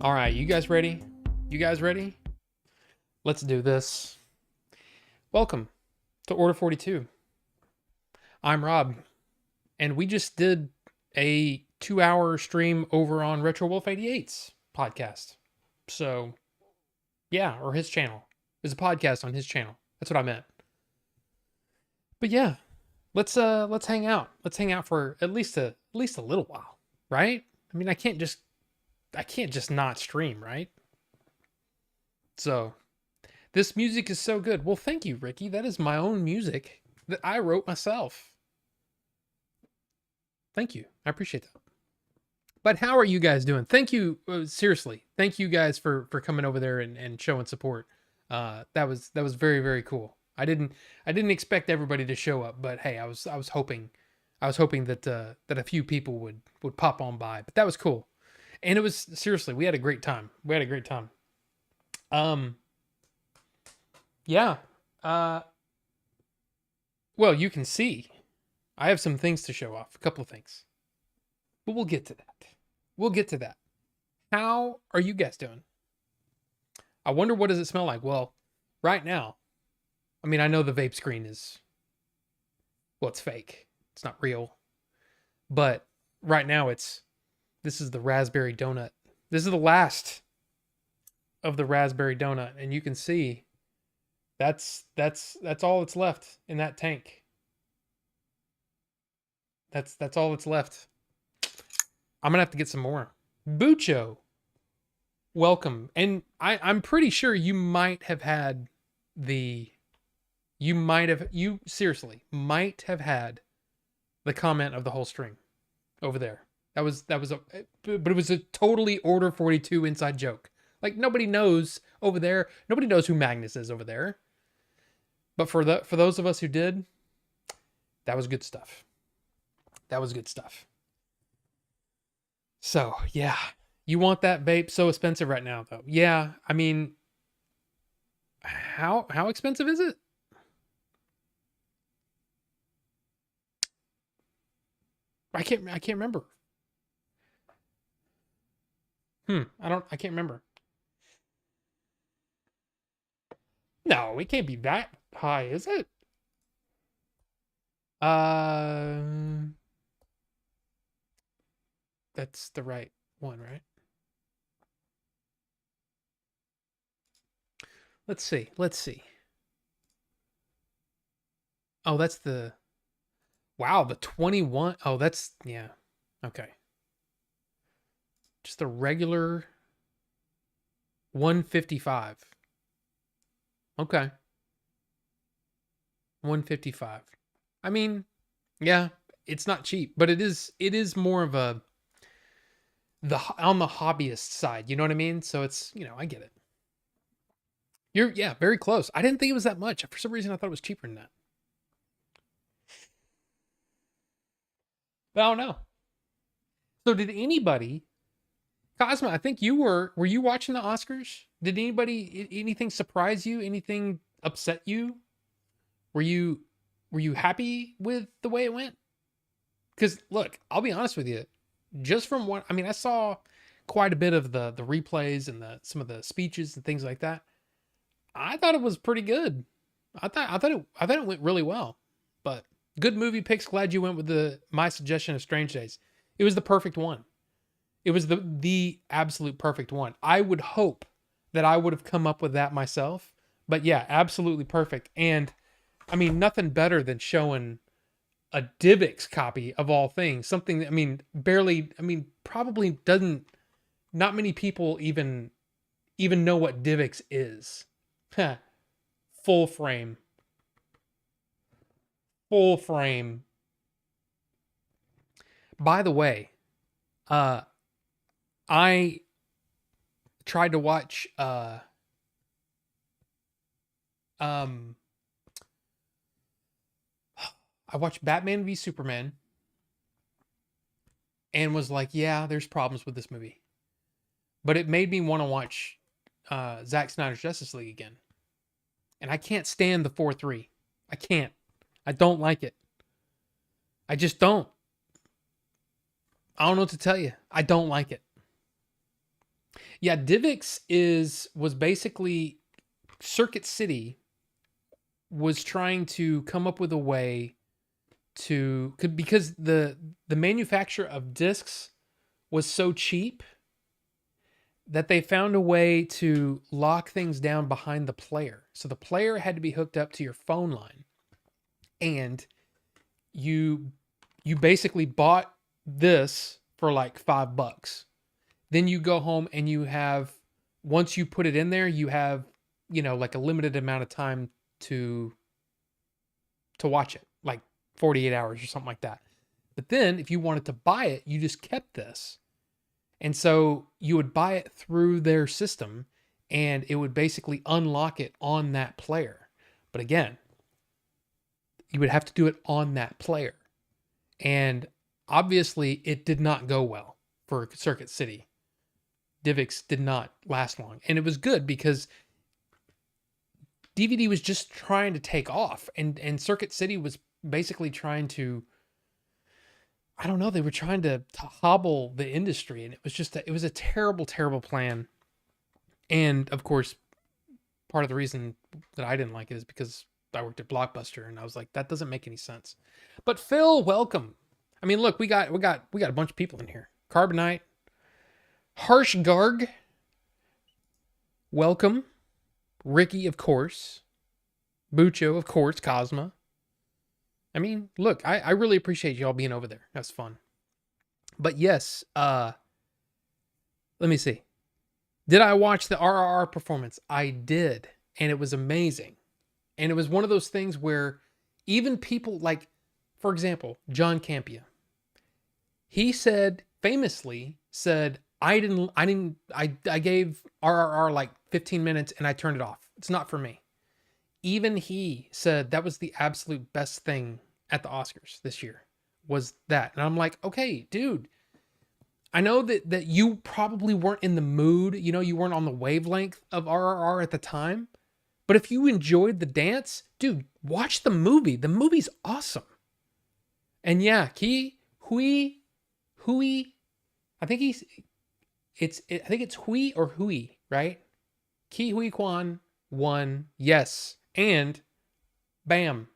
All right, you guys ready? You guys ready? Let's do this. Welcome to Order 42. I'm Rob, and we just did a 2-hour stream over on RetroWolf 88's podcast. So, yeah, or his channel. There's a podcast on his channel. That's what I meant. But yeah, let's hang out. Let's hang out for at least a little while, right? I mean, I can't just not stream, right? So, this music is so good. Well, thank you, Ricky. That is my own music that I wrote myself. Thank you. I appreciate that. But how are you guys doing? Thank you. Seriously, thank you guys for coming over there and showing support. That was very very cool. I didn't expect everybody to show up, but hey, I was hoping that a few people would pop on by. But that was cool, and it was seriously, we had a great time. We had a great time. Um, yeah. Uh, well, you can see I have some things to show off. A couple of things. But we'll get to that. We'll get to that. How are you guys doing? I wonder, what does it smell like? Well, right now, I mean, I know the vape screen is, well, it's fake. It's not real. But right now this is the raspberry donut. This is the last of the raspberry donut, and you can see that's all that's left in that tank. That's all that's left. I'm gonna have to get some more. Bucho, welcome. And I'm pretty sure the you seriously might have had the comment of the whole stream over there. But it was a totally Order 42 inside joke. Like, nobody knows over there. Nobody knows who Magnus is over there. But for those of us who did, that was good stuff. That was good stuff. So, yeah. You want that vape so expensive right now, though. Yeah, I mean, how expensive is it? I can't remember. I can't remember. No, it can't be that high, is it? Um that's the right one, right? Let's see. Let's see. Oh, that's the, wow, the 21. Oh, that's, yeah. Okay. Just the regular 155. Okay. 155. I mean, yeah, it's not cheap, but it is more of a, the on the hobbyist side, you know what I mean? So it's, I get it. You're, yeah, very close. I didn't think it was that much. For some reason I thought it was cheaper than that. But I don't know. So did anybody, Cosmo, I think were you watching the Oscars? Did anything surprise you? Anything upset you? Were you were you happy with the way it went? Cuz look, I'll be honest with you. Just from what, I mean, I saw quite a bit of the replays and the some of the speeches and things like that. I thought it was pretty good. I thought it went really well. But good movie picks. Glad you went with the my suggestion of Strange Days. It was the perfect one. It was the absolute perfect one. I would hope that I would have come up with that myself. But yeah, absolutely perfect. And I mean, nothing better than showing a Divx copy of all things. Something that, I mean, barely, I mean, probably doesn't, not many people even know what Divx is. Full frame. Full frame. By the way, uh I tried to watch um I watched Batman v Superman and was like, yeah, there's problems with this movie. But it made me want to watch Zack Snyder's Justice League again. And I can't stand the 4-3. I can't. I don't like it. I just don't. I don't know what to tell you. I don't like it. Yeah, was basically Circuit City was trying to come up with a way because the manufacture of discs was so cheap that they found a way to lock things down behind the player. So the player had to be hooked up to your phone line, and you you basically bought this for like $5. Then you go home and you have, once you put it in there, you have, like a limited amount of time to watch it, like 48 hours or something like that. But then if you wanted to buy it, you just kept this. And so you would buy it through their system and it would basically unlock it on that player. But again, you would have to do it on that player. And obviously it did not go well for Circuit City. DivX did not last long. And it was good because DVD was just trying to take off, and Circuit City was basically trying to, I don't know, they were trying to hobble the industry, and it was a terrible, terrible plan. And of course, part of the reason that I didn't like it is because I worked at Blockbuster, and I was like, that doesn't make any sense. But Phil, welcome. I mean, look, we got a bunch of people in here. Carbonite, Harsh Garg, welcome. Ricky, of course. Bucho, of course. Cosma. I mean, look, I really appreciate y'all being over there. That's fun. But yes, let me see. Did I watch the RRR performance? I did. And it was amazing. And it was one of those things where even people like, for example, John Campia. He famously said, I gave RRR like 15 minutes and I turned it off. It's not for me. Even he said that was the absolute best thing at the Oscars this year was that. And I'm like, okay, dude, I know that you probably weren't in the mood, you weren't on the wavelength of RRR at the time, but if you enjoyed the dance, dude, watch the movie. The movie's awesome. And yeah, Hui, I think it's Hui or Hui, right? Ki Hui Kwan won, yes, and bam.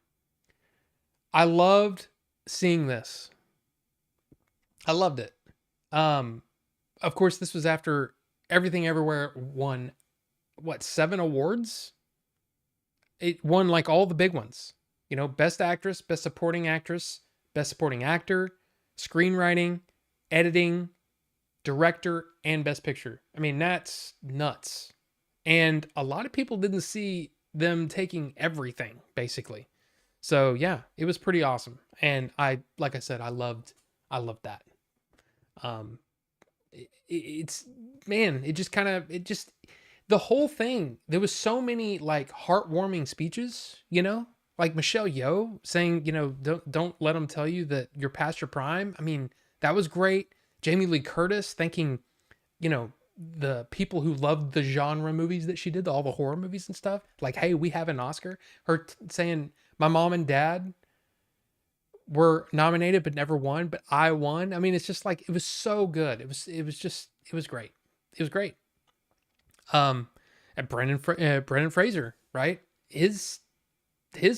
I loved seeing this. I loved it. Of course, this was after Everything Everywhere won, 7 awards? It won like all the big ones. Best Actress, Best Supporting Actress, Best Supporting Actor, Screenwriting, Editing, Director, and Best Picture. I mean, that's nuts. And a lot of people didn't see them taking everything, basically. So yeah, it was pretty awesome. And like I said, I loved that. The whole thing, there was so many like heartwarming speeches, like Michelle Yeoh saying, don't let them tell you that you're past your prime. I mean, that was great. Jamie Lee Curtis thanking, the people who loved the genre movies that she did, all the horror movies and stuff. Like, hey, we have an Oscar. Her saying, my mom and dad were nominated but never won, but I won. I mean, it's just like, it was so good. It was great. It was great. And Brendan Fraser, right? His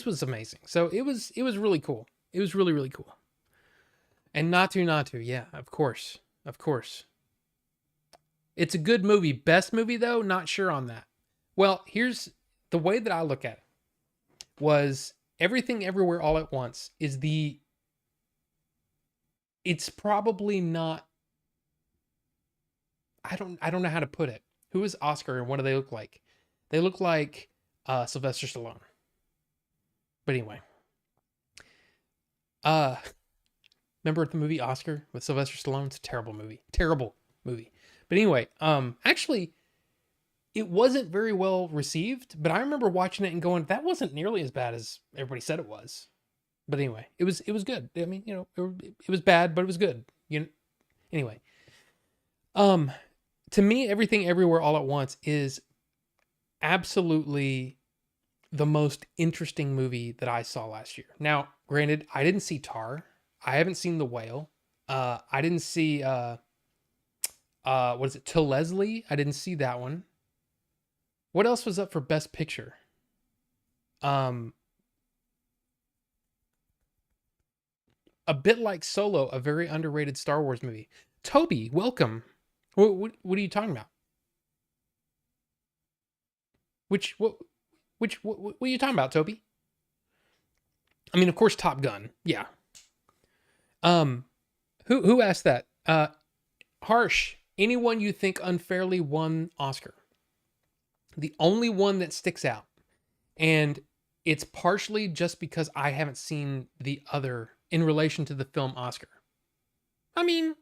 was amazing. So it was really cool. It was really, really cool. And Natu, yeah, of course. It's a good movie. Best movie though, not sure on that. Well, here's the way that I look at it. Was Everything Everywhere All at Once it's probably not, I don't know how to put it. Who is Oscar and what do they look like? They look like Sylvester Stallone. But anyway. Remember the movie Oscar with Sylvester Stallone? It's a terrible movie. Terrible movie. But anyway, actually, it wasn't very well received, but I remember watching it and going, that wasn't nearly as bad as everybody said it was. But anyway, it was good. I mean, it was bad, but it was good. Anyway. To me, Everything Everywhere All at Once is absolutely the most interesting movie that I saw last year. Now, granted, I didn't see Tar. I haven't seen The Whale. I didn't see What is it? To Leslie? I didn't see that one. What else was up for Best Picture? Um, a bit like Solo, a very underrated Star Wars movie. Toby, welcome. What are you talking about? Which what are you talking about, Toby? I mean, of course, Top Gun. Yeah. Um, who asked that? Harsh. Anyone you think unfairly won Oscar? The only one that sticks out, and it's partially just because I haven't seen the other in relation to the film Oscar. I mean,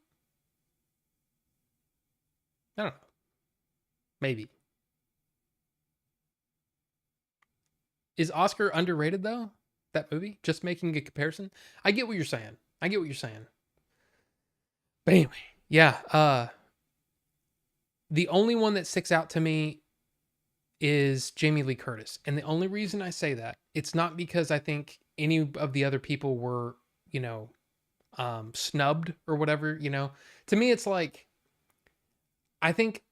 I don't know. Maybe. Is Oscar underrated though? That movie? Just making a comparison? I get what you're saying. But anyway, yeah, the only one that sticks out to me is Jamie Lee Curtis. And the only reason I say that, it's not because I think any of the other people were, you know, snubbed or whatever, you know. To me, it's like, I think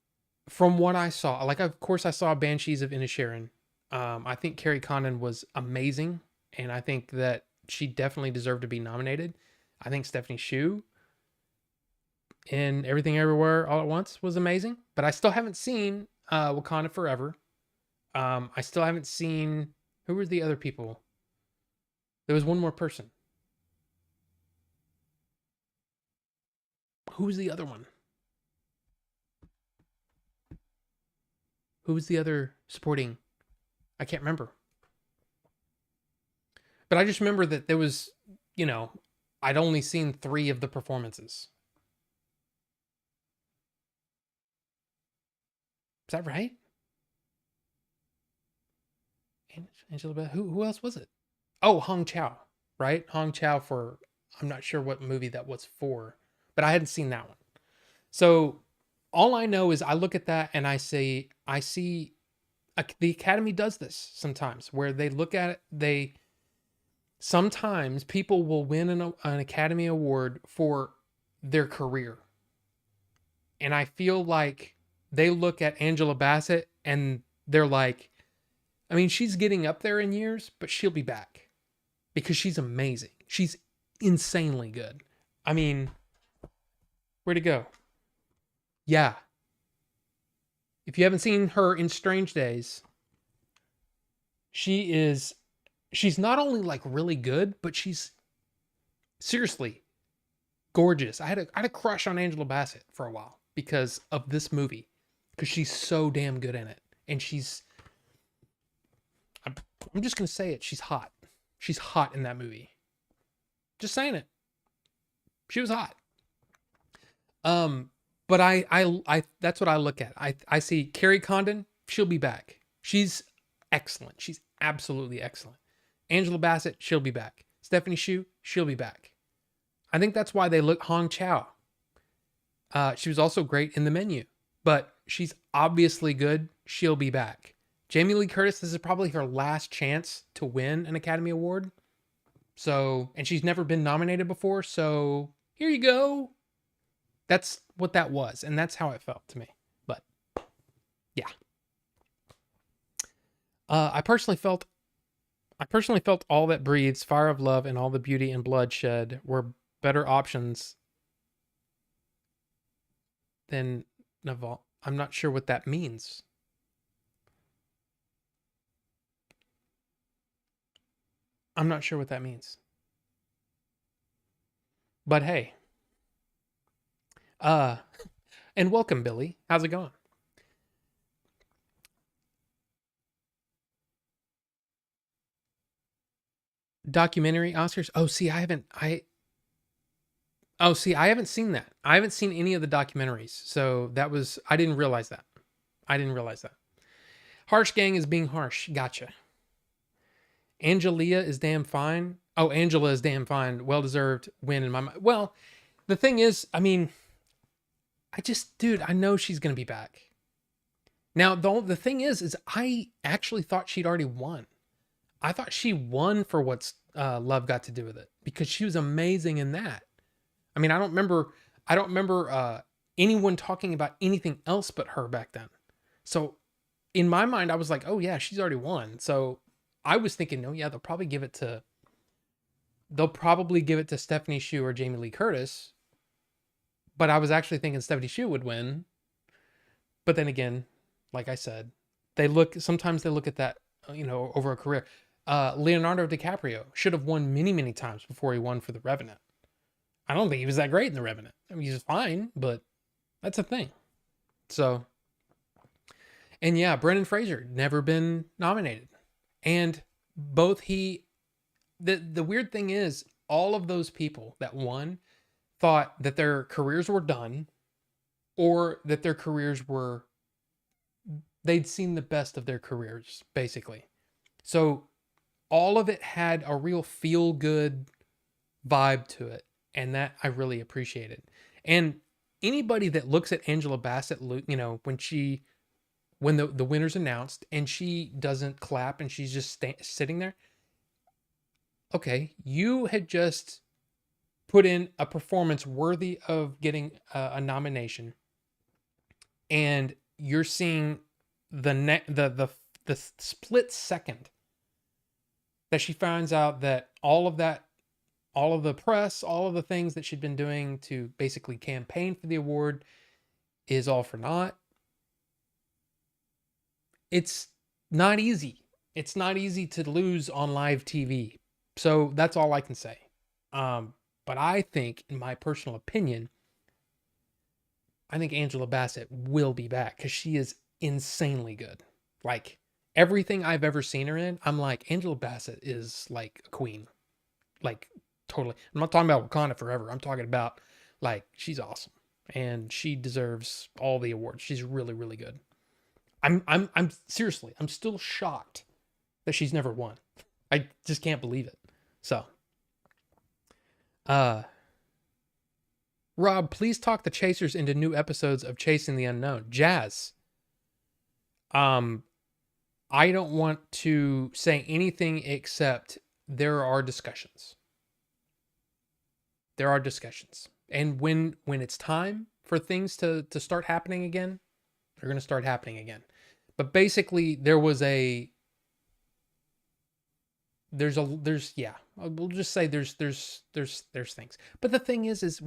from what I saw, like, of course, I saw Banshees of Inisherin. I think Carrie Condon was amazing, and I think that she definitely deserved to be nominated. I think Stephanie Hsu in Everything Everywhere All at Once was amazing, but I still haven't seen Wakanda Forever. I still haven't seen, who were the other people? There was one more person. Who was the other one? Who was the other supporting? I can't remember. But I just remember that there was, you know, I'd only seen 3 of the performances. Is that right? Angela Bassett. Who else was it? Oh, Hong Chow, right? Hong Chow for, I'm not sure what movie that was for, but I hadn't seen that one. So all I know is I look at that and I see the Academy does this sometimes where they look at it, sometimes people will win an Academy Award for their career. And I feel like they look at Angela Bassett and they're like, I mean, she's getting up there in years, but she'll be back because she's amazing. She's insanely good. I mean, where'd it go? Yeah. If you haven't seen her in Strange Days, she's not only like really good, but she's seriously gorgeous. I had a crush on Angela Bassett for a while because of this movie, because she's so damn good in it. And I'm just gonna say it. She's hot. She's hot in that movie. Just saying it. She was hot. But I that's what I look at. I see Carrie Condon. She'll be back. She's excellent. She's absolutely excellent. Angela Bassett. She'll be back. Stephanie Hsu. She'll be back. I think that's why they look Hong Chow. She was also great in The Menu, but she's obviously good. She'll be back. Jamie Lee Curtis, this is probably her last chance to win an Academy Award. So, and she's never been nominated before. So here you go. That's what that was. And that's how it felt to me. But yeah. I personally felt All That Breathes, Fire of Love, and All the Beauty and Bloodshed were better options than Naval. I'm not sure what that means. I'm not sure what that means. But hey. And welcome, Billy. How's it going? Documentary Oscars? I haven't seen that. I haven't seen any of the documentaries. So I didn't realize that. Harsh Gang is being harsh. Gotcha. Angelia is damn fine. Oh, Angela is damn fine. Well deserved win in my mind. Well, the thing is, I mean, dude, I know she's gonna be back. Now, the thing is I actually thought she'd already won. I thought she won for What's Love Got to Do with It because she was amazing in that. I mean, I don't remember anyone talking about anything else but her back then. So in my mind, I was like, oh yeah, she's already won. So I was thinking, no, yeah, they'll probably give it to Stephanie Hsu or Jamie Lee Curtis. But I was actually thinking Stephanie Hsu would win. But then again, like I said, sometimes they look at that, over a career. Leonardo DiCaprio should have won many, many times before he won for The Revenant. I don't think he was that great in The Revenant. I mean, he's fine, but that's a thing. So, and yeah, Brendan Fraser never been nominated. And the weird thing is, all of those people that won thought that their careers were done, or that their careers they'd seen the best of their careers, basically. So all of it had a real feel good vibe to it. And that I really appreciated. And anybody that looks at Angela Bassett, when the winner's announced and she doesn't clap and she's just sitting there. Okay, you had just put in a performance worthy of getting a nomination, and you're seeing the split second that she finds out that all of the press, all of the things that she'd been doing to basically campaign for the award is all for naught. It's not easy. It's not easy to lose on live TV. So that's all I can say. But I think, in my personal opinion, I think Angela Bassett will be back because she is insanely good. Like, everything I've ever seen her in, I'm like, Angela Bassett is like a queen. Like, totally. I'm not talking about Wakanda Forever. I'm talking about, like, she's awesome. And she deserves all the awards. She's really, really good. I'm seriously, I'm still shocked that she's never won. I just can't believe it. So, Rob, please talk the chasers into new episodes of Chasing the Unknown. Jazz. I don't want to say anything except there are discussions. There are discussions. And when it's time for things to start happening again, they're going to start happening again. But basically, we'll just say there's things. But the thing is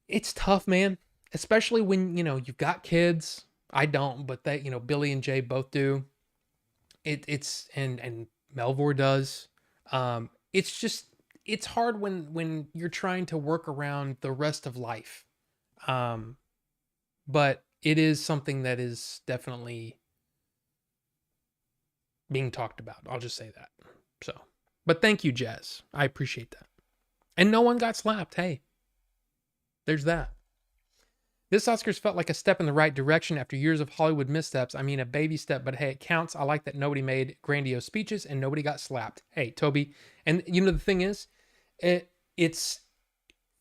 it's tough, man. Especially when, you've got kids. I don't, but Billy and Jay both do. And Melvor does. It's hard when you're trying to work around the rest of life. But it is something that is definitely being talked about. I'll just say that. So, but thank you, Jazz. I appreciate that. And no one got slapped. Hey, there's that. This Oscars felt like a step in the right direction after years of Hollywood missteps. I mean, a baby step, but hey, it counts. I like that nobody made grandiose speeches and nobody got slapped. Hey, Toby. And the thing is, it's,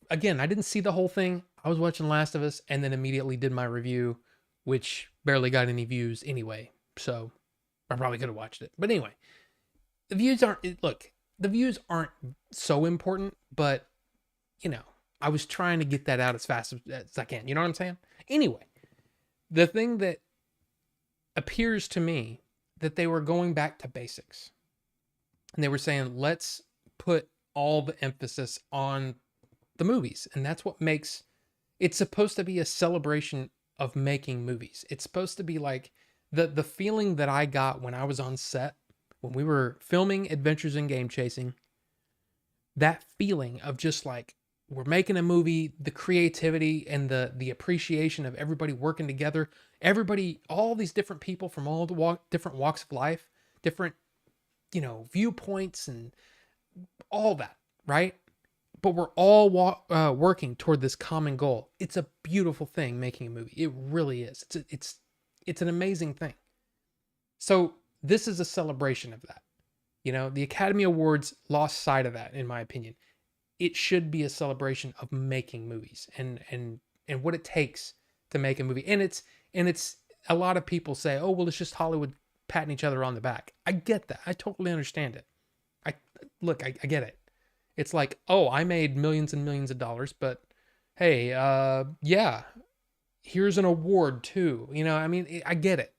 again, I didn't see the whole thing. I was watching Last of Us and then immediately did my review, which barely got any views anyway. So I probably could have watched it. But anyway, the views aren't so important, but I was trying to get that out as fast as I can. You know what I'm saying? Anyway, the thing that appears to me that they were going back to basics. And they were saying, let's put all the emphasis on the movies. And that's what makes it's supposed to be a celebration of making movies. It's supposed to be like the feeling that I got when I was on set, when we were filming Adventures in Game Chasing, that feeling of just like, we're making a movie, the creativity and the appreciation of everybody working together, all these different people from all the different walks of life, different, viewpoints and all that, right? But we're all working toward this common goal. It's a beautiful thing making a movie. It really is. It's an amazing thing. So this is a celebration of that. The Academy Awards lost sight of that, in my opinion. It should be a celebration of making movies and what it takes to make a movie. And it's a lot of people say, oh, well, it's just Hollywood patting each other on the back. I get that. I totally understand it. I get it. It's like, oh, I made millions and millions of dollars, but hey, yeah, here's an award too. I mean, I get it.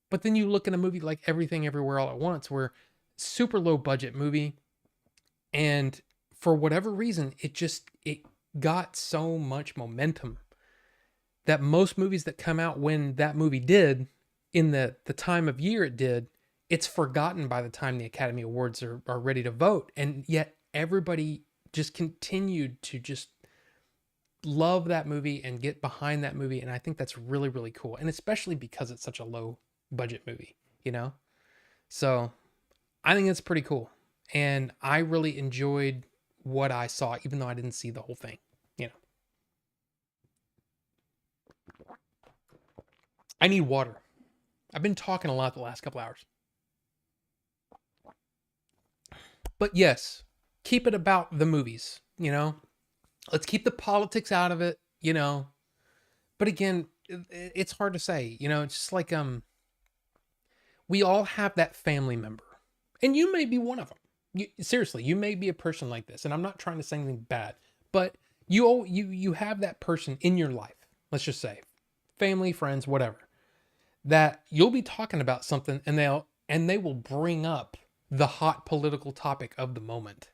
But then you look at a movie like Everything Everywhere All at Once, where super low budget movie, and for whatever reason, it got so much momentum that most movies that come out when that movie did, in the time of year it did, it's forgotten by the time the Academy Awards are ready to vote. And yet everybody just continued to just love that movie and get behind that movie. And I think that's really, really cool. And especially because it's such a low budget movie, you know? So I think it's pretty cool. And I really enjoyed what I saw, even though I didn't see the whole thing, you know? I need water. I've been talking a lot the last couple hours. But yes, keep it about the movies, you know? Let's keep the politics out of it, you know? But again, it's hard to say, you know? It's just like we all have that family member. And you may be one of them. Seriously, you may be a person like this, and I'm not trying to say anything bad, but you have that person in your life. Let's just say family, friends, whatever, that you'll be talking about something and they will bring up the hot political topic of the moment.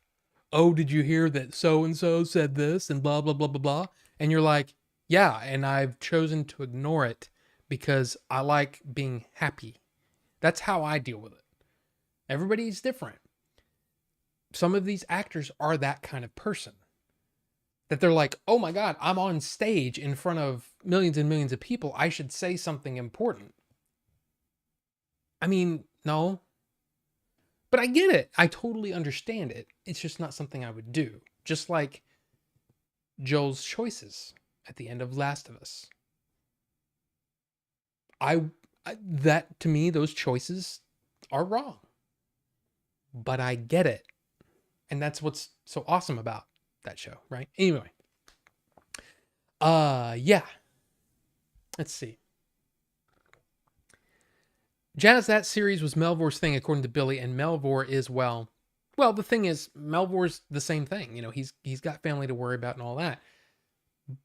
Oh, did you hear that so and so said this and blah blah blah blah blah? And you're like, yeah, and I've chosen to ignore it because I like being happy. That's how I deal with it. Everybody's different. Some of these actors are that kind of person, that they're like, oh my God, I'm on stage in front of millions and millions of people. I should say something important. I mean, no, but I get it. I totally understand it. It's just not something I would do. Just like Joel's choices at the end of Last of Us. That to me, those choices are wrong. But I get it. And that's what's so awesome about that show, right? Anyway. Yeah. Let's see. Jazz, that series was Melvor's thing, according to Billy, and Melvor is, well, the thing is, Melvor's the same thing. You know, he's got family to worry about and all that.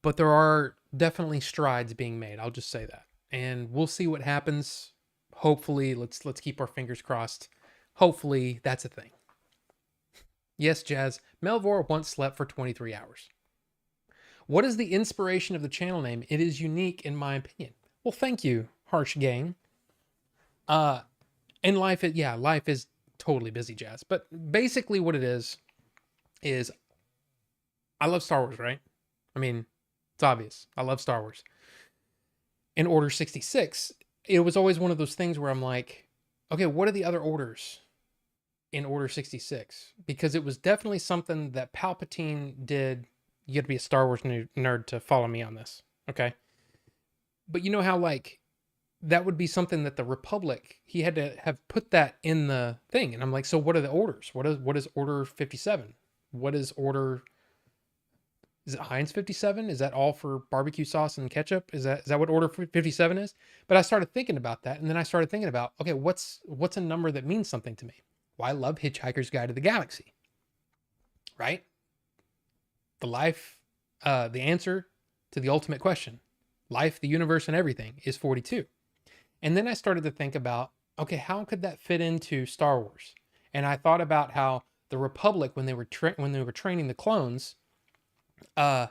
But there are definitely strides being made. I'll just say that. And we'll see what happens. Hopefully, let's keep our fingers crossed. Hopefully, that's a thing. Yes, Jazz, Melvor once slept for 23 hours. What is the inspiration of the channel name? It is unique in my opinion. Well, thank you, Harsh Gang. And life is totally busy, Jazz. But basically what it is I love Star Wars, right? I mean, it's obvious. I love Star Wars. In Order 66, it was always one of those things where I'm like, okay, what are the other orders in Order 66? Because it was definitely something that Palpatine did. You have to be a Star Wars nerd to follow me on this, okay? But you know how, like, that would be something that the Republic, he had to have put that in the thing. And I'm like, so what are the orders? What is Order 57? What is Order... Is it Heinz 57? Is that all for barbecue sauce and ketchup? Is that what Order 57 is? But I started thinking about that, and then I started thinking about, okay, what's a number that means something to me? Well, I love Hitchhiker's Guide to the Galaxy, right? The answer to the ultimate question, life, the universe, and everything, is 42. And then I started to think about, okay, how could that fit into Star Wars? And I thought about how the Republic, when they were training the clones, I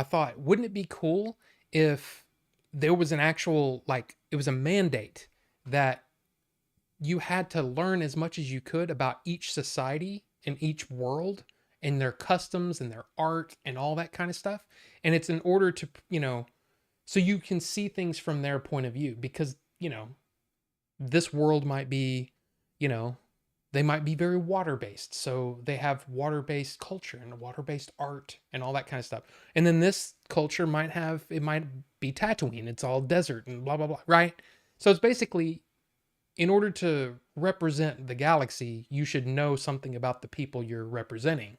thought, wouldn't it be cool if there was an actual, like, it was a mandate that you had to learn as much as you could about each society and each world and their customs and their art and all that kind of stuff. And it's in order to, so you can see things from their point of view, because, this world might be, they might be very water-based. So they have water-based culture and water-based art and all that kind of stuff. And then this culture might be Tatooine. It's all desert and blah, blah, blah, right? So it's basically, in order to represent the galaxy, you should know something about the people you're representing,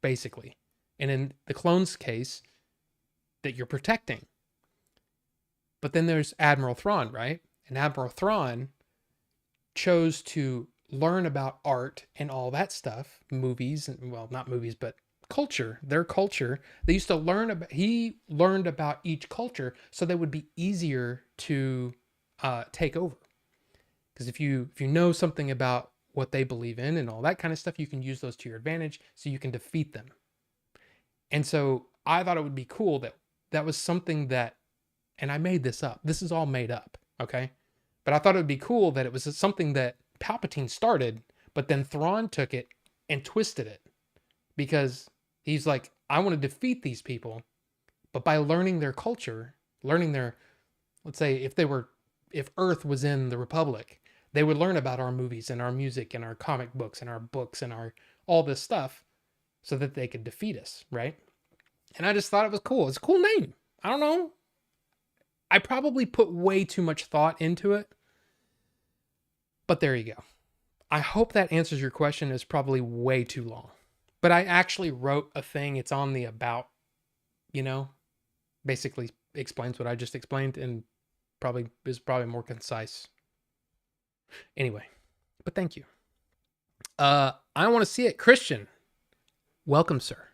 basically. And in the clones case, that you're protecting. But then there's Admiral Thrawn, right? And Admiral Thrawn chose to learn about art and all that stuff, movies, well, not movies, but culture, their culture. They used to learn about, he learned about each culture so they would be easier to take over. Because if you know something about what they believe in and all that kind of stuff, you can use those to your advantage so you can defeat them. And so I thought it would be cool that that was something that, and I made this up. This is all made up, okay? But I thought it would be cool that it was something that Palpatine started, but then Thrawn took it and twisted it. Because he's like, I want to defeat these people, but by learning their culture, learning their, let's say if Earth was in the Republic, they would learn about our movies and our music and our comic books and our books and our all this stuff so that they could defeat us, right? And I just thought it was cool. It's a cool name. I don't know. I probably put way too much thought into it. But there you go. I hope that answers your question. It's probably way too long. But I actually wrote a thing. It's on the about, basically explains what I just explained and probably is probably more concise. Anyway, but thank you. I want to see it. Christian, welcome, sir.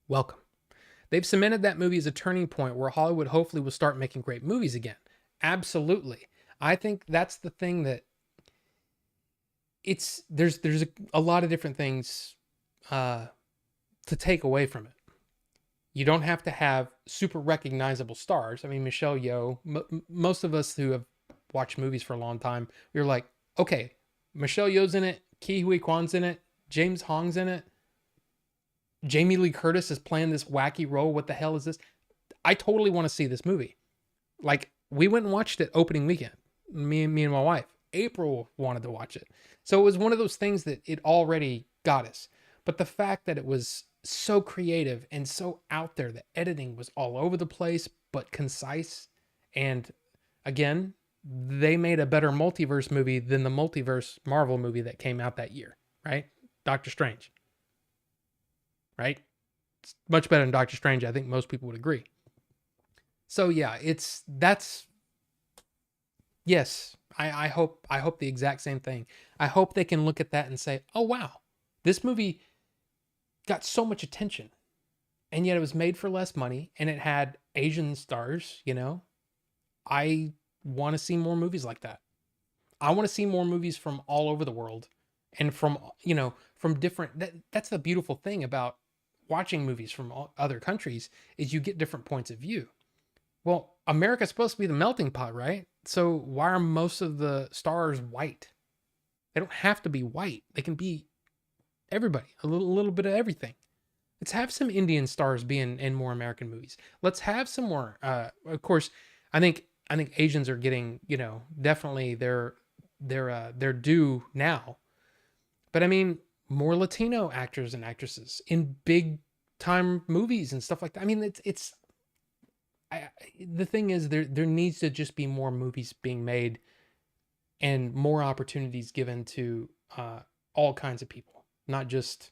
Welcome. They've cemented that movie as a turning point where Hollywood hopefully will start making great movies again. Absolutely. I think that's the thing that there's a lot of different things to take away from it. You don't have to have super recognizable stars. I mean, Michelle Yeoh, most of us who have watched movies for a long time, we were like, okay, Michelle Yeoh's in it, Ke Huy Quan's in it, James Hong's in it, Jamie Lee Curtis is playing this wacky role. What the hell is this? I totally want to see this movie. Like, we went and watched it opening weekend. Me and my wife. April wanted to watch it. So it was one of those things that it already got us. But the fact that it was so creative and so out there, the editing was all over the place, but concise. And again, they made a better multiverse movie than the multiverse Marvel movie that came out that year, right? Doctor Strange. Right? It's much better than Doctor Strange. I think most people would agree. So yeah, yes, I hope the exact same thing. I hope they can look at that and say, oh wow, this movie got so much attention and yet it was made for less money and it had Asian stars, I want to see more movies like that. I want to see more movies from all over the world and from different, that's the beautiful thing about watching movies from other countries is you get different points of view. Well, America's supposed to be the melting pot, right? So why are most of the stars white? They don't have to be white. They can be everybody, a little bit of everything. Let's have some Indian stars be in more American movies. Let's have some more. Of course, I think Asians are getting, definitely their due now. But I mean, more Latino actors and actresses in big time movies and stuff like that. I mean, the thing is there needs to just be more movies being made and more opportunities given to all kinds of people, not just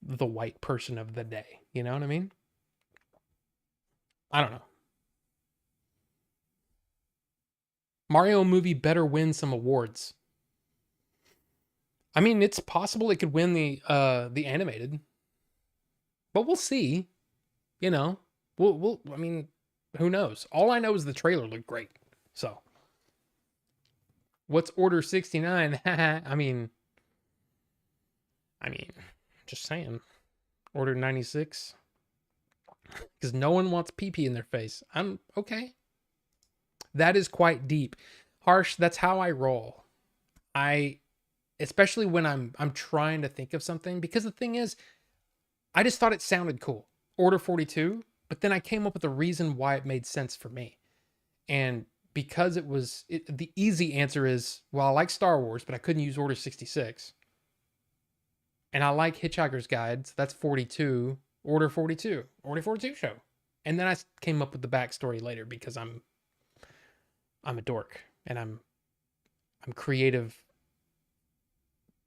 the white person of the day. You know what I mean? I don't know. Mario movie better win some awards. I mean, it's possible it could win the animated, but we'll see. We'll. I mean, who knows? All I know is the trailer looked great. So, what's Order 69? I mean, just saying. Order 96, because no one wants pee-pee in their face. I'm okay. That is quite deep, Harsh. That's how I roll. Especially when I'm trying to think of something, because the thing is, I just thought it sounded cool. Order 42, but then I came up with a reason why it made sense for me. And because the easy answer is, well, I like Star Wars, but I couldn't use Order 66. And I like Hitchhiker's Guide, so that's 42. Order 42. Order 42 show. And then I came up with the backstory later because I'm a dork and I'm creative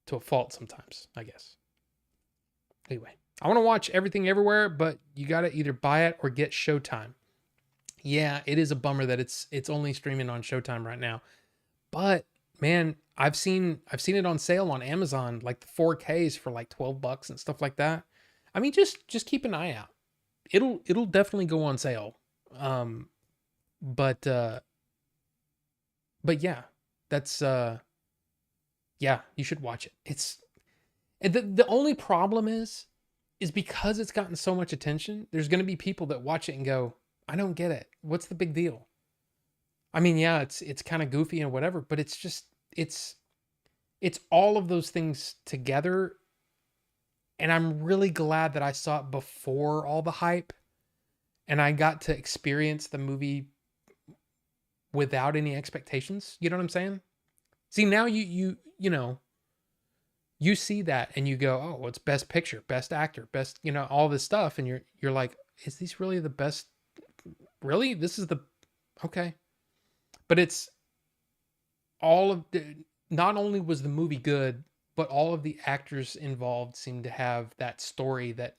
to a fault sometimes, I guess. Anyway, I want to watch Everything Everywhere, but you got to either buy it or get Showtime. Yeah, it is a bummer that it's only streaming on Showtime right now. But man, I've seen it on sale on Amazon, like the 4Ks for like $12 and stuff like that. I mean, just keep an eye out. It'll definitely go on sale. Um, but but yeah, that's yeah, you should watch it. It's the only problem is because it's gotten so much attention. There's going to be people that watch it and go, I don't get it. What's the big deal? I mean, yeah, it's kind of goofy and whatever, but it's just it's all of those things together. And I'm really glad that I saw it before all the hype and I got to experience the movie without any expectations. You know what I'm saying? See, now you know, you see that and you go, oh, well, it's best picture, best actor, best, you know, all this stuff. And you're like, is this really the best? Really? This is the okay. But it's all of the, not only was the movie good, but all of the actors involved seemed to have that story that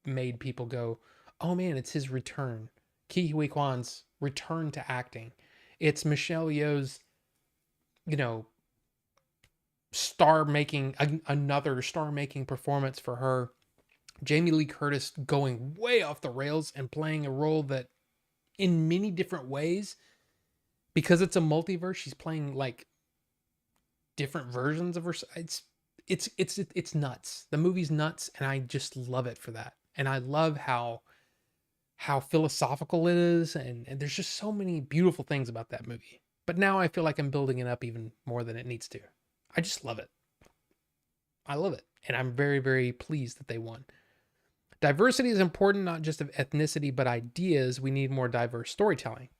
made people go, oh man, it's his return. Ke Huy Quan's return to acting. It's Michelle Yeoh's, you know, another star making performance for her. Jamie Lee Curtis going way off the rails and playing a role that in many different ways, because it's a multiverse, she's playing like different versions of her. It's nuts. The movie's nuts, and I just love it for that. And I love how philosophical it is, and there's just so many beautiful things about that movie. But now I feel like I'm building it up even more than it needs to. I just love it. I love it. And I'm very, very pleased that they won. Diversity is important, not just of ethnicity, but ideas. We need more diverse storytelling.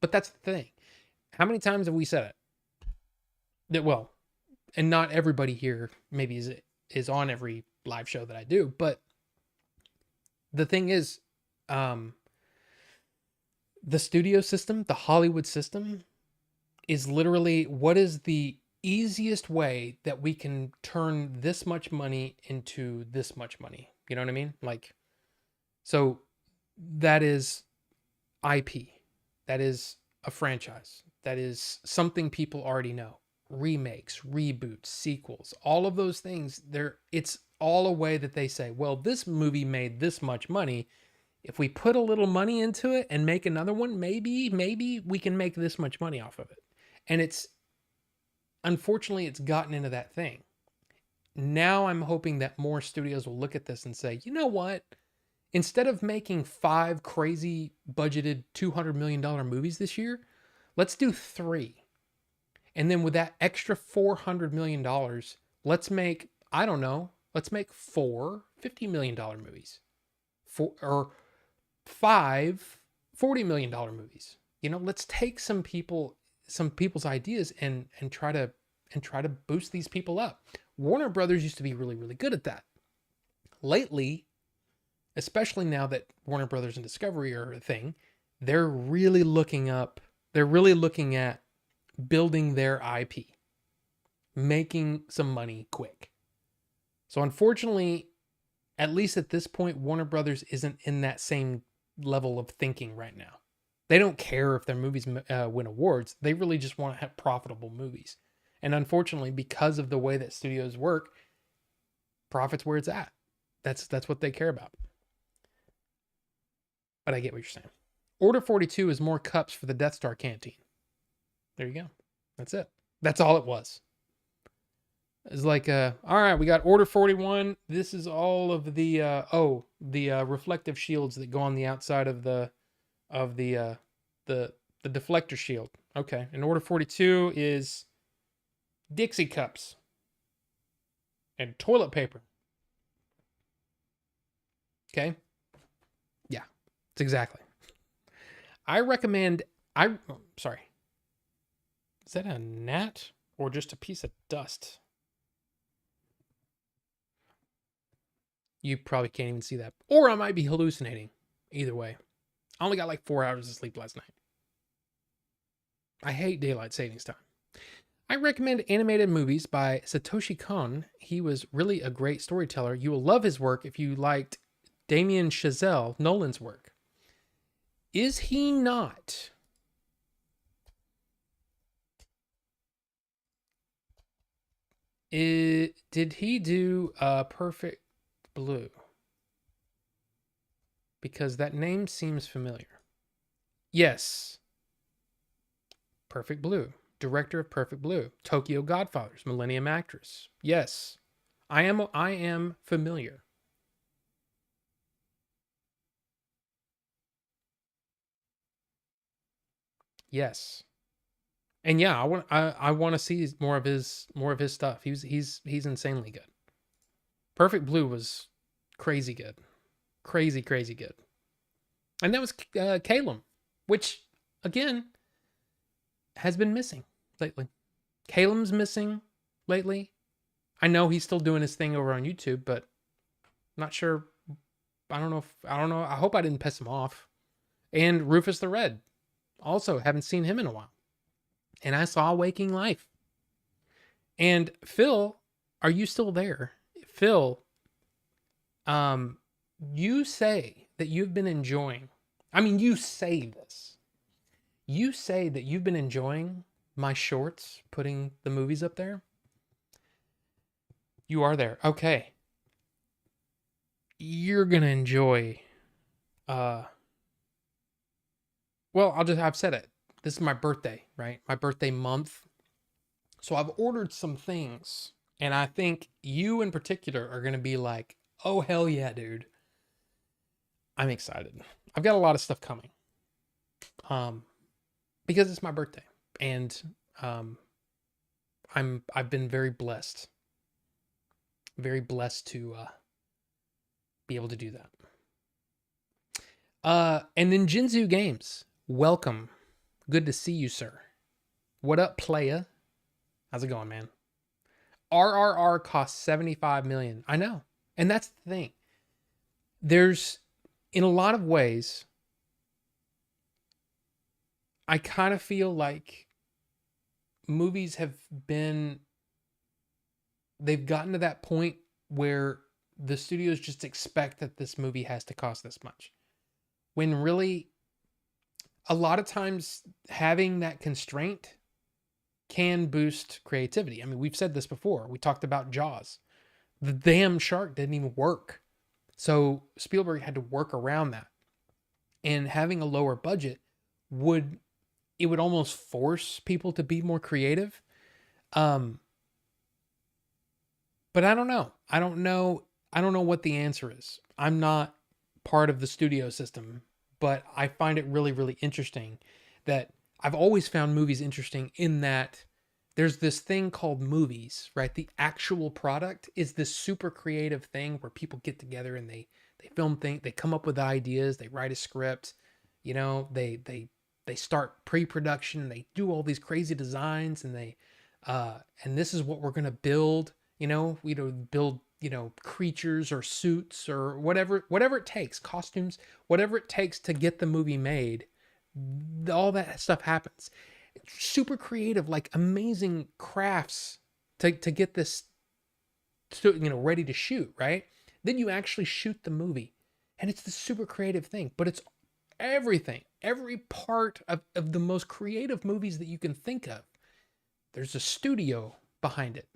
But that's the thing. How many times have we said it? That, well, and not everybody here maybe is on every live show that I do, but the thing is, the studio system, the Hollywood system, is literally what is the easiest way that we can turn this much money into this much money. You know what I mean? Like, so that is IP. That is a franchise. That is something people already know. Remakes, reboots, sequels, all of those things, it's all a way that they say, well, this movie made this much money. If we put a little money into it and make another one, maybe we can make this much money off of it. And unfortunately, it's gotten into that thing. Now I'm hoping that more studios will look at this and say, you know what? Instead of making 5 crazy budgeted $200 million movies this year, let's do 3. And then with that extra $400 million, let's make, I don't know, let's make 4 $50 million movies. Or 5 $40 million movies. You know, let's take some people's ideas and try to boost these people up. Warner Brothers used to be really, really good at that. Lately, especially now that Warner Brothers and Discovery are a thing, they're really looking at building their IP, making some money quick. So unfortunately, at least at this point, Warner Brothers isn't in that same level of thinking right now. They don't care if their movies win awards. They really just want to have profitable movies. And unfortunately, because of the way that studios work, profit's where it's at. That's what they care about. But I get what you're saying. Order 42 is more cups for the Death Star canteen. There you go. That's it. That's all it was. It's like, all right, we got Order 41. This is all of the reflective shields that go on the outside of the deflector shield. Okay, and Order 42 is Dixie cups and toilet paper. Okay, yeah, it's exactly. I recommend. Sorry. Is that a gnat or just a piece of dust? You probably can't even see that. Or I might be hallucinating. Either way. I only got like 4 hours of sleep last night. I hate daylight savings time. I recommend animated movies by Satoshi Kon. He was really a great storyteller. You will love his work if you liked Damien Chazelle, Nolan's work. Is he not? Did he do Perfect Blue? because that name seems familiar. Yes. Perfect Blue. Director of Perfect Blue. Tokyo Godfathers. Millennium Actress. Yes. I am familiar. Yes. And yeah, I want to see more of his stuff. He's insanely good. Perfect Blue was crazy good. Crazy good. And that was Calum, which again has been missing lately. Calum's missing lately. I know he's still doing his thing over on YouTube, but I'm not sure. I don't know. I hope I didn't piss him off. And Rufus the Red. Also, haven't seen him in a while. And I saw Waking Life. And Phil, are you still there? Phil, you say that you've been enjoying. I mean, you say this. You say that you've been enjoying my shorts, putting the movies up there. You are there. Okay. You're going to enjoy well, I've said it. This is my birthday, right? My birthday month. So I've ordered some things, and I think you in particular are going to be like, "Oh hell yeah, dude." I'm excited. I've got a lot of stuff coming. Because it's my birthday, and I've been very blessed. Very blessed to be able to do that. And then Jinzu Games, welcome. Good to see you, sir. What up, playa? How's it going, man? RRR costs 75 million. I know. And that's the thing. There's, in a lot of ways, I kind of feel like movies have been, they've gotten to that point where the studios just expect that this movie has to cost this much. When really, a lot of times having that constraint can boost creativity. I mean, we've said this before. We talked about Jaws. The damn shark didn't even work. So Spielberg had to work around that. And having a lower budget would almost force people to be more creative. But I don't know. I don't know what the answer is. I'm not part of the studio system, but I find it really, really interesting that I've always found movies interesting in that there's this thing called movies, right? The actual product is this super creative thing where people get together and they film things, they come up with ideas, they write a script, they start pre-production, they do all these crazy designs, and and this is what we're going to build, build, creatures or suits or whatever it takes, costumes, whatever it takes to get the movie made. All that stuff happens. It's super creative, like amazing crafts to get this ready to shoot, right? Then you actually shoot the movie, and it's the super creative thing, but it's everything, every part of the most creative movies that you can think of. There's a studio behind it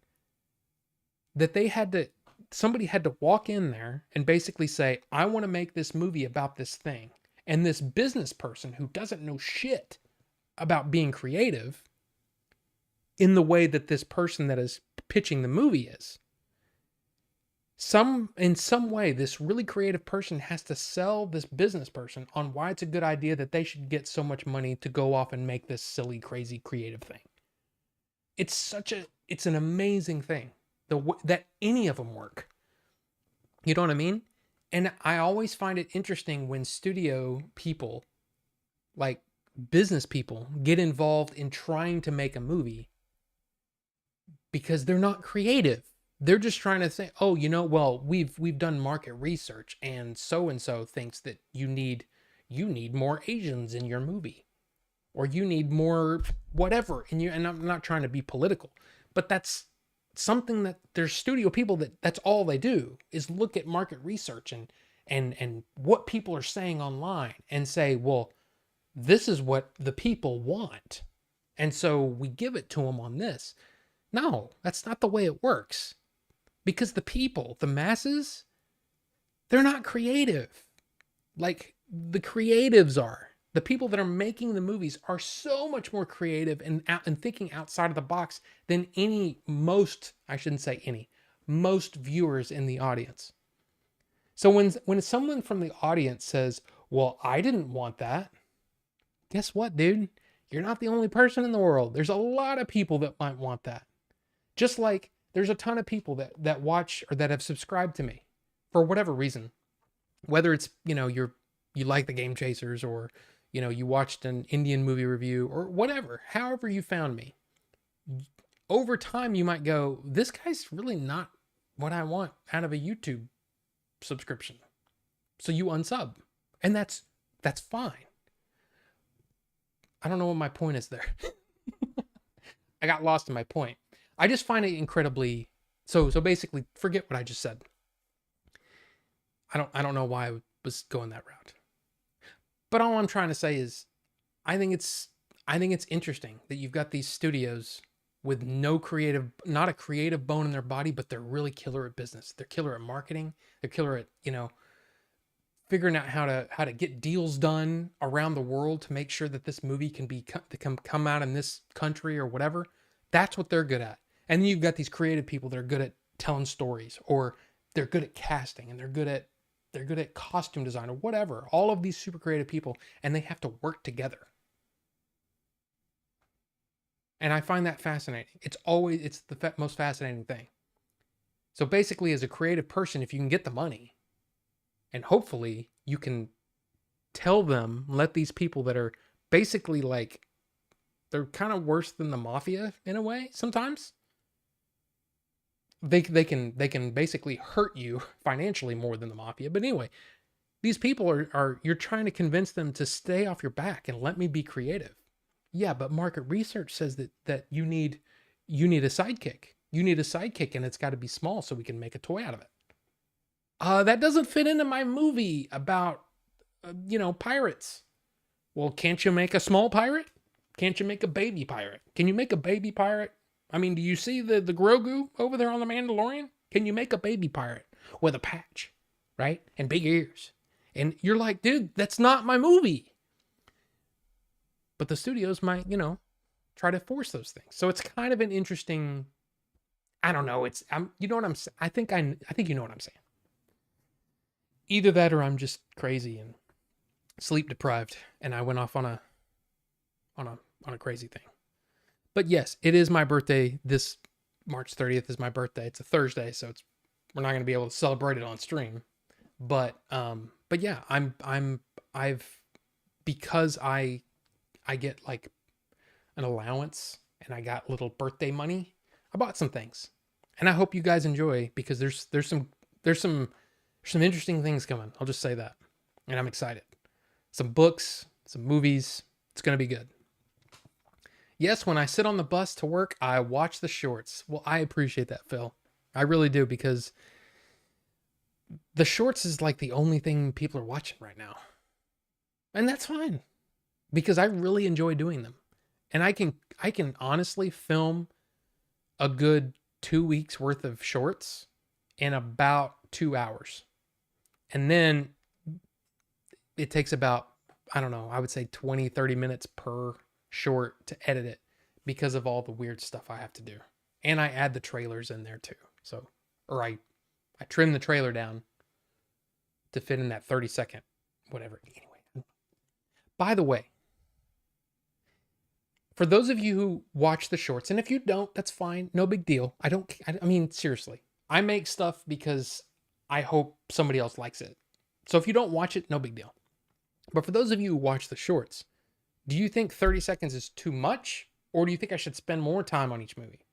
that somebody had to walk in there and basically say, I want to make this movie about this thing. And this business person who doesn't know shit about being creative in the way that this person that is pitching the movie is. In some way, this really creative person has to sell this business person on why it's a good idea that they should get so much money to go off and make this silly, crazy, creative thing. It's an amazing thing that any of them work. You know what I mean? And I always find it interesting when studio people, like business people, get involved in trying to make a movie because they're not creative. They're just trying to say, oh, well, we've done market research, and so thinks that you need more Asians in your movie, or you need more whatever. And I'm not trying to be political, but that's something that there's studio people that's all they do is look at market research and what people are saying online and say, well, this is what the people want, and so we give it to them on this. No, that's not the way it works. Because the people, the masses, they're not creative. Like the creatives are. The people that are making the movies are so much more creative and thinking outside of the box than I shouldn't say any, most viewers in the audience. So when someone from the audience says, "Well, I didn't want that." Guess what, dude? You're not the only person in the world. There's a lot of people that might want that. Just like there's a ton of people that watch or that have subscribed to me for whatever reason. Whether it's, you like the Game Chasers, or you watched an Indian movie review, or whatever, however you found me. Over time you might go, this guy's really not what I want out of a YouTube subscription. So you unsub. And that's fine. I don't know what my point is there. I got lost in my point. I just find it incredibly, so basically forget what I just said. I don't know why I was going that route. But all I'm trying to say is I think it's interesting that you've got these studios with not a creative bone in their body, but they're really killer at business. They're killer at marketing. They're killer at, figuring out how to get deals done around the world to make sure that this movie can come out in this country or whatever. That's what they're good at. And then you've got these creative people that are good at telling stories, or they're good at casting, and they're good at costume design, or whatever. All of these super creative people, and they have to work together. And I find that fascinating. It's the most fascinating thing. So basically, as a creative person, if you can get the money, and hopefully you can let these people that are basically like, they're kind of worse than the mafia in a way sometimes. They can basically hurt you financially more than the mafia. But anyway, these people are you're trying to convince them to stay off your back and let me be creative. Yeah, but market research says that you need a sidekick. You need a sidekick, and it's got to be small so we can make a toy out of it. That doesn't fit into my movie about, pirates. Well, can't you make a small pirate? Can't you make a baby pirate? Can you make a baby pirate? I mean, do you see the Grogu over there on the Mandalorian? Can you make a baby pirate with a patch, right? And big ears? And you're like, dude, that's not my movie. But the studios might, try to force those things. So it's kind of an interesting, I don't know. You know what I'm saying? I think you know what I'm saying. Either that, or I'm just crazy and sleep deprived, and I went off on a crazy thing. But yes, it is my birthday. This March 30th is my birthday. It's a Thursday, so we're not going to be able to celebrate it on stream. But yeah, because I get like an allowance, and I got little birthday money, I bought some things, and I hope you guys enjoy, because there's some interesting things coming. I'll just say that. And I'm excited. Some books, some movies. It's going to be good. Yes, when I sit on the bus to work, I watch the shorts. Well, I appreciate that, Phil. I really do, because the shorts is like the only thing people are watching right now. And that's fine, because I really enjoy doing them. And I can honestly film a good 2 weeks worth of shorts in about 2 hours. And then it takes about, I don't know, I would say 20, 30 minutes per short to edit it, because of all the weird stuff I have to do. And I add the trailers in there too. So, or I trim the trailer down to fit in that 30-second, whatever. Anyway, by the way, for those of you who watch the shorts, and if you don't, that's fine. No big deal. I mean, seriously, I make stuff because I hope somebody else likes it. So if you don't watch it, no big deal. But for those of you who watch the shorts, do you think 30 seconds is too much? Or do you think I should spend more time on each movie?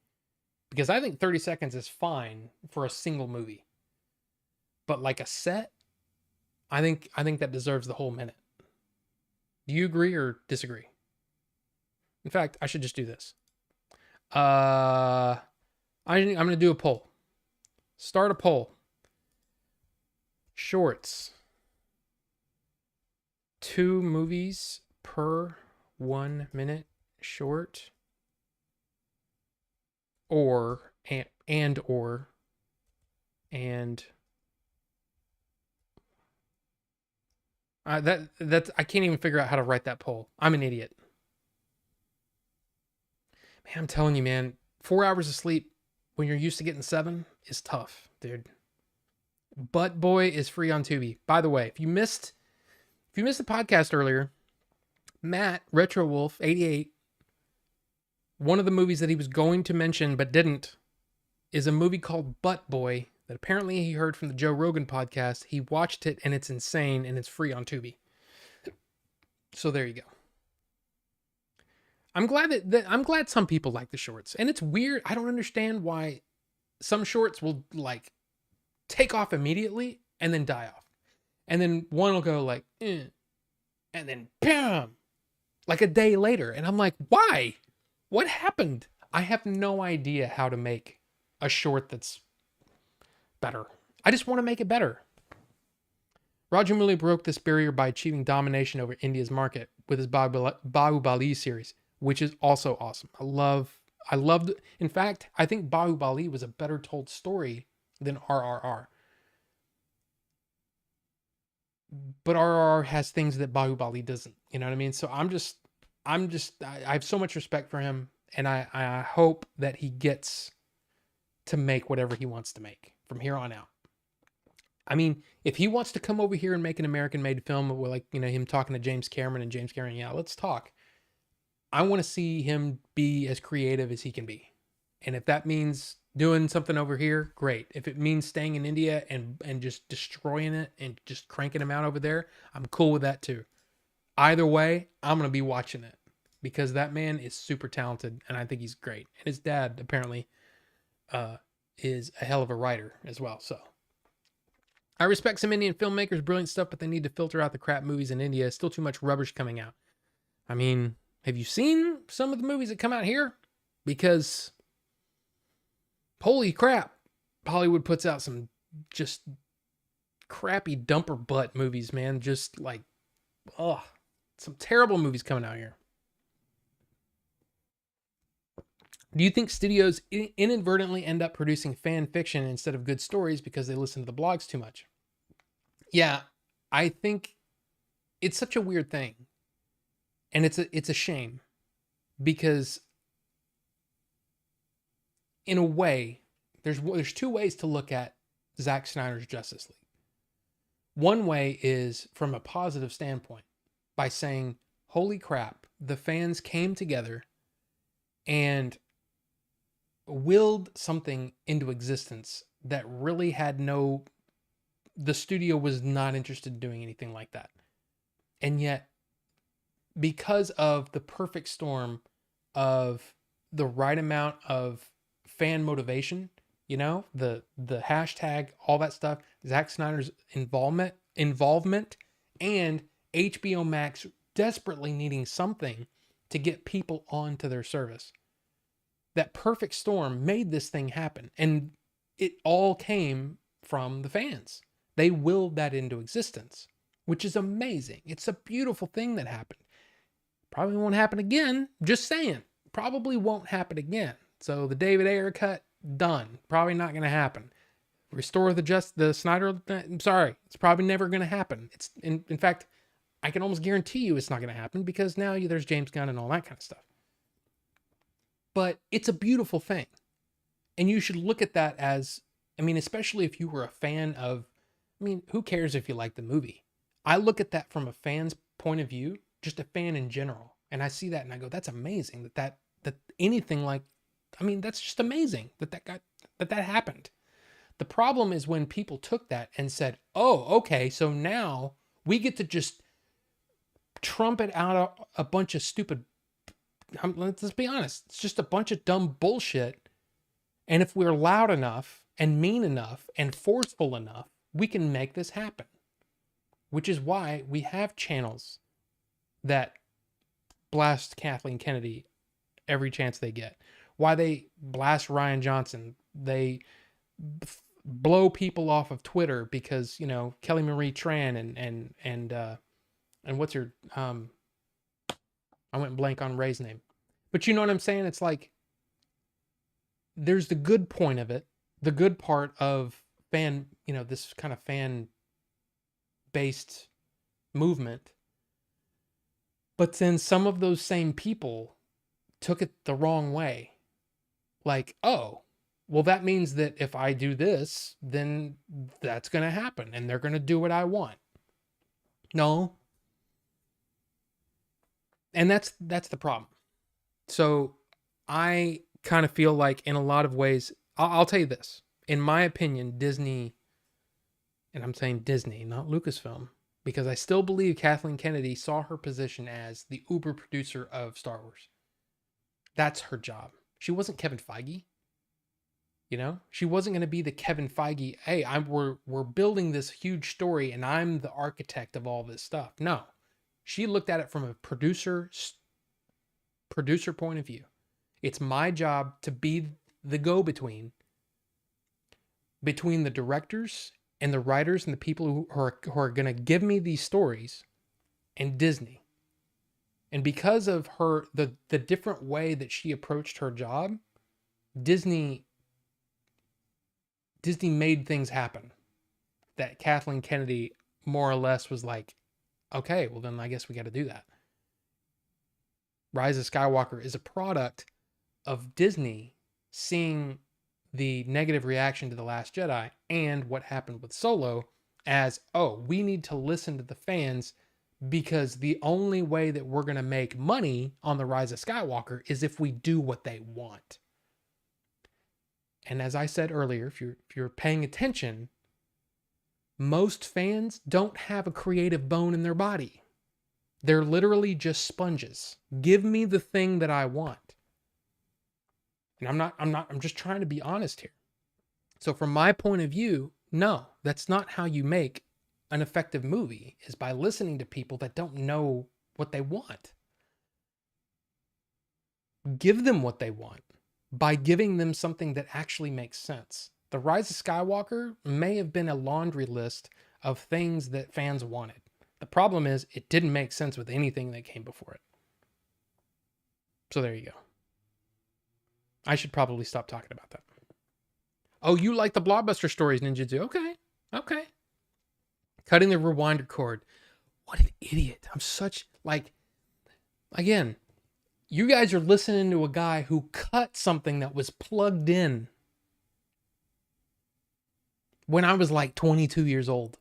Because I think 30 seconds is fine for a single movie. But like a set, I think that deserves the whole minute. Do you agree or disagree? In fact, I should just do this. I'm going to do a poll. Start a poll. Shorts. 2 movies per 1 minute short, or That's I can't even figure out how to write that poll. I'm an idiot. Man, I'm telling you, man, 4 hours of sleep when you're used to getting 7 is tough, dude. Butt Boy is free on Tubi. By the way, if you missed the podcast earlier, Matt RetroWolf 88, one of the movies that he was going to mention but didn't is a movie called Butt Boy that apparently he heard from the Joe Rogan podcast. He watched it and it's insane and it's free on Tubi. So there you go. I'm glad I'm glad some people like the shorts. And it's weird. I don't understand why some shorts will like take off immediately and then die off. And then one will go like, and then bam, like a day later. And I'm like, why? What happened? I have no idea how to make a short that's better. I just want to make it better. Roger Mooley broke this barrier by achieving domination over India's market with his Bahubali series, which is also awesome. I loved, in fact, I think Bahubali was a better told story than RRR. But RRR has things that Bahubali doesn't, you know what I mean? So I have so much respect for him, and I hope that he gets to make whatever he wants to make from here on out. I mean, if he wants to come over here and make an American-made film with, like, you know, him talking to James Cameron and James Cameron, yeah, let's talk. I want to see him be as creative as he can be. And if that means doing something over here, great. If it means staying in India and just destroying it and just cranking him out over there, I'm cool with that too. Either way, I'm going to be watching it because that man is super talented and I think he's great. And his dad apparently is a hell of a writer as well. So I respect some Indian filmmakers, brilliant stuff, but they need to filter out the crap movies in India. Still too much rubbish coming out. I mean, have you seen some of the movies that come out here? Because holy crap, Hollywood puts out some just crappy dumper butt movies, man. Just like, ugh, some terrible movies coming out here. Do you think studios inadvertently end up producing fan fiction instead of good stories because they listen to the blogs too much? Yeah, I think it's such a weird thing. And it's a shame because in a way, there's two ways to look at Zack Snyder's Justice League. One way is from a positive standpoint by saying, holy crap, the fans came together and willed something into existence that really had the studio was not interested in doing anything like that. And yet, because of the perfect storm of the right amount of fan motivation, you know, the hashtag, all that stuff, Zack Snyder's involvement, and HBO Max desperately needing something to get people onto their service. That perfect storm made this thing happen. And it all came from the fans. They willed that into existence, which is amazing. It's a beautiful thing that happened. Probably won't happen again. Just saying. Probably won't happen again. So the David Ayer cut, done. Probably not going to happen. Restore the Snyder, I'm sorry. It's probably never going to happen. It's in fact, I can almost guarantee you it's not going to happen because now there's James Gunn and all that kind of stuff. But it's a beautiful thing. And you should look at that as, I mean, especially if you were a fan of, I mean, who cares if you like the movie? I look at that from a fan's point of view, just a fan in general. And I see that and I go, that's amazing that anything like, I mean, that's just amazing that happened. The problem is when people took that and said, oh, okay, so now we get to just trumpet out a bunch of stupid, let's be honest, it's just a bunch of dumb bullshit. And if we're loud enough and mean enough and forceful enough, we can make this happen. Which is why we have channels that blast Kathleen Kennedy every chance they get. Why they blast Ryan Johnson. They blow people off of Twitter because, you know, Kelly Marie Tran and what's her, I went blank on Ray's name. But you know what I'm saying? It's like, there's the good point of it. The good part of fan, you know, this kind of fan based movement. But then some of those same people took it the wrong way. Like, oh, well, that means that if I do this, then that's going to happen and they're going to do what I want. No. And that's the problem. So I kind of feel like in a lot of ways, I'll tell you this. In my opinion, Disney, and I'm saying Disney, not Lucasfilm, because I still believe Kathleen Kennedy saw her position as the uber producer of Star Wars. That's her job. She wasn't Kevin Feige. You know, she wasn't going to be the Kevin Feige. Hey, we're building this huge story, and I'm the architect of all this stuff. No, she looked at it from a producer point of view. It's my job to be the go-between between the directors and the writers and the people who are going to give me these stories and Disney. And because of her, the different way that she approached her job, Disney made things happen that Kathleen Kennedy more or less was like, okay, well then I guess we got to do that. Rise of Skywalker is a product of Disney seeing the negative reaction to The Last Jedi and what happened with Solo as, oh, we need to listen to the fans because the only way that we're going to make money on The Rise of Skywalker is if we do what they want. And as I said earlier, if you're paying attention, most fans don't have a creative bone in their body. They're literally just sponges. Give me the thing that I want. And I'm just trying to be honest here. So from my point of view, no, that's not how you make an effective movie, is by listening to people that don't know what they want. Give them what they want by giving them something that actually makes sense. The Rise of Skywalker may have been a laundry list of things that fans wanted. The problem is it didn't make sense with anything that came before it. So there you go. I should probably stop talking about that. Oh, you like the blockbuster stories, Ninja Do? Okay. Cutting the rewinder cord. What an idiot. I'm such, again, you guys are listening to a guy who cut something that was plugged in when I was like 22 years old.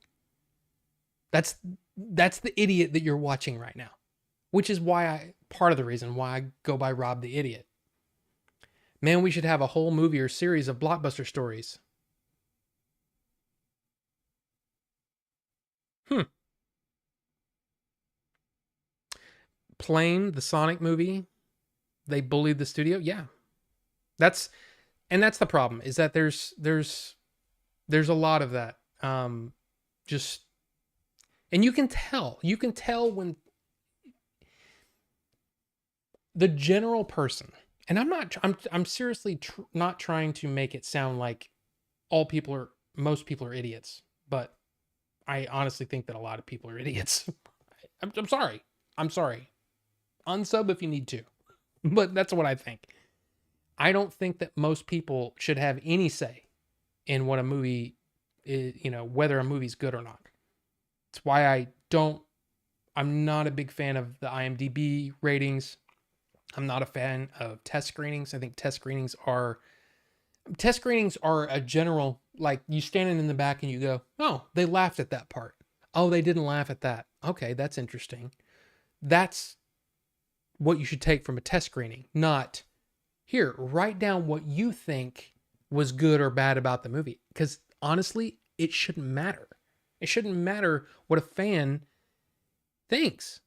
That's the idiot that you're watching right now, which is part of the reason why I go by Rob the Idiot. Man, we should have a whole movie or series of blockbuster stories. Plane, the Sonic movie, they bullied the studio. Yeah. That's the problem, is that there's a lot of that. And you can tell when the general person, and I'm seriously not trying to make it sound like most people are idiots, but I honestly think that a lot of people are idiots. I'm sorry. Unsub if you need to, but that's what I think. I don't think that most people should have any say in what a movie is, whether a movie's good or not. It's why I'm not a big fan of the IMDb ratings. I'm not a fan of test screenings. I think test screenings are a general, like, you standing in the back and you go, oh, they laughed at that part. Oh, they didn't laugh at that. Okay, that's interesting. That's what you should take from a test screening, not, here, write down what you think was good or bad about the movie. Because honestly, it shouldn't matter. It shouldn't matter what a fan thinks.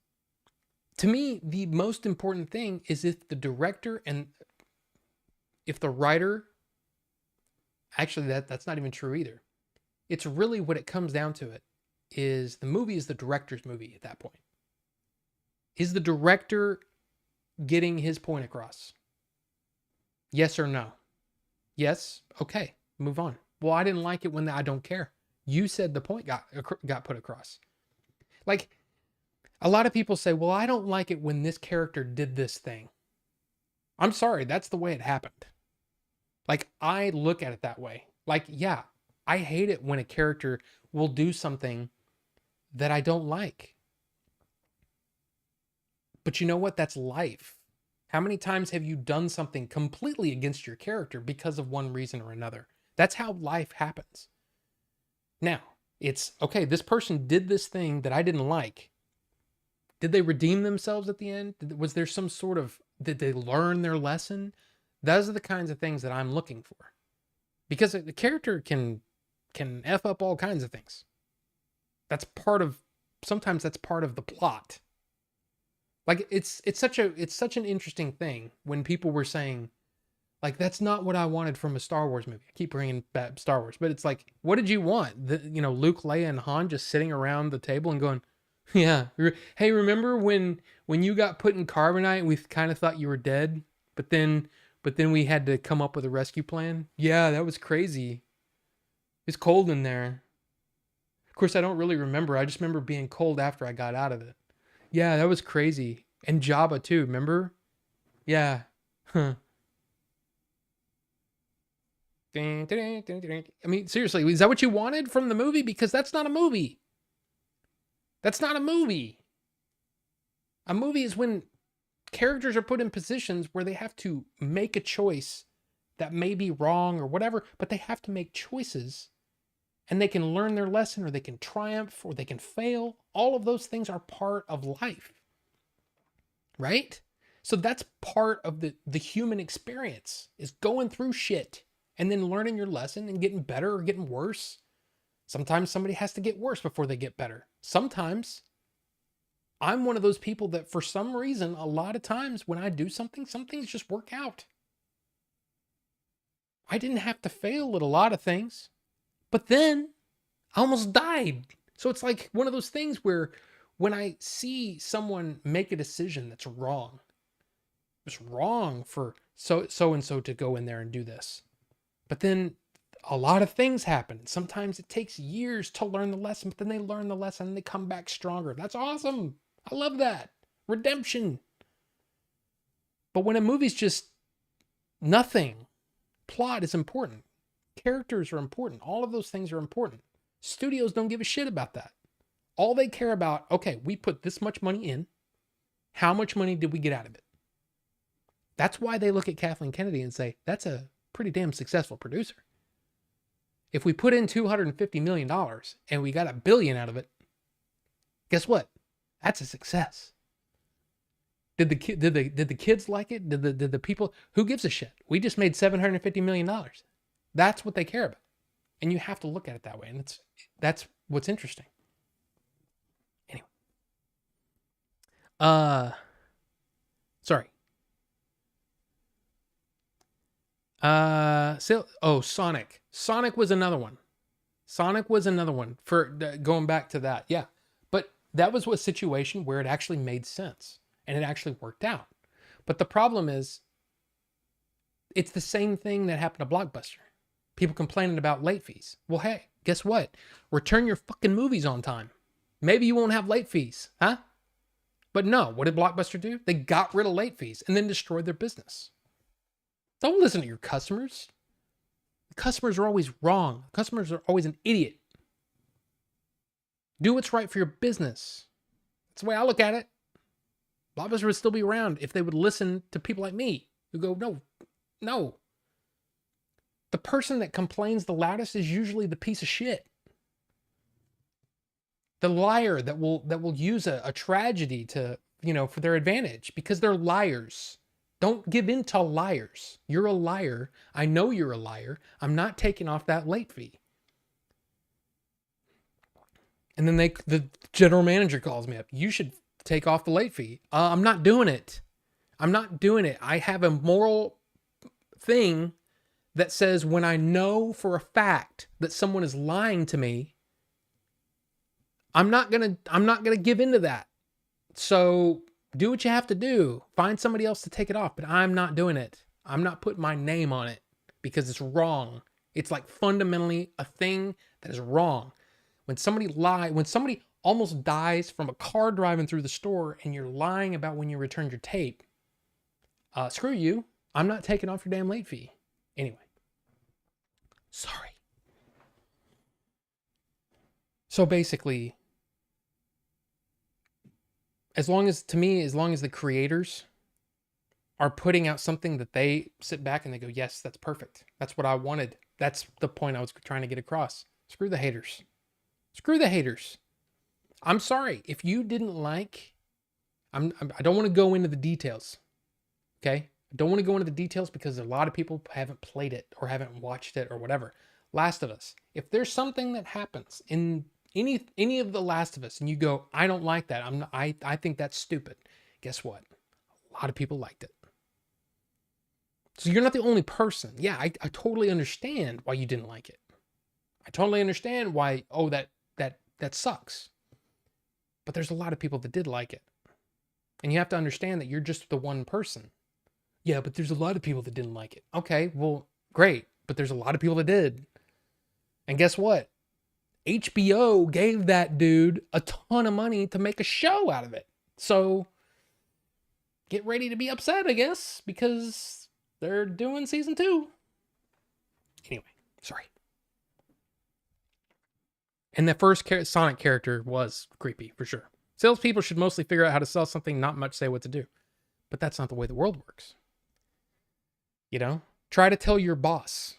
To me, the most important thing is if the director and if the writer, actually that's not even true either. It's really what it comes down to is the movie is the director's movie at that point. Is the director getting his point across? Yes or no? Yes. Okay. Move on. Well, I didn't like it when I don't care. You said the point got put across. Like, a lot of people say, well, I don't like it when this character did this thing. I'm sorry. That's the way it happened. Like, I look at it that way. Like, yeah, I hate it when a character will do something that I don't like. But you know what? That's life. How many times have you done something completely against your character because of one reason or another? That's how life happens. Now, it's okay, this person did this thing that I didn't like. Did they redeem themselves at the end? Was there some sort of, did they learn their lesson? Those are the kinds of things that I'm looking for. Because the character can F up all kinds of things. Sometimes that's part of the plot. Like it's such an interesting thing when people were saying, like, that's not what I wanted from a Star Wars movie. I keep bringing back Star Wars, but it's like, what did you want? Luke, Leia, and Han just sitting around the table and going, yeah, hey, remember when you got put in carbonite, we kind of thought you were dead, but then we had to come up with a rescue plan? Yeah, that was crazy. It's cold in there. Of course, I don't really remember. I just remember being cold after I got out of it. Yeah, that was crazy. And Jabba too, remember? Yeah. Huh. I mean, seriously, is that what you wanted from the movie? Because that's not a movie. That's not a movie. A movie is when characters are put in positions where they have to make a choice that may be wrong or whatever, but they have to make choices and they can learn their lesson, or they can triumph, or they can fail. All of those things are part of life, right? So that's part of the human experience, is going through shit and then learning your lesson and getting better or getting worse. Sometimes somebody has to get worse before they get better. Sometimes I'm one of those people that for some reason, a lot of times when I do something, some things just work out. I didn't have to fail at a lot of things, but then I almost died. So it's like one of those things where when I see someone make a decision that's wrong, it's wrong for so and so to go in there and do this. But then a lot of things happen. Sometimes it takes years to learn the lesson, but then they learn the lesson and they come back stronger. That's awesome. I love that. Redemption. But when a movie's just nothing, plot is important. Characters are important. All of those things are important. Studios don't give a shit about that. All they care about, okay, we put this much money in. How much money did we get out of it? That's why they look at Kathleen Kennedy and say, that's a pretty damn successful producer. If we put in $250 million and we got $1 billion out of it, guess what? That's a success. Did the kids like it? Did the people? Who gives a shit? We just made $750 million. That's what they care about, and you have to look at it that way. And that's what's interesting. Anyway, sorry. Sonic. Sonic was another one. For going back to that. Yeah. But that was a situation where it actually made sense and it actually worked out. But the problem is, it's the same thing that happened to Blockbuster. People complaining about late fees. Well, hey, guess what? Return your fucking movies on time. Maybe you won't have late fees, huh? But no, what did Blockbuster do? They got rid of late fees and then destroyed their business. Don't listen to your customers. Customers are always wrong. Customers are always an idiot. Do what's right for your business. That's the way I look at it. Blockbuster would still be around if they would listen to people like me who go, no. The person that complains the loudest is usually the piece of shit. The liar that will use a tragedy to, for their advantage because they're liars. Don't give in to liars. You're a liar. I know you're a liar. I'm not taking off that late fee. And then the general manager calls me up. You should take off the late fee. I'm not doing it. I have a moral thing that says when I know for a fact that someone is lying to me, I'm not gonna give into that. So do what you have to do. Find somebody else to take it off, but I'm not doing it. I'm not putting my name on it because it's wrong. It's like fundamentally a thing that is wrong. When somebody almost dies from a car driving through the store and you're lying about when you returned your tape, screw you. I'm not taking off your damn late fee. Anyway. Sorry. So basically, as long as the creators are putting out something that they sit back and they go, yes, that's perfect. That's what I wanted. That's the point I was trying to get across. Screw the haters. Screw the haters. I'm sorry if you didn't like. I don't want to go into the details. Okay, I don't want to go into the details because a lot of people haven't played it or haven't watched it or whatever. Last of Us. If there's something that happens in any of the Last of Us and you go, I don't like that. I think that's stupid. Guess what? A lot of people liked it. So you're not the only person. Yeah, I totally understand why you didn't like it. I totally understand why, oh, that sucks. But there's a lot of people that did like it. And you have to understand that you're just the one person. Yeah, but there's a lot of people that didn't like it. Okay, well, great. But there's a lot of people that did. And guess what? HBO gave that dude a ton of money to make a show out of it. So get ready to be upset, I guess, because they're doing season 2. Anyway, sorry. And the first Sonic character was creepy, for sure. Salespeople should mostly figure out how to sell something, not much say what to do. But that's not the way the world works. You know? Try to tell your boss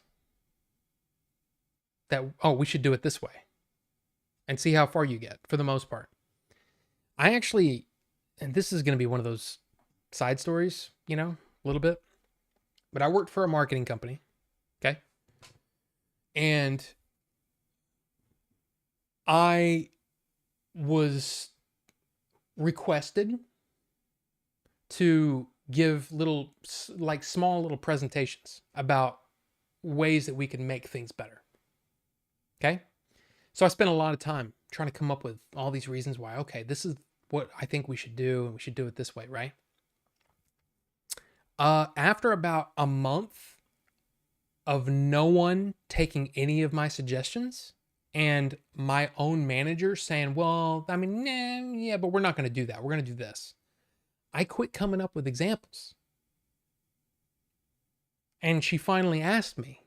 that, oh, we should do it this way. And see how far you get, for the most part. I actually, and this is going to be one of those side stories, you know, a little bit. But I worked for a marketing company, okay? And I was requested to give little, like small little presentations about ways that we could make things better. Okay? So I spent a lot of time trying to come up with all these reasons why, okay, this is what I think we should do, and we should do it this way, right? After about a month of no one taking any of my suggestions, and my own manager saying, well, I mean, nah, yeah, but we're not going to do that. We're going to do this. I quit coming up with examples. And she finally asked me,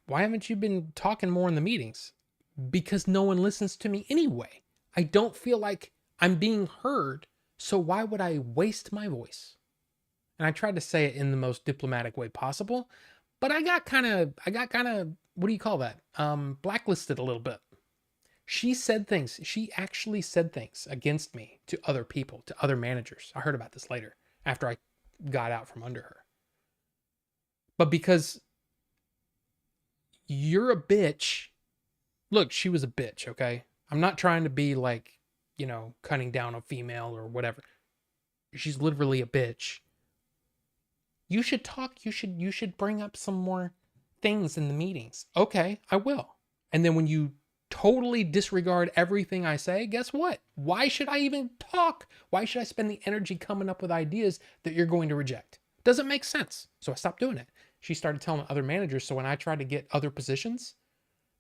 why haven't you been talking more in the meetings? Because no one listens to me anyway. I don't feel like I'm being heard. So why would I waste my voice? And I tried to say it in the most diplomatic way possible, but I got kind of, what do you call that? Blacklisted a little bit. She said things. She actually said things against me to other people, to other managers. I heard about this later after I got out from under her. But because you're a bitch. Look, she was a bitch, okay? I'm not trying to be like, you know, cutting down a female or whatever. She's literally a bitch. You should talk. You should bring up some more things in the meetings. Okay, I will. And then when you totally disregard everything I say, guess what? Why should I even talk? Why should I spend the energy coming up with ideas that you're going to reject? Doesn't make sense. So I stopped doing it. She started telling other managers. So when I tried to get other positions,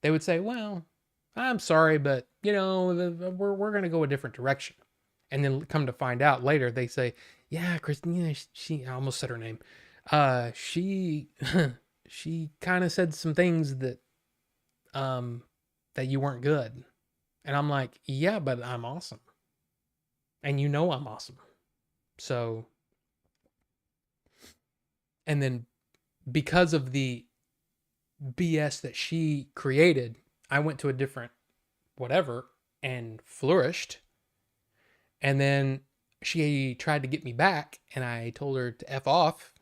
they would say, well, I'm sorry, but you know, we're going to go a different direction. And then come to find out later, they say, yeah, Christina, I almost said her name. She kind of said some things that you weren't good. And I'm like, yeah, but I'm awesome. And you know I'm awesome. So, and then because of the BS that she created, I went to a different whatever and flourished. And then she tried to get me back, and I told her to F off.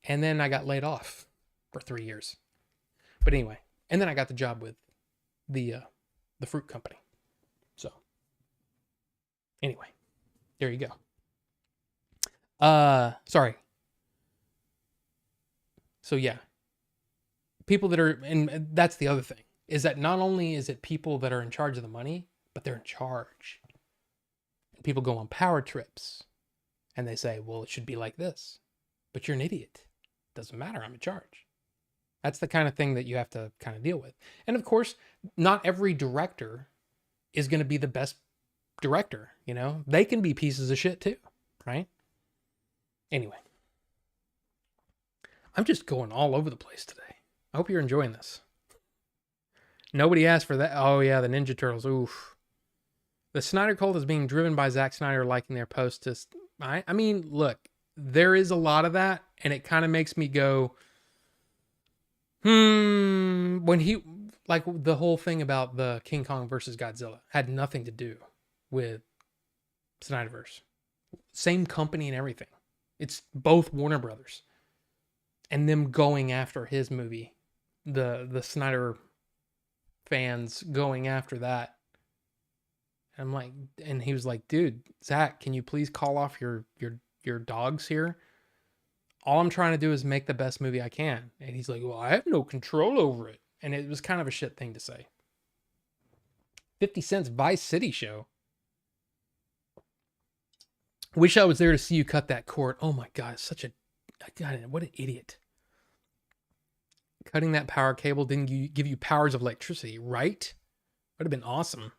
And then I got laid off for 3 years. But anyway, and then I got the job with the fruit company. So anyway, there you go. Sorry. So yeah, people that are, and that's the other thing, is that not only is it people that are in charge of the money, but they're in charge. And people go on power trips and they say, well, it should be like this, but you're an idiot. Doesn't matter. I'm in charge. That's the kind of thing that you have to kind of deal with. And of course, not every director is going to be the best director. You know, they can be pieces of shit too, right? Anyway, I'm just going all over the place today. I hope you're enjoying this. Nobody asked for that. Oh yeah, the Ninja Turtles. Oof. The Snyder cult is being driven by Zack Snyder liking their post. I mean, look, there is a lot of that, and it kind of makes me go, when he, like the whole thing about the King Kong versus Godzilla had nothing to do with Snyderverse. Same company and everything. It's both Warner Brothers. And them going after his movie. The Snyder fans going after that. I'm like, and he was like, dude, Zach, can you please call off your dogs here? All I'm trying to do is make the best movie I can. And he's like, well, I have no control over it. And it was kind of a shit thing to say. 50 Cent's Vice City show. Wish I was there to see you cut that cord. Oh my God, God, what an idiot. Cutting that power cable didn't give you powers of electricity, right? Would have been awesome.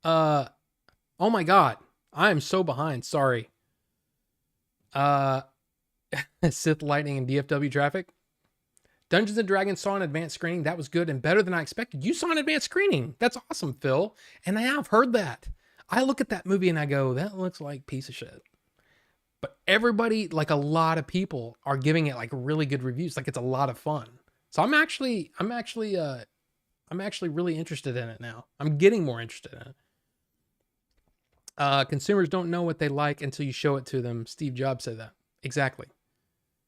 Oh my God. I am so behind. Sorry. Sith Lightning and DFW traffic. Dungeons and Dragons saw an advanced screening. That was good and better than I expected. You saw an advanced screening. That's awesome, Phil. And I have heard that. I look at that movie and I go, that looks like piece of shit. But everybody, like a lot of people, are giving it like really good reviews. Like it's a lot of fun. So I'm actually really interested in it now. I'm getting more interested in it. Consumers don't know what they like until you show it to them. Steve Jobs said that. Exactly.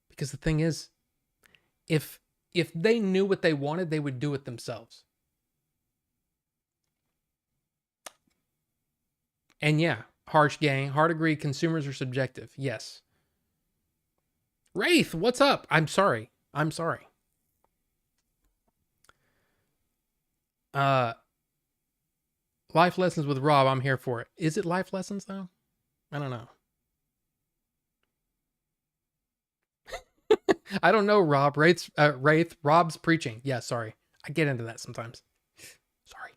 Because the thing is, if they knew what they wanted, they would do it themselves. And yeah, harsh gang, hard agree, consumers are subjective. Yes. Wraith, what's up? I'm sorry. Life lessons with Rob, I'm here for it. Is it life lessons though? I don't know. I don't know, Rob. Wraith, Rob's preaching. Yeah, sorry. I get into that sometimes. Sorry.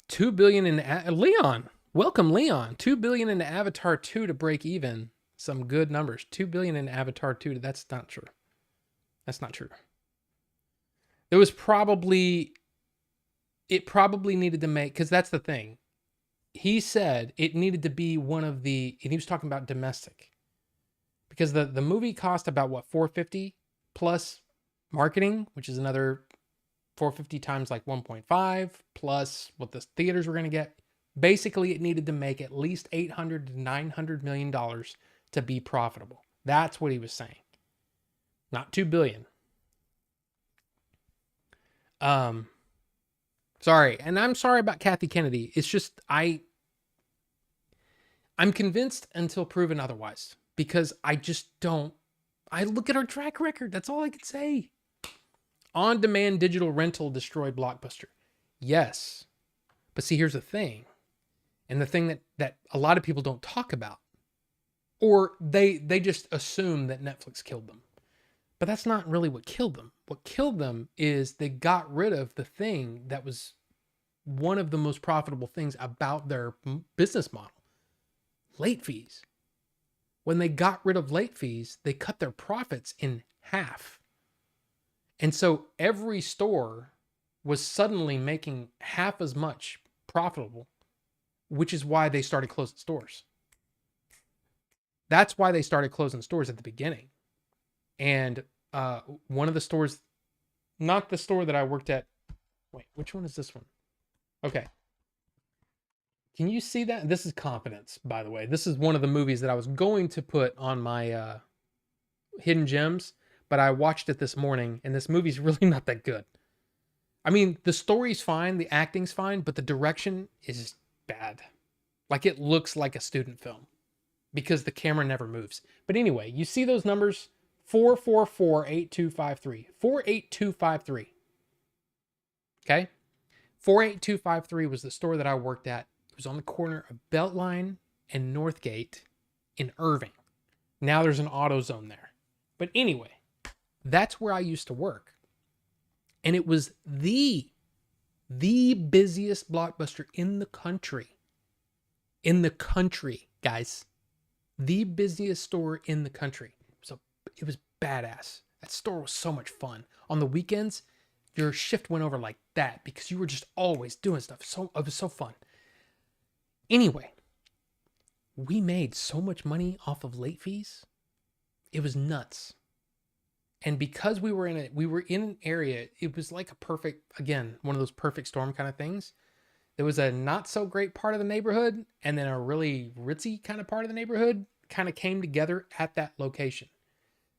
2 billion in Leon. Welcome, Leon. 2 billion in Avatar 2 to break even. Some good numbers. 2 billion in Avatar 2. That's not true. That's not true. There was probably, it probably needed to make, because that's the thing. He said it needed to be one of the, and he was talking about domestic. Because the movie cost about what, 450 plus marketing, which is another 450 times like 1.5 plus what the theaters were going to get. Basically, it needed to make at least $800 to $900 million to be profitable. That's what he was saying. Not 2 billion. Sorry, and I'm sorry about Kathy Kennedy. It's just I'm convinced until proven otherwise. Because I just don't. I look at our track record. That's all I can say. On-demand digital rental destroyed Blockbuster. Yes. But see, here's the thing. And the thing that a lot of people don't talk about. Or they just assume that Netflix killed them. But that's not really what killed them. What killed them is they got rid of the thing that was one of the most profitable things about their business model. Late fees. When they got rid of late fees, they cut their profits in half. And so every store was suddenly making half as much profitable, which is why they started closing stores. That's why they started closing stores at the beginning. And one of the stores, not the store that I worked at. Wait, which one is this one? Okay. Can you see that? This is Confidence, by the way. This is one of the movies that I was going to put on my Hidden Gems, but I watched it this morning, and this movie's really not that good. I mean, the story's fine, the acting's fine, but the direction is bad. Like, it looks like a student film because the camera never moves. But anyway, you see those numbers? 444-8253. 48253. Okay? 48253 was the store that I worked at. It was on the corner of Beltline and Northgate in Irving. Now there's an AutoZone there. But anyway, that's where I used to work. And it was the busiest Blockbuster in the country. In the country, guys. The busiest store in the country. So it was badass. That store was so much fun. On the weekends, Your shift went over like that because you were just always doing stuff. So it was so fun. Anyway, we made so much money off of late fees. It was nuts. And because we were in an area, it was like a perfect, again, one of those perfect storm kind of things. There was a not so great part of the neighborhood, and then a really ritzy kind of part of the neighborhood kind of came together at that location.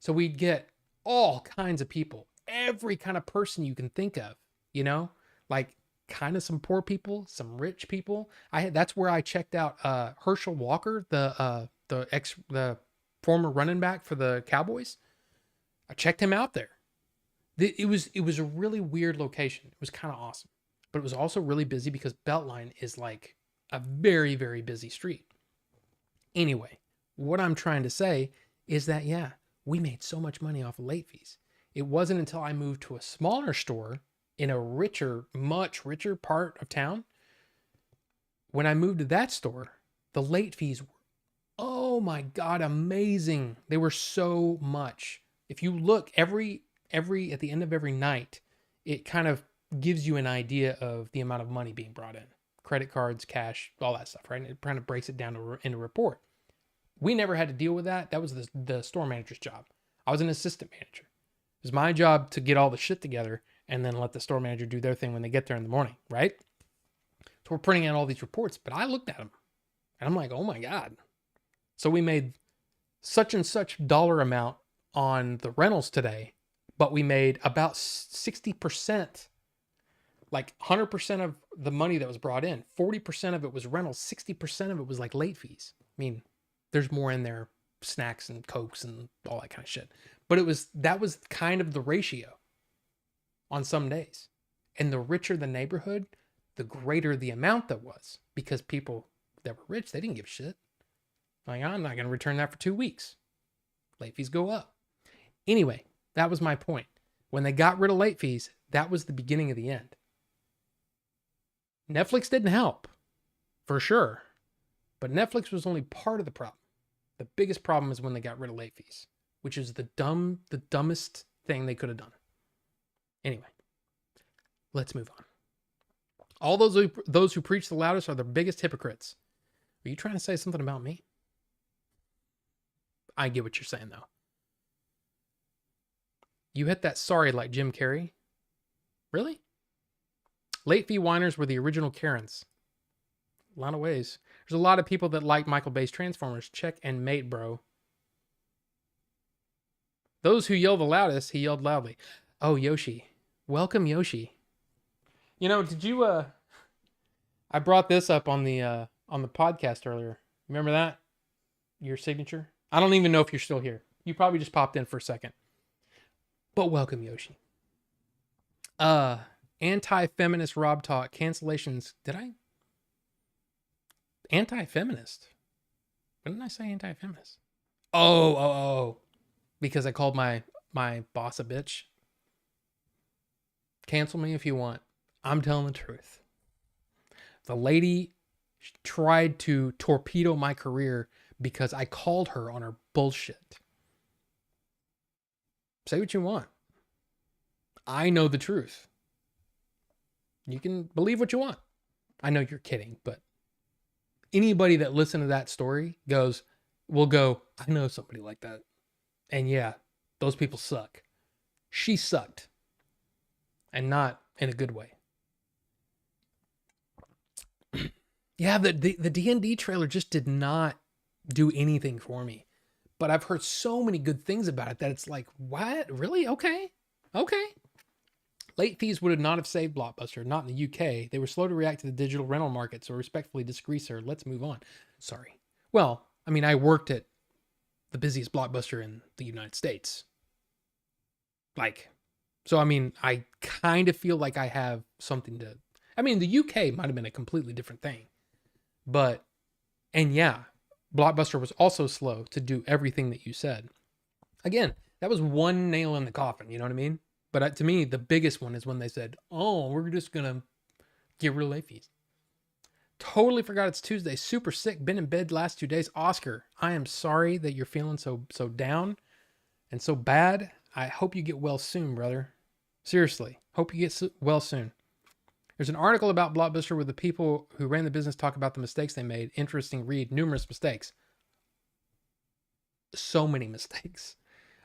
So we'd get all kinds of people, every kind of person you can think of, you know, like kind of some poor people, some rich people. That's where I checked out Herschel Walker, the former running back for the Cowboys. I checked him out there. It was a really weird location. It was kind of awesome, but it was also really busy because Beltline is like a very, very busy street. Anyway, what I'm trying to say is that, yeah, we made so much money off of late fees. It wasn't until I moved to a smaller store in a richer, much richer part of town. When I moved to that store, the late fees were, oh my God, amazing. They were so much. If you look at the end of every night, it kind of gives you an idea of the amount of money being brought in. Credit cards, cash, all that stuff, right? And it kind of breaks it down into a report. We never had to deal with that. That was the store manager's job. I was an assistant manager. It was my job to get all the shit together and then let the store manager do their thing when they get there in the morning, right? So we're printing out all these reports, but I looked at them and I'm like, oh my God. So we made such and such dollar amount on the rentals today, but we made about 60%, like 100% of the money that was brought in. 40% of it was rentals. 60% of it was like late fees. I mean, there's more in there, snacks and Cokes and all that kind of shit. But that was kind of the ratio on some days. And the richer the neighborhood, the greater the amount that was, because people that were rich, they didn't give a shit. Like, I'm not going to return that for 2 weeks. Late fees go up. Anyway, that was my point. When they got rid of late fees, that was the beginning of the end. Netflix didn't help, for sure. But Netflix was only part of the problem. The biggest problem is when they got rid of late fees, which is the dumbest thing they could have done. Anyway, let's move on. All those who preach the loudest are the biggest hypocrites. Are you trying to say something about me? I get what you're saying, though. You hit that sorry like Jim Carrey? Really? Late fee whiners were the original Karens. A lot of ways. There's a lot of people that like Michael Bay's Transformers. Check and mate, bro. Those who yell the loudest, he yelled loudly. Oh, Yoshi. Welcome, Yoshi. You know, did you I brought this up on the podcast earlier. Remember that? Your signature? I don't even know if you're still here. You probably just popped in for a second. But welcome, Yoshi. Anti-feminist Rob Talk cancellations. Did I? Anti-feminist. When did I say anti-feminist? Oh. Because I called my boss a bitch. Cancel me if you want. I'm telling the truth. The lady tried to torpedo my career because I called her on her bullshit. Say what you want. I know the truth. You can believe what you want. I know you're kidding, but anybody that listened to that story will go, I know somebody like that. And yeah, those people suck. She sucked. And not in a good way. Yeah, the D&D trailer just did not do anything for me. But I've heard so many good things about it that it's like, what? Really? Okay. Late fees would not have saved Blockbuster, not in the UK. They were slow to react to the digital rental market, so respectfully disagree, sir. Let's move on. Sorry. Well, I mean, I worked at the busiest Blockbuster in the United States. So I mean, I kind of feel like I have something to... I mean, the UK might have been a completely different thing. And yeah, Blockbuster was also slow to do everything that you said. Again, that was one nail in the coffin, you know what I mean? But to me, the biggest one is when they said, oh, we're just going to get rid of late fees. Totally forgot it's Tuesday. Super sick. Been in bed last 2 days. Oscar, I am sorry that you're feeling so down and so bad. I hope you get well soon, brother. Seriously. Hope you get well soon. There's an article about Blockbuster where the people who ran the business talk about the mistakes they made. Interesting read. Numerous mistakes. So many mistakes.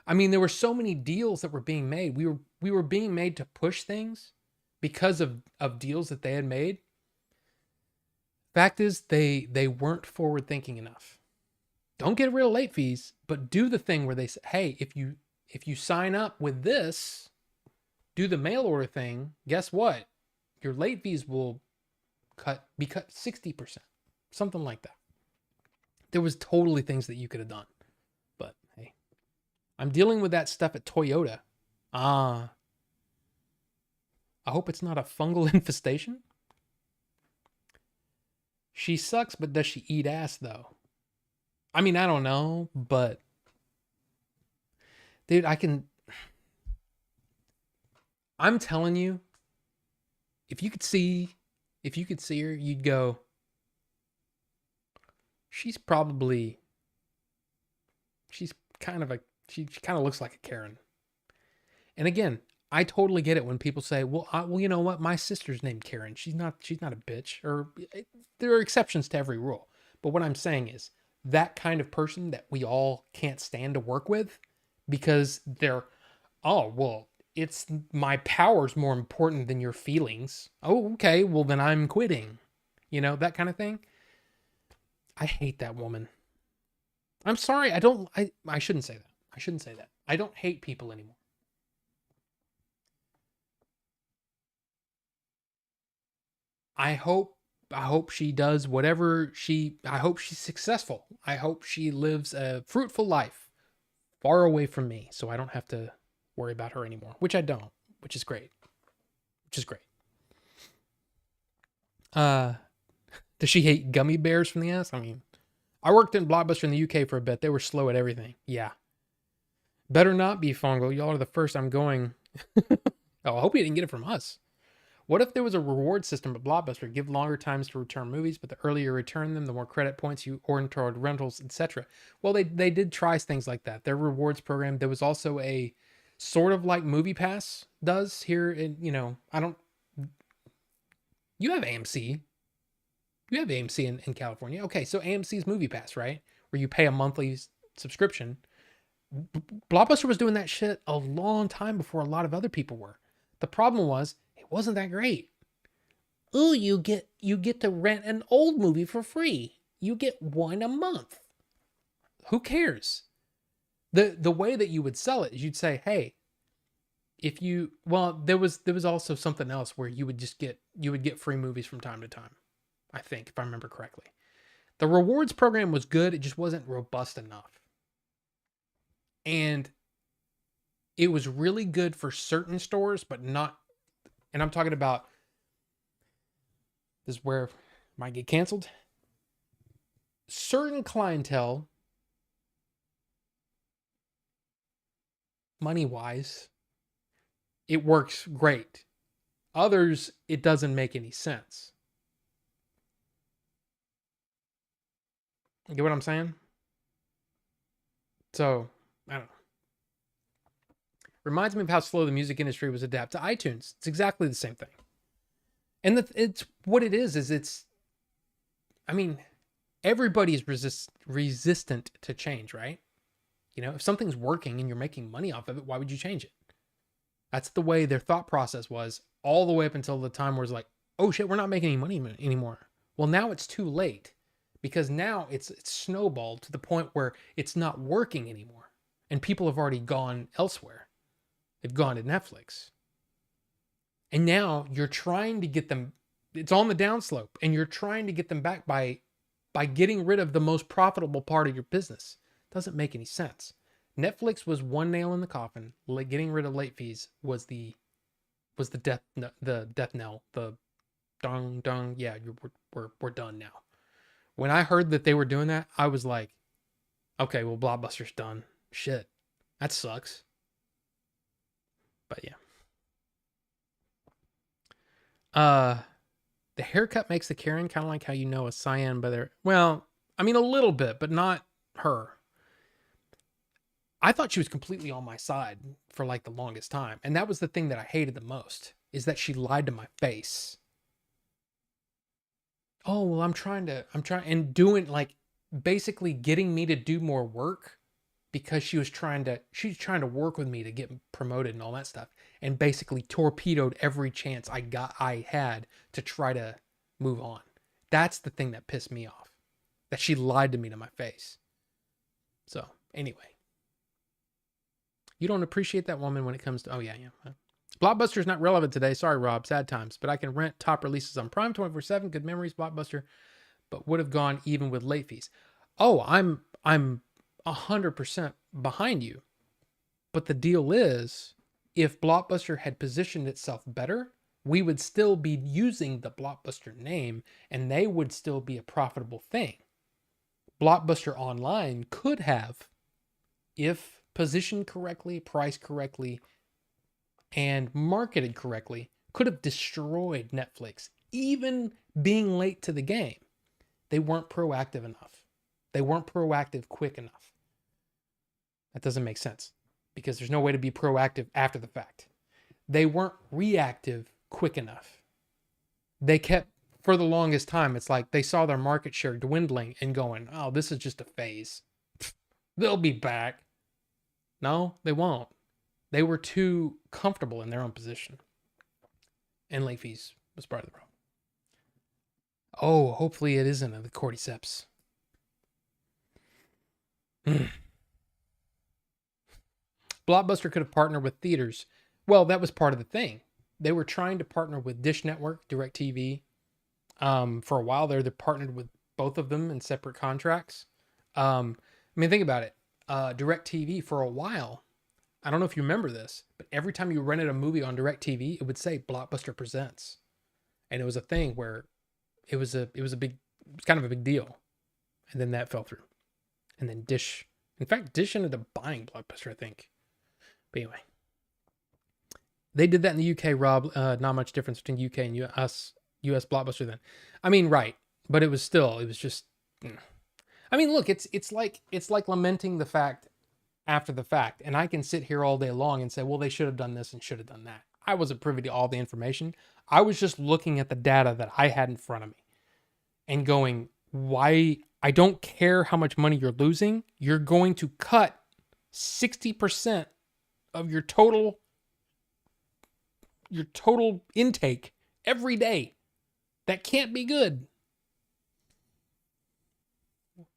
I mean, there were so many deals that were being made. We were being made to push things because of deals that they had made. Fact is, they weren't forward thinking enough. Don't get rid of late fees, but do the thing where they say, hey, if you sign up with this, do the mail order thing, guess what? Your late fees will be cut 60%. Something like that. There was totally things that you could have done. But hey, I'm dealing with that stuff at Toyota. I hope it's not a fungal infestation. She sucks, but does she eat ass though? I mean, I don't know, but dude, I'm telling you, if you could see her, you'd go, she kind of looks like a Karen. And again, I totally get it when people say, well, you know what? My sister's named Karen. She's not a bitch. Or there are exceptions to every rule. But what I'm saying is that kind of person that we all can't stand to work with because they're, oh, well, it's my power's more important than your feelings. Oh, okay. Well, then I'm quitting. You know, that kind of thing. I hate that woman. I'm sorry. I shouldn't say that. I shouldn't say that. I don't hate people anymore. I hope she does whatever I hope she's successful. I hope she lives a fruitful life far away from me so I don't have to worry about her anymore, which I don't, which is great. Does she hate gummy bears from the ass? I mean, I worked in Blockbuster in the UK for a bit. They were slow at everything. Yeah. Better not be fungal. Y'all are the first I'm going. Oh, I hope you didn't get it from us. What if there was a reward system at Blockbuster? Give longer times to return movies, but the earlier you return them, the more credit points you earn toward rentals, etc. Well, they did try things like that. Their rewards program. There was also a sort of like Movie Pass does here in, you know, you have AMC. You have AMC in California. Okay, so AMC's Movie Pass, right? Where you pay a monthly subscription. Blockbuster was doing that shit a long time before a lot of other people were. The problem was it wasn't that great. Oh, you get to rent an old movie for free. You get one a month. Who cares? The way that you would sell it is you'd say, hey, there was also something else where you would get free movies from time to time. I think, if I remember correctly. The rewards program was good, it just wasn't robust enough. And it was really good for certain stores, but not, and I'm talking about, this is where it might get canceled. Certain clientele, money-wise, it works great. Others, it doesn't make any sense. You get what I'm saying? So, I don't know. Reminds me of how slow the music industry was adapt to iTunes. It's exactly the same thing. And it's what it is it's, I mean, everybody's resistant to change, right? You know, if something's working and you're making money off of it, why would you change it? That's the way their thought process was all the way up until the time where it's like, oh shit, we're not making any money anymore. Well, now it's too late because now it's snowballed to the point where it's not working anymore. And people have already gone elsewhere. They've gone to Netflix. And now you're trying to get them, it's on the downslope, and you're trying to get them back by getting rid of the most profitable part of your business. Doesn't make any sense. Netflix was one nail in the coffin. Getting rid of late fees was the death knell. The dong. Yeah, we're done now. When I heard that they were doing that, I was like, okay, well, Blockbuster's done. Shit, that sucks. But yeah. The haircut makes the Karen, kind of like how you know a cyan by their, well, I mean a little bit, but not her. I thought she was completely on my side for like the longest time. And that was the thing that I hated the most. is that she lied to my face. Oh, well, and doing like basically getting me to do more work because she's trying to work with me to get promoted and all that stuff, and basically torpedoed every chance I had to try to move on. That's the thing that pissed me off, that she lied to me to my face. So anyway, you don't appreciate that woman when it comes to, oh yeah. Blockbuster's not relevant today. Sorry, Rob. Sad times. But I can rent top releases on Prime 24/7. Good memories, Blockbuster. But would have gone even with late fees. Oh, I'm 100% behind you. But the deal is, if Blockbuster had positioned itself better, we would still be using the Blockbuster name, and they would still be a profitable thing. Blockbuster Online could have, if positioned correctly, priced correctly, and marketed correctly, could have destroyed Netflix, even being late to the game. They weren't proactive enough. They weren't proactive quick enough. That doesn't make sense, because there's no way to be proactive after the fact. They weren't reactive quick enough. They kept, for the longest time, it's like they saw their market share dwindling and going, oh, this is just a phase. They'll be back. No, they won't. They were too comfortable in their own position. And late fees was part of the problem. Oh, hopefully it isn't the cordyceps. Blockbuster could have partnered with theaters. Well, that was part of the thing. They were trying to partner with Dish Network, DirecTV. For a while there, they partnered with both of them in separate contracts. I mean, think about it. DirecTV for a while, I don't know if you remember this, but every time you rented a movie on DirecTV, it would say Blockbuster Presents. And it was a thing where it was kind of a big deal. And then that fell through. And then Dish ended up buying Blockbuster, I think. But anyway, they did that in the UK, Rob. Not much difference between UK and US Blockbuster then. I mean, right. But it was just, I mean, look, it's like lamenting the fact after the fact. And I can sit here all day long and say, well, they should have done this and should have done that. I wasn't privy to all the information. I was just looking at the data that I had in front of me and going, why? I don't care how much money you're losing. You're going to cut 60% of your total intake every day. That can't be good.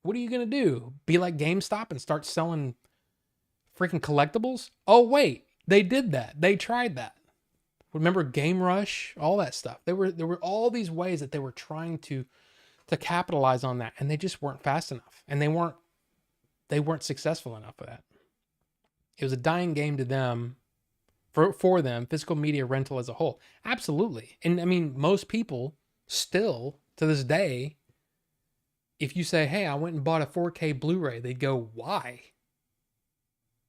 What are you going to do? Be like GameStop and start selling freaking collectibles? Oh, wait, they did that. They tried that. Remember Game Rush? All that stuff. There were all these ways that they were trying to capitalize on that, and they just weren't fast enough. And they weren't successful enough with that. It was a dying game to them, for them, physical media rental as a whole. Absolutely. And I mean, most people still, to this day, if you say, hey, I went and bought a 4K Blu-ray, they'd go, why?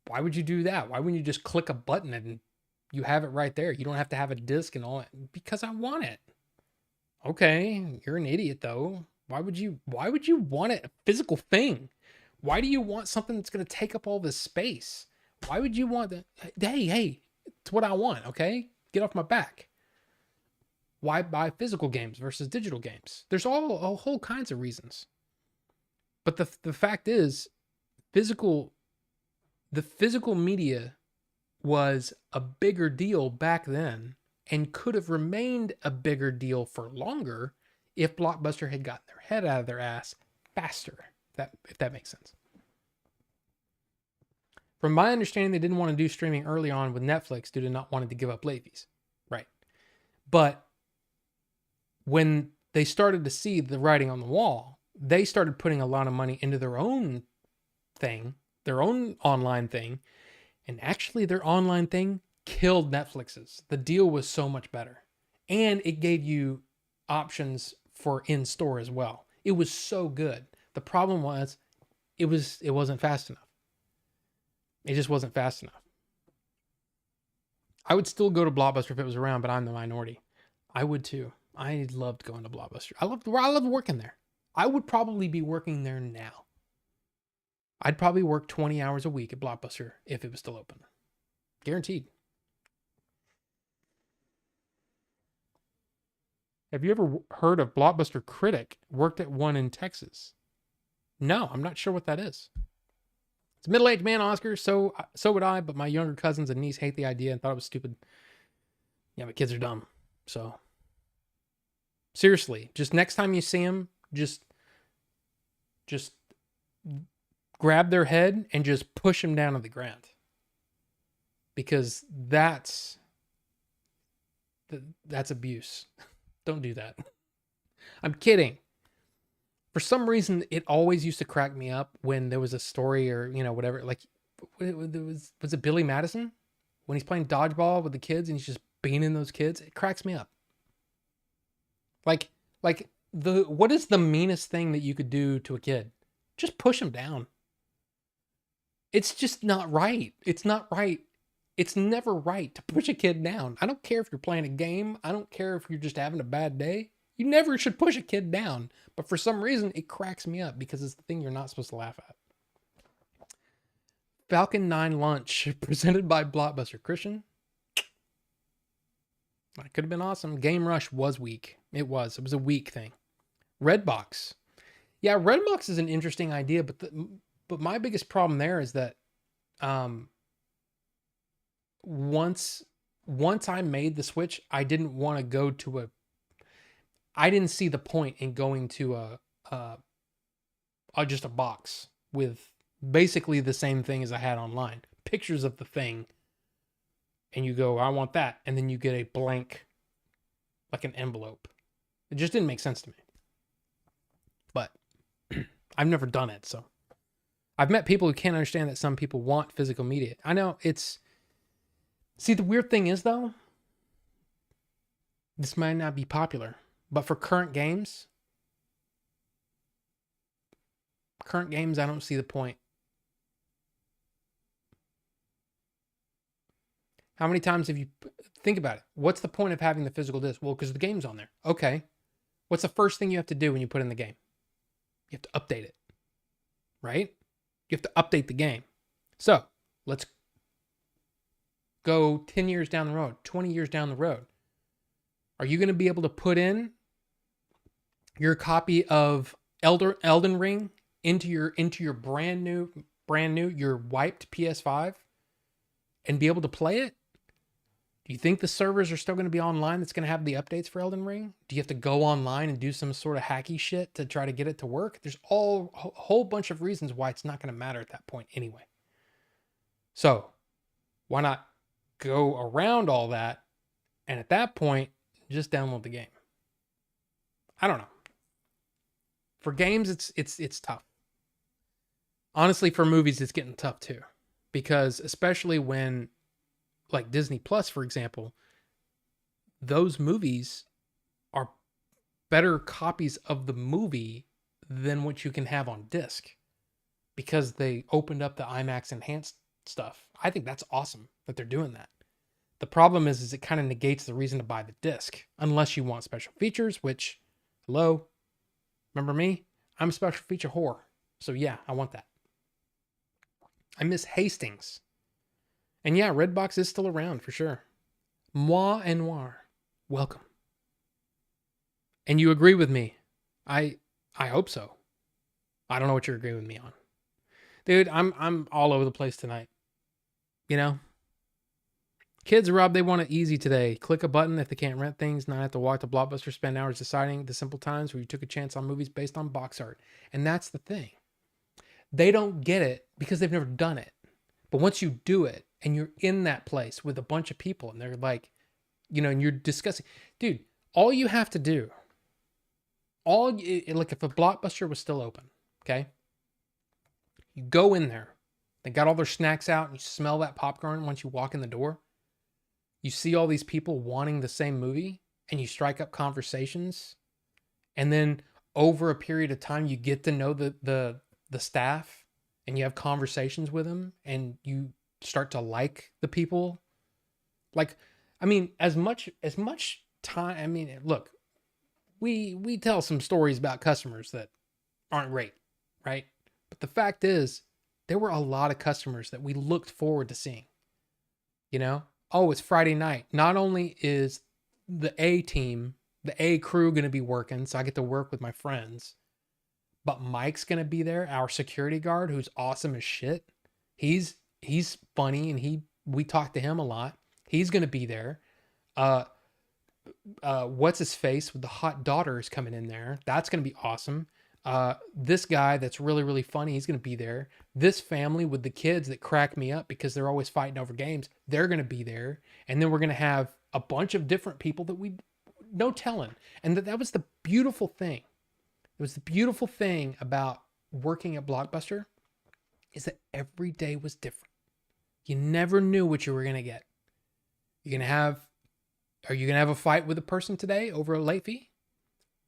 Why would you do that? Why wouldn't you just click a button and you have it right there? You don't have to have a disc and all that. Because I want it. Okay, you're an idiot though. Why would you want it, a physical thing? Why do you want something that's going to take up all this space? Why would you want that? Hey, it's what I want, okay? Get off my back. Why buy physical games versus digital games? There's a whole kinds of reasons. But the fact is, the physical media was a bigger deal back then and could have remained a bigger deal for longer if Blockbuster had gotten their head out of their ass faster, if that makes sense. From my understanding, they didn't want to do streaming early on with Netflix due to not wanting to give up late fees. Right. But when they started to see the writing on the wall, they started putting a lot of money into their own thing, their own online thing. And actually their online thing killed Netflix's. The deal was so much better. And it gave you options for in-store as well. It was so good. The problem was it wasn't fast enough. It just wasn't fast enough. I would still go to Blockbuster if it was around, but I'm the minority. I would too. I loved going to Blockbuster. I loved working there. I would probably be working there now. I'd probably work 20 hours a week at Blockbuster if it was still open. Guaranteed. Have you ever heard of Blockbuster Critic? Worked at one in Texas. No, I'm not sure what that is. It's a middle-aged man Oscar, so would I, but my younger cousins and niece hate the idea and thought it was stupid. Yeah, but kids are dumb. So seriously, just next time you see them, just grab their head and just push them down to the ground. Because that's abuse. Don't do that. I'm kidding. For some reason, it always used to crack me up when there was a story or, whatever. Like, was it Billy Madison? When he's playing dodgeball with the kids and he's just beating those kids? It cracks me up. Like what is the meanest thing that you could do to a kid? Just push him down. It's just not right. It's not right. It's never right to push a kid down. I don't care if you're playing a game. I don't care if you're just having a bad day. You never should push a kid down. But for some reason, it cracks me up because it's the thing you're not supposed to laugh at. Falcon 9 Lunch, presented by Blockbuster. Christian? That could have been awesome. Game Rush was weak. It was a weak thing. Redbox. Yeah, Redbox is an interesting idea, but my biggest problem there is that once I made the switch, I didn't want to go to I didn't see the point in going to just a box with basically the same thing as I had online. Pictures of the thing. And you go, I want that. And then you get a blank, like an envelope. It just didn't make sense to me. But I've never done it, so. I've met people who can't understand that some people want physical media. I know it's... See, the weird thing is, though, this might not be popular, but for current games, I don't see the point. How many times have you... Think about it. What's the point of having the physical disc? Well, because the game's on there. Okay. What's the first thing you have to do when you put in the game? You have to update it. Right? You have to update the game. So, let's go 10 years down the road, 20 years down the road. Are you going to be able to put in your copy of Elden Ring into your brand new, your wiped PS5 and be able to play it? Do you think the servers are still going to be online that's going to have the updates for Elden Ring? Do you have to go online and do some sort of hacky shit to try to get it to work? There's a whole bunch of reasons why it's not going to matter at that point anyway. So, why not go around all that and at that point, just download the game? I don't know. For games, it's tough. Honestly, for movies, it's getting tough too. Because especially when, like Disney Plus, for example, those movies are better copies of the movie than what you can have on disc because they opened up the IMAX enhanced stuff. I think that's awesome that they're doing that. The problem is it kind of negates the reason to buy the disc unless you want special features, which, hello, remember me? I'm a special feature whore. So yeah, I want that. I miss Hastings. And yeah, Redbox is still around for sure. Moi and Noir, welcome. And you agree with me? I hope so. I don't know what you're agreeing with me on, dude. I'm all over the place tonight. You know, kids, Rob, they want it easy today. Click a button if they can't rent things, not have to walk to Blockbuster, spend hours deciding the simple times where you took a chance on movies based on box art. And that's the thing. They don't get it because they've never done it. But once you do it and you're in that place with a bunch of people and they're like, and you're discussing, dude, all you have to do, like if a Blockbuster was still open, okay, you go in there, they got all their snacks out and you smell that popcorn once you walk in the door. You see all these people wanting the same movie and you strike up conversations. And then over a period of time, you get to know the staff and you have conversations with them and you start to like the people. Like, I mean, as much time, I mean, look, we tell some stories about customers that aren't great, right? But the fact is, there were a lot of customers that we looked forward to seeing. Oh, it's Friday night. Not only is the A team The A crew going to be working, so I get to work with my friends. But Mike's going to be there, our security guard, who's awesome as shit. He's funny, and we talk to him a lot. He's going to be there. What's his face with the hot daughter is coming in there. That's going to be awesome. This guy that's really, really funny, he's going to be there. This family with the kids that crack me up because they're always fighting over games, they're going to be there. And then we're going to have a bunch of different people that we no telling. And that was the beautiful thing. It was the beautiful thing about working at Blockbuster is that every day was different. You never knew what you were going to get. Are you going to have a fight with a person today over a late fee?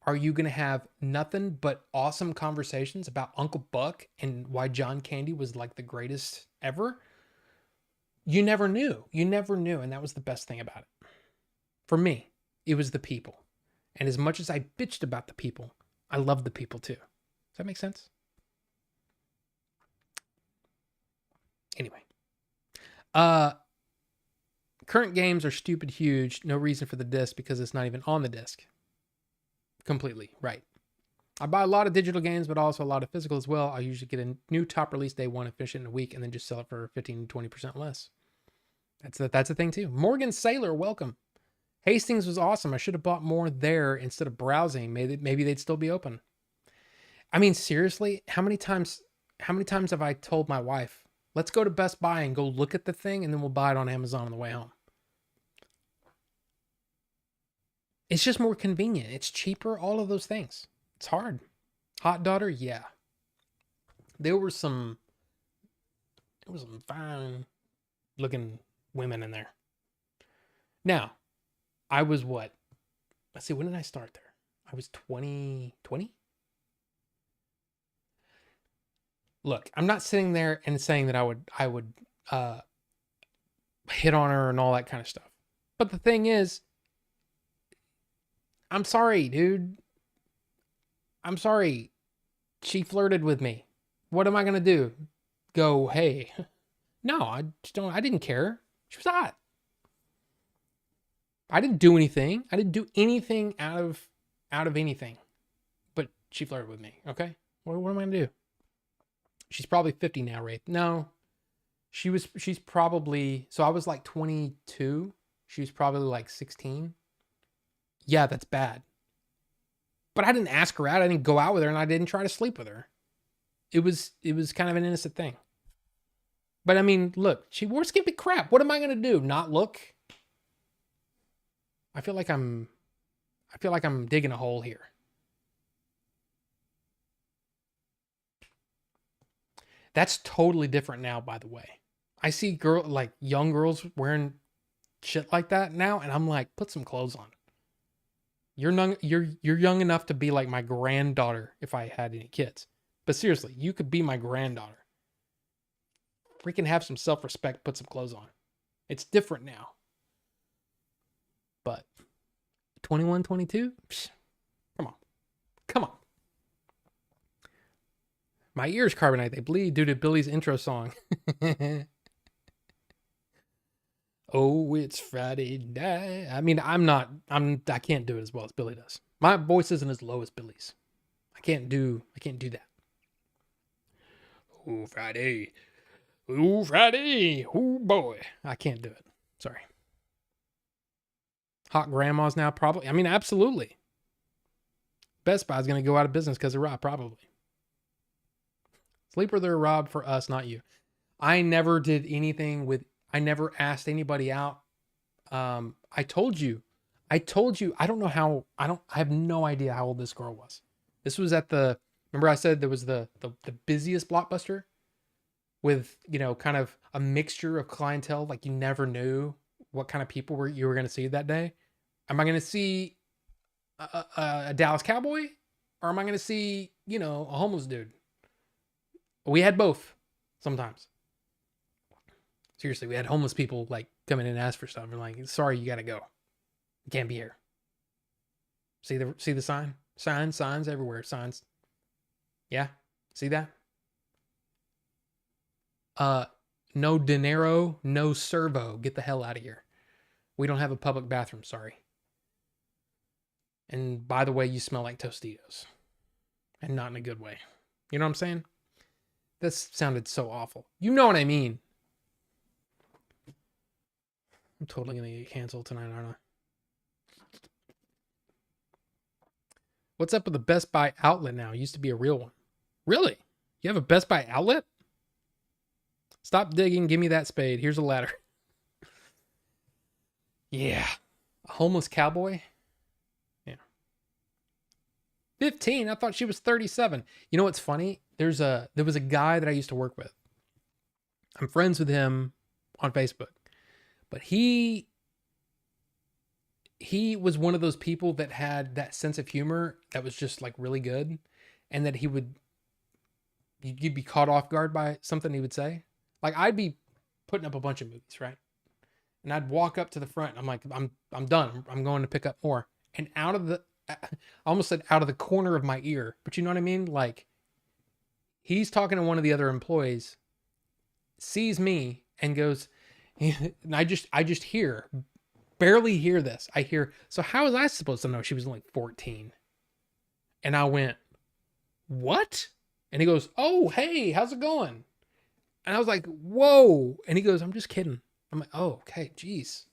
Are you going to have nothing but awesome conversations about Uncle Buck and why John Candy was like the greatest ever? You never knew. You never knew. And that was the best thing about it. For me, it was the people. And as much as I bitched about the people, I loved the people too. Does that make sense? Anyway. Current games are stupid huge. No reason for the disc because it's not even on the disc. Completely right. I buy a lot of digital games, but also a lot of physical as well. I usually get a new top release day one and finish it in a week and then just sell it for 15 to 20% less. That's a thing too. Morgan Saylor, welcome. Hastings was awesome. I should have bought more there instead of browsing. Maybe they'd still be open. I mean, seriously, how many times have I told my wife, let's go to Best Buy and go look at the thing and then we'll buy it on Amazon on the way home? It's just more convenient. It's cheaper. All of those things. It's hard. Hot daughter, yeah. There were some fine looking women in there. Now, I was what? Let's see, when did I start there? I was 20. Look, I'm not sitting there and saying that I would hit on her and all that kind of stuff. But the thing is, I'm sorry, dude. I'm sorry. She flirted with me. What am I going to do? Go, hey. No, I didn't care. She was hot. I didn't do anything. I didn't do anything out of anything. But she flirted with me, okay? What am I going to do? She's probably 50 now, Wraith. No. She's probably, so I was like 22. She was probably like 16. Yeah, that's bad. But I didn't ask her out. I didn't go out with her and I didn't try to sleep with her. It was kind of an innocent thing. But I mean, look, she wore skimpy crap. What am I going to do? Not look? I feel like I'm digging a hole here. That's totally different now, by the way. I see young girls wearing shit like that now, and I'm like, put some clothes on. You're young enough to be like my granddaughter if I had any kids. But seriously, you could be my granddaughter. Freaking have some self-respect, put some clothes on. It's different now. But 21, 22? Psh, come on. My ears carbonite, they bleed due to Billy's intro song. Oh, it's Friday night. I mean, I can't do it as well as Billy does. My voice isn't as low as Billy's. I can't do that. Oh, Friday. Oh, Friday. Oh, boy. I can't do it. Sorry. Hot grandmas now, probably. I mean, absolutely. Best Buy's going to go out of business because of Rob, probably. Sleeper there, Rob, for us, not you. I never did anything I never asked anybody out. I told you. I don't know how, I have no idea how old this girl was. This was remember I said there was the busiest Blockbuster with, kind of a mixture of clientele. Like you never knew what kind of people you were going to see that day. Am I going to see a Dallas Cowboy or am I going to see, a homeless dude? We had both sometimes. Seriously, we had homeless people like come in and ask for stuff. And like, sorry, you got to go. You can't be here. See the sign? Signs everywhere. Signs. Yeah. See that? No dinero, no servo. Get the hell out of here. We don't have a public bathroom. Sorry. And by the way, you smell like Tostitos. And not in a good way. You know what I'm saying? This sounded so awful. You know what I mean. I'm totally going to get canceled tonight, aren't I? What's up with the Best Buy outlet now? It used to be a real one. Really? You have a Best Buy outlet? Stop digging. Give me that spade. Here's a ladder. Yeah. A homeless cowboy? Yeah. 15? I thought she was 37. You know what's funny? There was a guy that I used to work with. I'm friends with him on Facebook. But he was one of those people that had that sense of humor that was just like really good, and that you'd be caught off guard by something he would say. Like, I'd be putting up a bunch of movies, right? And I'd walk up to the front. I'm like, I'm done. I'm going to pick up more. And I almost said out of the corner of my ear, but you know what I mean? Like, he's talking to one of the other employees, sees me, and goes, and I just barely hear this. I hear, so how was I supposed to know she was only 14? And I went, what? And he goes, oh, hey, how's it going? And I was like, whoa. And he goes, I'm just kidding. I'm like, oh, okay, geez.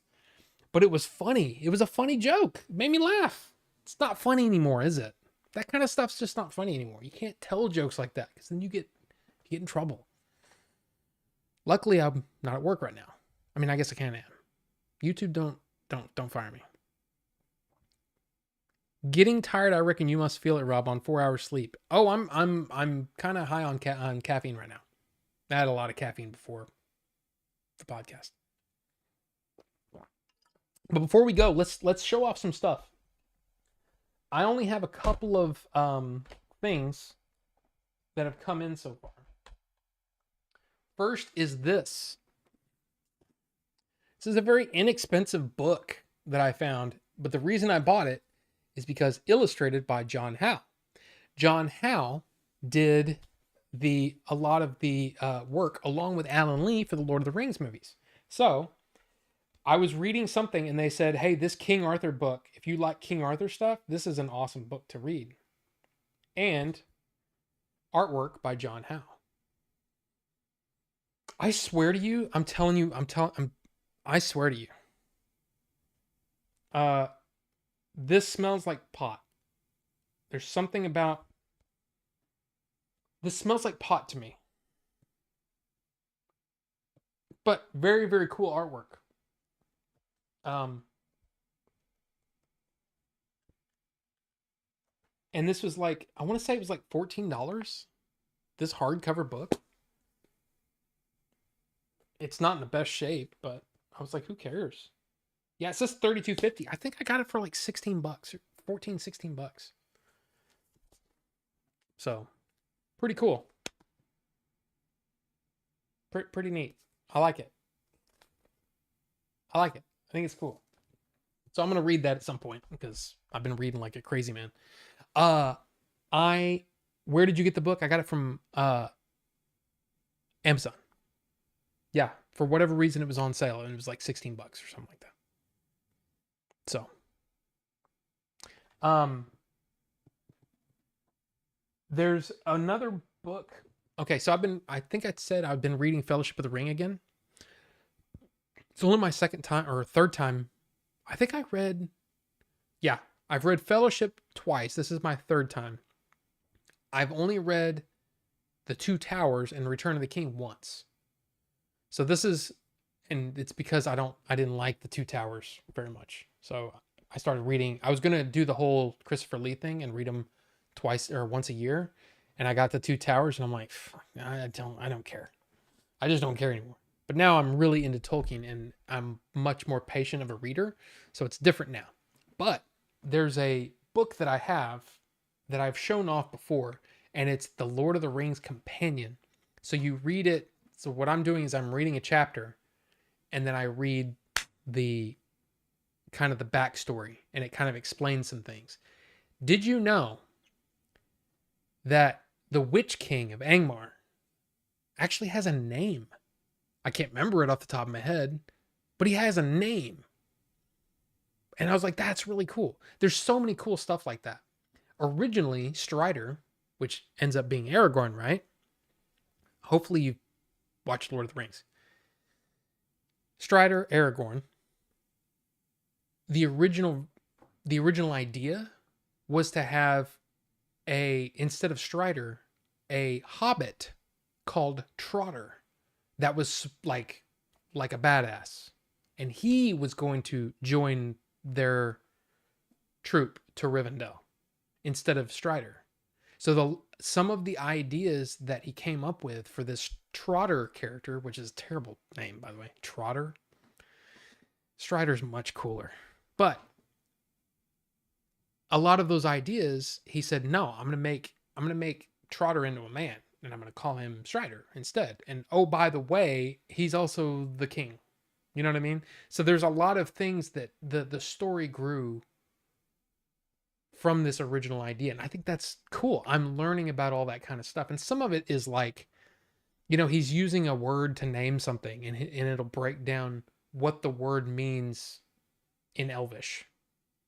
But it was funny. It was a funny joke. It made me laugh. It's not funny anymore, is it? That kind of stuff's just not funny anymore. You can't tell jokes like that because then you get in trouble. Luckily, I'm not at work right now. I mean, I guess I kind of am. YouTube, don't fire me. Getting tired, I reckon you must feel it, Rob, on 4 hours sleep. Oh, I'm kind of high on caffeine right now. I had a lot of caffeine before the podcast. But before we go, let's show off some stuff. I only have a couple of things that have come in so far. First is this. This is a very inexpensive book that I found, but the reason I bought it is because illustrated by John Howe. John Howe did a lot of the work along with Alan Lee for the Lord of the Rings movies. So I was reading something and they said, hey, this King Arthur book, if you like King Arthur stuff, this is an awesome book to read. And artwork by John Howe. I swear to you, I swear to you. This smells like pot. There's something about this smells like pot to me. But very, very cool artwork. And this was like, I want to say it was like $14. This hardcover book. It's not in the best shape, but I was like, who cares? Yeah, it says $32.50. I think I got it for like $16 or 14, $16. So, pretty cool. Pretty neat. I like it. I think it's cool. So I'm going to read that at some point because I've been reading like a crazy man. Where did you get the book? I got it from Amazon. Yeah, for whatever reason it was on sale and it was like $16 or something like that. So, there's another book. Okay, so I think I said I've been reading Fellowship of the Ring again. It's only my second time or third time. I think I've read Fellowship twice. This is my third time. I've only read The Two Towers and Return of the King once. So this is, and it's because I didn't like The Two Towers very much. So I started reading. I was going to do the whole Christopher Lee thing and read them twice or once a year. And I got The Two Towers and I'm like, I don't care. I just don't care anymore. But now I'm really into Tolkien and I'm much more patient of a reader. So it's different now. But there's a book that I have that I've shown off before, and it's The Lord of the Rings Companion. So you read it. So what I'm doing is I'm reading a chapter and then I read the kind of the backstory and it kind of explains some things. Did you know that the Witch King of Angmar actually has a name? I can't remember it off the top of my head, but he has a name. And I was like, that's really cool. There's so many cool stuff like that. Originally, Strider, which ends up being Aragorn, right? Hopefully you've watched Lord of the Rings. Strider, Aragorn. The original idea was to have instead of Strider, a hobbit called Trotter that was like a badass. And he was going to join their troop to Rivendell instead of Strider. So some of the ideas that he came up with for this Trotter character, which is a terrible name, by the way, Trotter. Strider's much cooler. But a lot of those ideas, he said, no, I'm gonna make Trotter into a man, and I'm gonna call him Strider instead. And oh, by the way, he's also the king. You know what I mean? So there's a lot of things that the story grew from this original idea. And I think that's cool. I'm learning about all that kind of stuff. And some of it is like, you know, he's using a word to name something, and it'll break down what the word means in Elvish,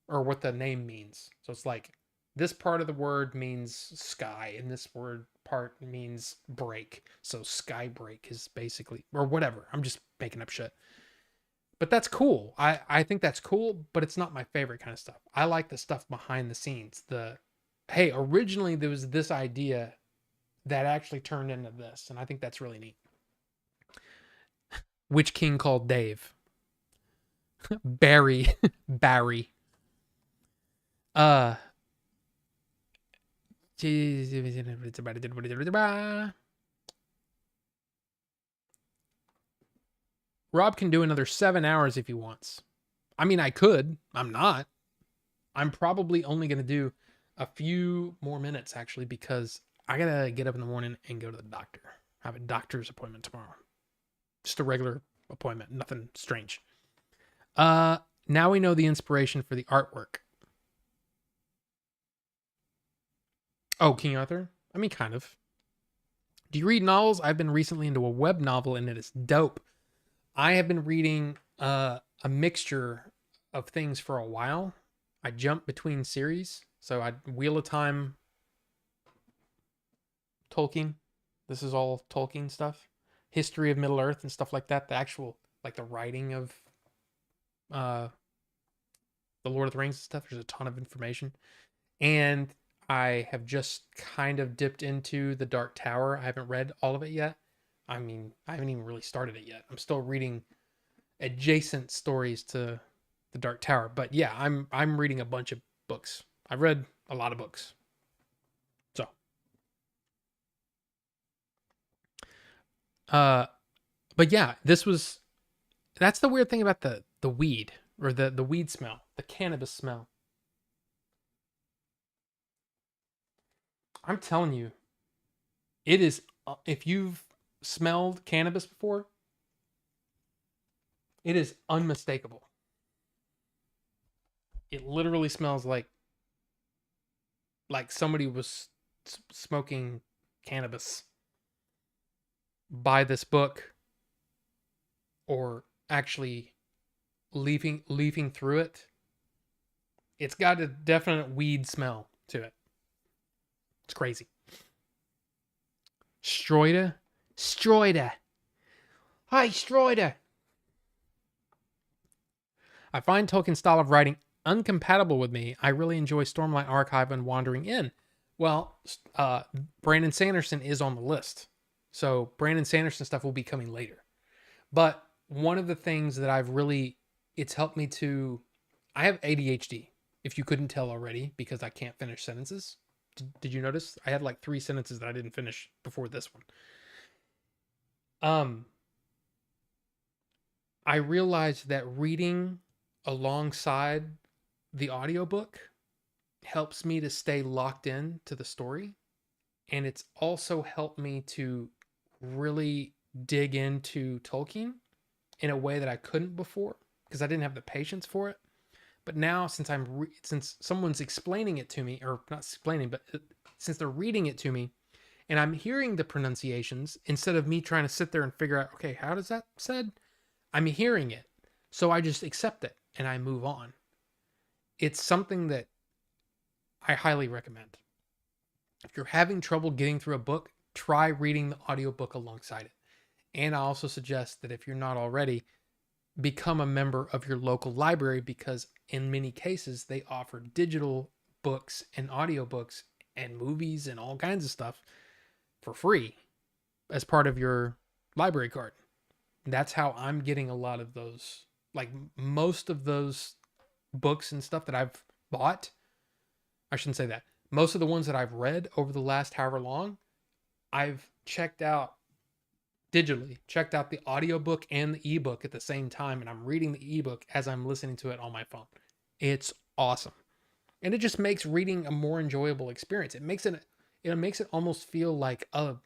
or what the name means. So it's like, this part of the word means sky, and this word part means break. So sky break is basically, or whatever. I'm just making up shit. But that's cool. I think that's cool, but it's not my favorite kind of stuff. I like the stuff behind the scenes. Hey, originally there was this idea that actually turned into this, and I think that's really neat. Which king called Dave? Barry. Barry. Rob can do another 7 hours if he wants. I mean, I could. I'm not. I'm probably only going to do a few more minutes, actually, because I got to get up in the morning and go to the doctor. I have a doctor's appointment tomorrow. Just a regular appointment. Nothing strange. Now we know the inspiration for the artwork. Oh, King Arthur? I mean, kind of. Do you read novels? I've been recently into a web novel, and it is dope. I have been reading a mixture of things for a while. I jump between series. So I Wheel of Time, Tolkien. This is all Tolkien stuff. History of Middle Earth and stuff like that. The actual, like the writing of the Lord of the Rings and stuff. There's a ton of information. And I have just kind of dipped into The Dark Tower. I haven't read all of it yet. I mean, I haven't even really started it yet. I'm still reading adjacent stories to The Dark Tower. But yeah, I'm reading a bunch of books. I've read a lot of books. So. But yeah, that's the weird thing about the weed, or the weed smell, the cannabis smell. I'm telling you, it is, if you've smelled cannabis before, it is unmistakable. It literally smells like somebody was smoking cannabis by this book, or actually leafing through it. It's got a definite weed smell to it. It's crazy. Stroida. Hi, Stroida. I find Tolkien's style of writing uncompatible with me. I really enjoy Stormlight Archive and Wandering In. Well, Brandon Sanderson is on the list. So Brandon Sanderson stuff will be coming later. But one of the things that it's helped me to, I have ADHD, if you couldn't tell already, because I can't finish sentences. Did you notice? I had like 3 sentences that I didn't finish before this one. I realized that reading alongside the audiobook helps me to stay locked in to the story. And it's also helped me to really dig into Tolkien in a way that I couldn't before, because I didn't have the patience for it. But now, since someone's explaining it to me, or not explaining, but since they're reading it to me, and I'm hearing the pronunciations, instead of me trying to sit there and figure out, okay, how does that said? I'm hearing it. So I just accept it and I move on. it's something that I highly recommend. If you're having trouble getting through a book, try reading the audiobook alongside it. And I also suggest that if you're not already, become a member of your local library, because in many cases they offer digital books and audiobooks and movies and all kinds of stuff for free as part of your library card. That's how I'm getting a lot of those, like most of those books and stuff that I've bought. I shouldn't say that. Most of the ones that I've read over the last however long, I've checked out digitally, checked out the audiobook and the ebook at the same time, and I'm reading the ebook as I'm listening to it on my phone. It's awesome. And it just makes reading a more enjoyable experience. It makes it almost feel like a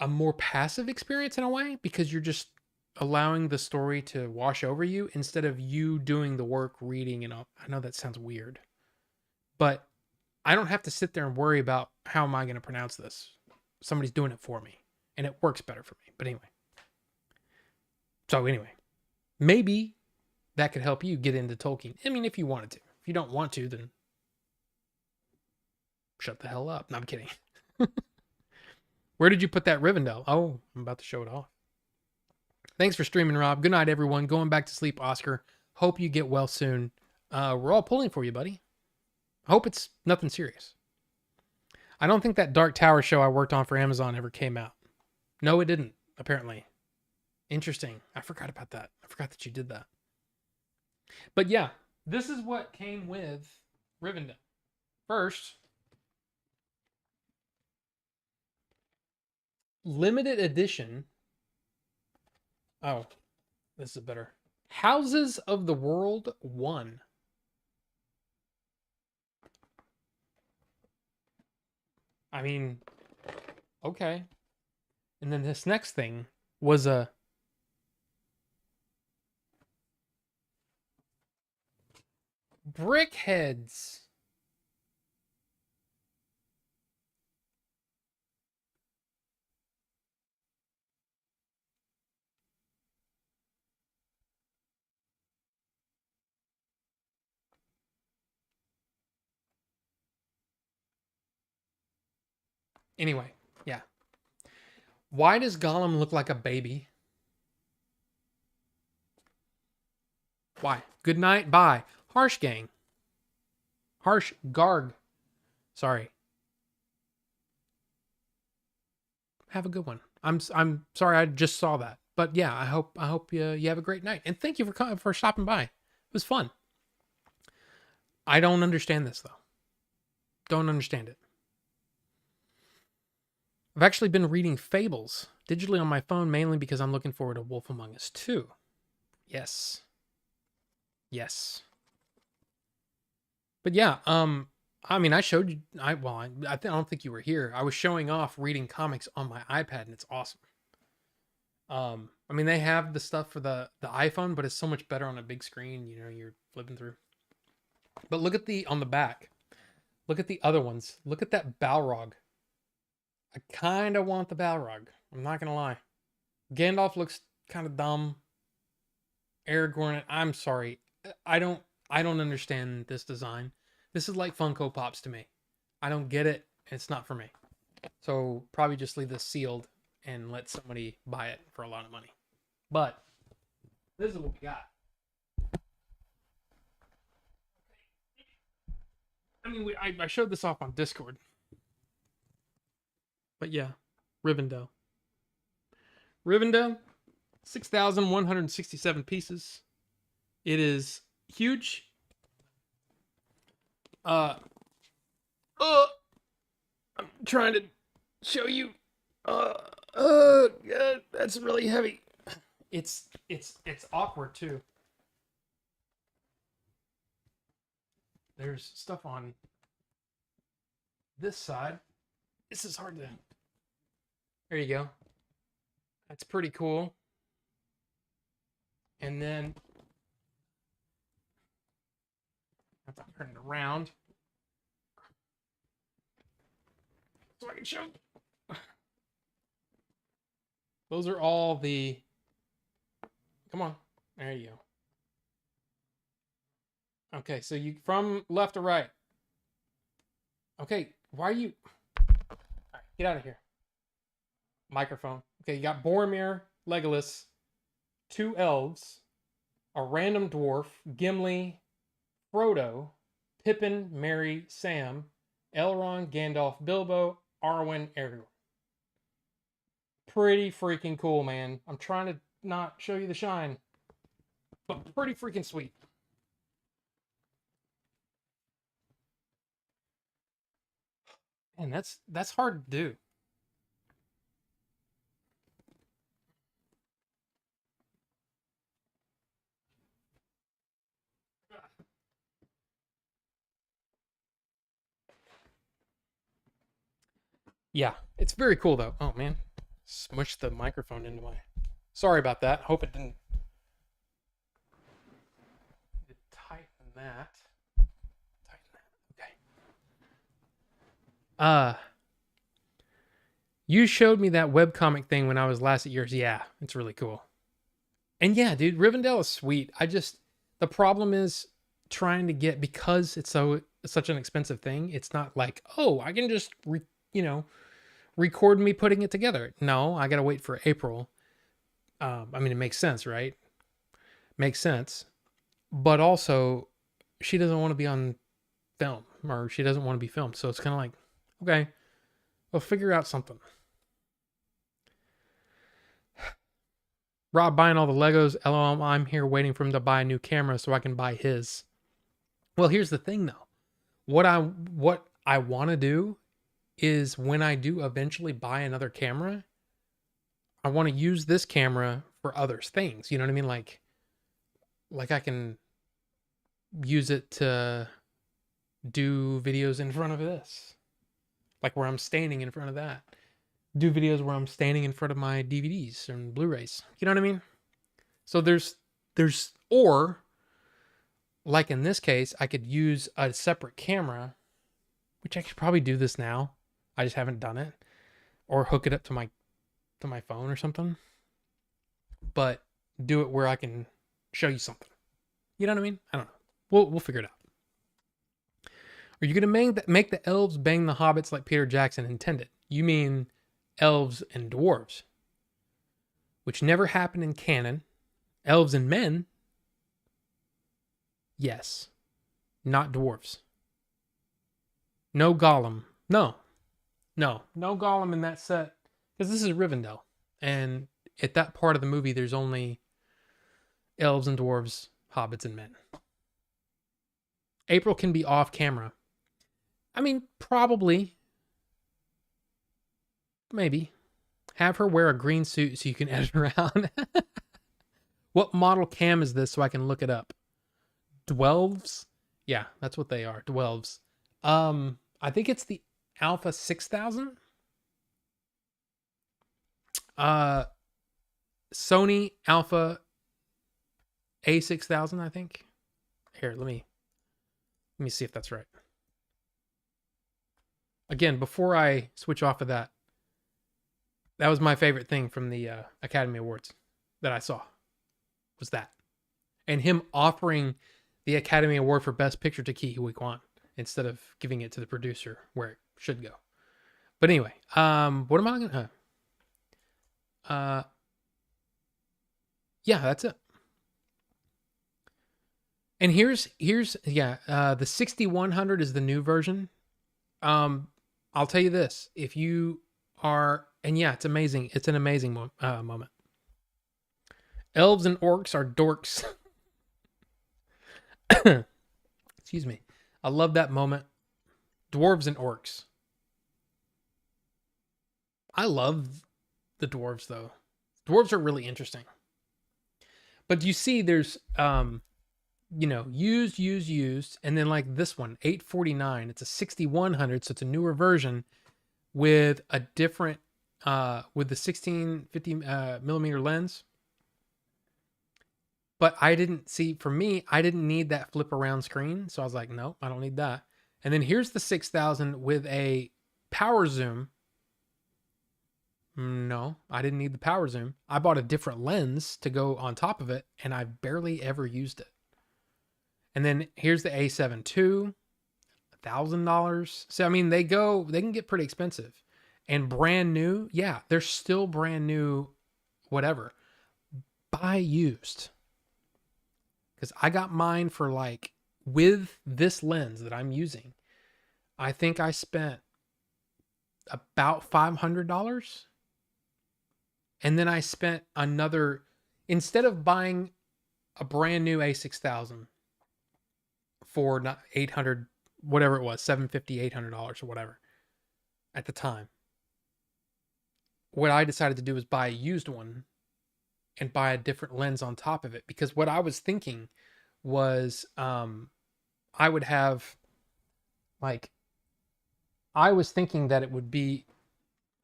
more passive experience in a way, because you're just allowing the story to wash over you instead of you doing the work reading. And I know that sounds weird, but I don't have to sit there and worry about how am I going to pronounce this. Somebody's doing it for me, and it works better for me. But anyway, maybe that could help you get into Tolkien. I mean, if you wanted to. If you don't want to, then shut the hell up. No, I'm kidding. Where did you put that Rivendell? Oh, I'm about to show it off. Thanks for streaming, Rob. Good night, everyone. Going back to sleep, Oscar. Hope you get well soon. We're all pulling for you, buddy. Hope it's nothing serious. I don't think that Dark Tower show I worked on for Amazon ever came out. No, it didn't, apparently. Interesting. I forgot about that. I forgot that you did that. But yeah, this is what came with Rivendell. First, limited edition. Oh, this is better. Houses of the World 1. I mean, okay. And then this next thing was a Brickheads. Anyway, yeah. Why does Gollum look like a baby? Why? Good night. Bye. Harsh gang. Harsh Garg. Sorry. Have a good one. I'm sorry I just saw that. But yeah, I hope you have a great night. And thank you for stopping by. It was fun. I don't understand this though. Don't understand it. I've actually been reading Fables digitally on my phone, mainly because I'm looking forward to Wolf Among Us 2. Yes. But yeah, I mean, I showed you. I don't think you were here. I was showing off reading comics on my iPad, and it's awesome. I mean, they have the stuff for the iPhone, but it's so much better on a big screen. You know, you're flipping through. But look at on the back. Look at the other ones. Look at that Balrog. I kind of want the Balrog. I'm not gonna lie. Gandalf looks kind of dumb. Aragorn. I'm sorry. I don't understand this design. This is like Funko Pops to me. I don't get it. It's not for me. So probably just leave this sealed and let somebody buy it for a lot of money. But this is what we got. I mean, I showed this off on Discord. But yeah, Rivendell. 6,167 pieces. It is huge. I'm trying to show you. That's really heavy. It's awkward too. There's stuff on this side. This is hard to. There you go. That's pretty cool. And then I have to turn it around so I can show. Those are all the. Come on. There you go. Okay, so you from left to right. Okay, why are you? All right, get out of here. Microphone. Okay, you got Boromir, Legolas, two elves, a random dwarf, Gimli, Frodo, Pippin, Merry, Sam, Elrond, Gandalf, Bilbo, Arwen, Aragorn. Pretty freaking cool, man. I'm trying to not show you the shine, but pretty freaking sweet. And that's hard to do. Yeah, it's very cool though. Oh man, smushed the microphone into my. Sorry about that. Hope it didn't. Tighten that. Tighten that. Okay. You showed me that webcomic thing when I was last at yours. Yeah, it's really cool. And yeah, dude, Rivendell is sweet. The problem is trying to get, because it's such an expensive thing. It's not like, oh, I can just record me putting it together. No, I gotta wait for April. I mean, it makes sense, right? Makes sense. But also, she doesn't want to be on film, or she doesn't want to be filmed. So it's kind of like, okay, we'll figure out something. Rob buying all the Legos. LOL, I'm here waiting for him to buy a new camera so I can buy his. Well, here's the thing though. What I want to do is, when I do eventually buy another camera, I want to use this camera for other things. You know what I mean? Like I can use it to do videos in front of this. Like where I'm standing in front of that. Do videos where I'm standing in front of my DVDs and Blu-rays. You know what I mean? So or like in this case, I could use a separate camera, which I could probably do this now. I just haven't done it, or hook it up to my phone or something. But do it where I can show you something. You know what I mean? I don't know. We'll figure it out. Are you gonna make the elves bang the hobbits like Peter Jackson intended? You mean elves and dwarves, which never happened in canon. Elves and men, yes. Not dwarves. No Gollum. No Gollum in that set, because this is Rivendell, and at that part of the movie, there's only elves and dwarves, hobbits and men. April can be off camera. I mean, probably. Maybe. Have her wear a green suit so you can edit around. What model cam is this so I can look it up? Dwelves? Yeah, that's what they are. Dwelves. I think it's the Alpha 6000. Sony Alpha A6000, I think. Here, let me see if that's right. Again, before I switch off of that was my favorite thing from the Academy Awards that I saw, was that. And him offering the Academy Award for Best Picture to Ke Huy Quan instead of giving it to the producer where it should go. But anyway, what am I going to... yeah, that's it. And here's the 6100 is the new version. I'll tell you this, if you are, and yeah, it's amazing. It's an amazing moment. Elves and orcs are dorks. Excuse me. I love that moment. Dwarves and orcs. I love the dwarves though. Dwarves are really interesting. But you see there's used, and then like this one, 849, it's a 6100, so it's a newer version with a different with the 1650 millimeter lens. But I didn't need that flip around screen, so I was like, no, I don't need that. And then here's the 6000 with a power zoom. No, I didn't need the power zoom. I bought a different lens to go on top of it, and I barely ever used it. And then here's the A7 II, $1,000. So I mean, they can get pretty expensive. And brand new, yeah, they're still brand new, whatever. Buy used. Because I got mine for like, with this lens that I'm using, I think I spent about $500. And then I spent another, instead of buying a brand new A6000 for not 800, whatever it was, $750, $800 or whatever at the time, what I decided to do was buy a used one and buy a different lens on top of it. Because what I was thinking was, I would have like, I was thinking that it would be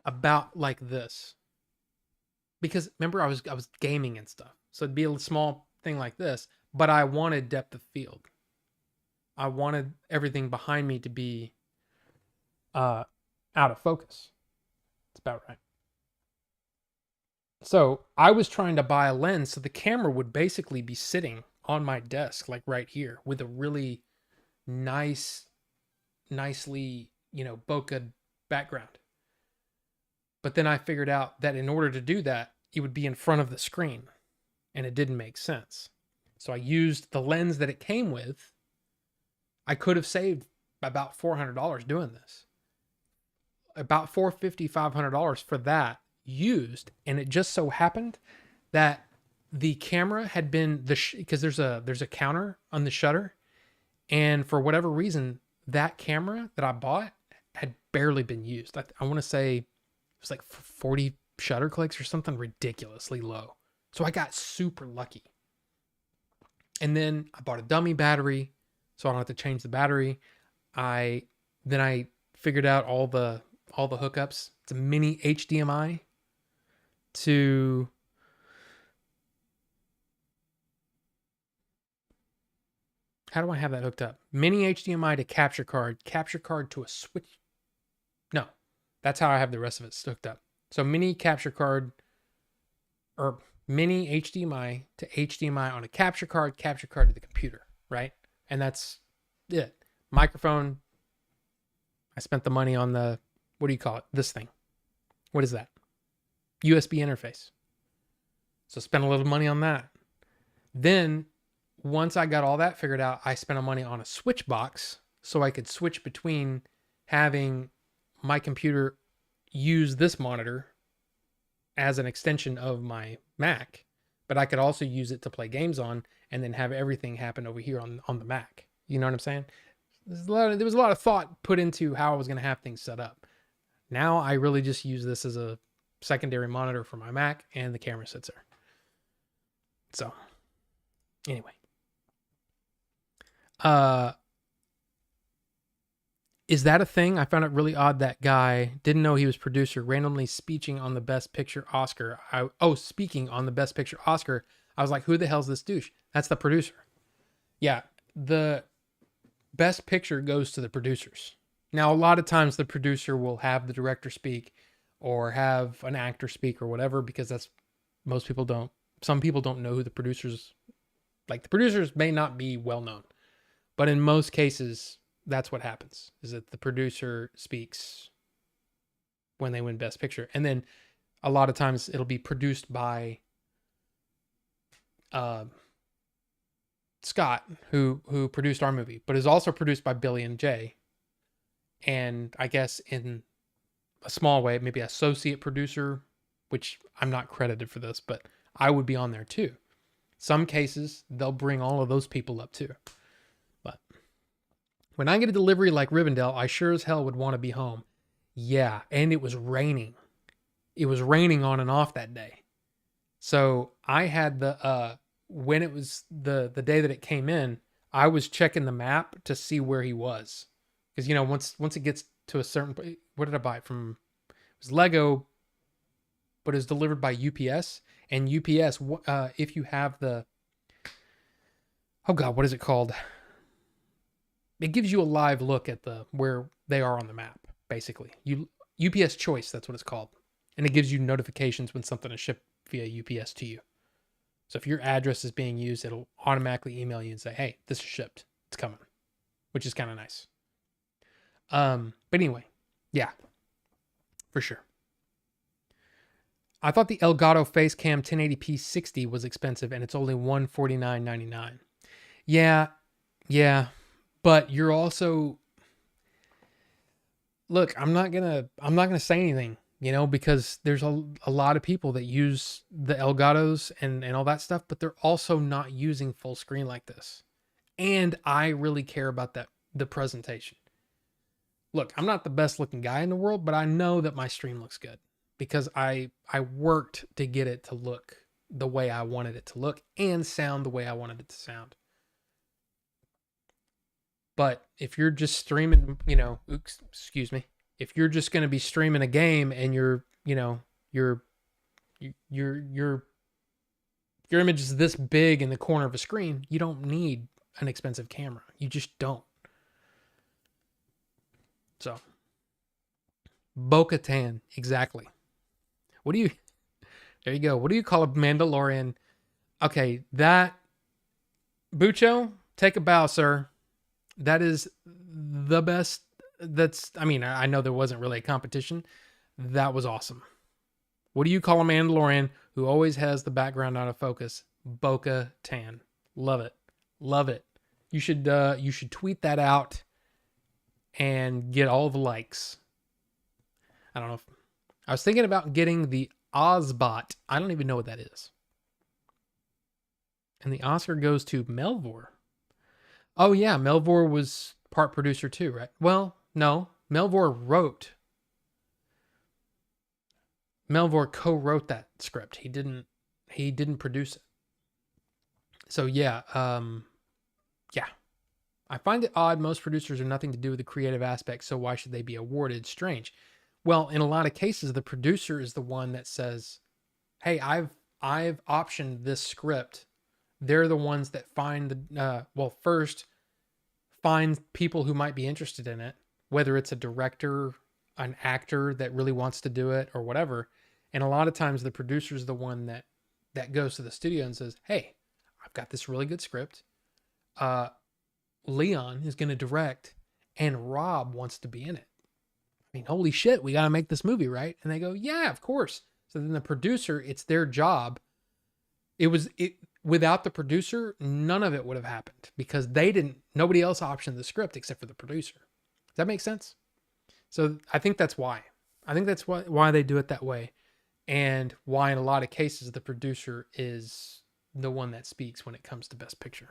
about like this. Because remember, I was gaming and stuff. So it'd be a small thing like this, but I wanted depth of field. I wanted everything behind me to be out of focus. That's about right. So I was trying to buy a lens so the camera would basically be sitting on my desk, like right here, with a really nicely, bokeh background. But then I figured out that in order to do that, it would be in front of the screen, and it didn't make sense. So I used the lens that it came with. I could have saved about $400 doing this. About $450, $500 for that used, and it just so happened that the camera had been because there's a counter on the shutter, and for whatever reason, that camera that I bought had barely been used. I want to say it was like 40 shutter clicks or something ridiculously low. So I got super lucky. And then I bought a dummy battery, so I don't have to change the battery. Then I figured out all the hookups. It's a mini HDMI to how do I have that hooked up? Mini HDMI to capture card to a switch. No, that's how I have the rest of it hooked up. So mini capture card or mini HDMI to HDMI on a capture card to the computer, right? And that's it. Microphone. I spent the money on the, what do you call it? This thing. What is that? USB interface. So spent a little money on that. Then once I got all that figured out, I spent money on a switch box so I could switch between having my computer use this monitor as an extension of my Mac, but I could also use it to play games on and then have everything happen over here on the Mac. You know what I'm saying? There was a lot of thought put into how I was going to have things set up. Now I really just use this as a secondary monitor for my Mac, and the camera sits there. So anyway, is that a thing? I found it really odd that guy didn't know he was producer, randomly speaking on the Best Picture Oscar. Speaking on the Best Picture Oscar. I was like, who the hell's this douche? That's the producer. Yeah, the Best Picture goes to the producers. Now, a lot of times the producer will have the director speak or have an actor speak or whatever, because that's, most people don't. Some people don't know who the producers, like the producers may not be well known, but in most cases, that's what happens, is that the producer speaks when they win Best Picture. And then a lot of times it'll be produced by Scott, who produced our movie, but is also produced by Billy and Jay. And I guess in a small way, maybe associate producer, which I'm not credited for this, but I would be on there too. Some cases, they'll bring all of those people up too. But when I get a delivery like Rivendell, I sure as hell would want to be home. Yeah, and it was raining. It was raining on and off that day. So I had when it was the day that it came in, I was checking the map to see where he was. Because, once it gets to a certain point, where did I buy it from? It was Lego, but it was delivered by UPS. And UPS, if you have the, oh God, what is it called? It gives you a live look at where they are on the map, basically. UPS Choice, that's what it's called. And it gives you notifications when something is shipped via UPS to you. So if your address is being used, it'll automatically email you and say, hey, this is shipped. It's coming, which is kind of nice. But anyway, yeah, for sure. I thought the Elgato Facecam 1080p 60 was expensive and it's only $149.99. Yeah. But you're also, look, I'm not gonna say anything, because there's a lot of people that use the Elgatos and all that stuff, but they're also not using full screen like this. And I really care about the presentation. Look, I'm not the best looking guy in the world, but I know that my stream looks good because I worked to get it to look the way I wanted it to look and sound the way I wanted it to sound. But if you're just streaming, if you're just going to be streaming a game and your image is this big in the corner of a screen, you don't need an expensive camera. You just don't. So, Bo-Katan, exactly. There you go. What do you call a Mandalorian? Okay, Bucho, take a bow, sir. That is the best. I know there wasn't really a competition. That was awesome. What do you call a Mandalorian who always has the background out of focus? Bo-Katan. Love it. Love it. You should tweet that out and get all the likes. I don't know. I was thinking about getting the Ozbot. I don't even know what that is. And the Oscar goes to Melvor. Oh yeah, Melvor was part producer too, right? Well, no. Melvor co-wrote that script. He didn't produce it. So yeah, yeah. I find it odd most producers are nothing to do with the creative aspect, so why should they be awarded? Strange. Well, in a lot of cases, the producer is the one that says, hey, I've optioned this script. They're the ones that find first find people who might be interested in it, whether it's a director, an actor that really wants to do it or whatever. And a lot of times the producer is the one that goes to the studio and says, hey, I've got this really good script. Leon is going to direct and Rob wants to be in it. I mean, holy shit, we got to make this movie, right? And they go, yeah, of course. So then the producer, it's their job. Without the producer, none of it would have happened because nobody else optioned the script except for the producer. Does that make sense? So I think that's why. I think that's why they do it that way. And why in a lot of cases, the producer is the one that speaks when it comes to Best Picture.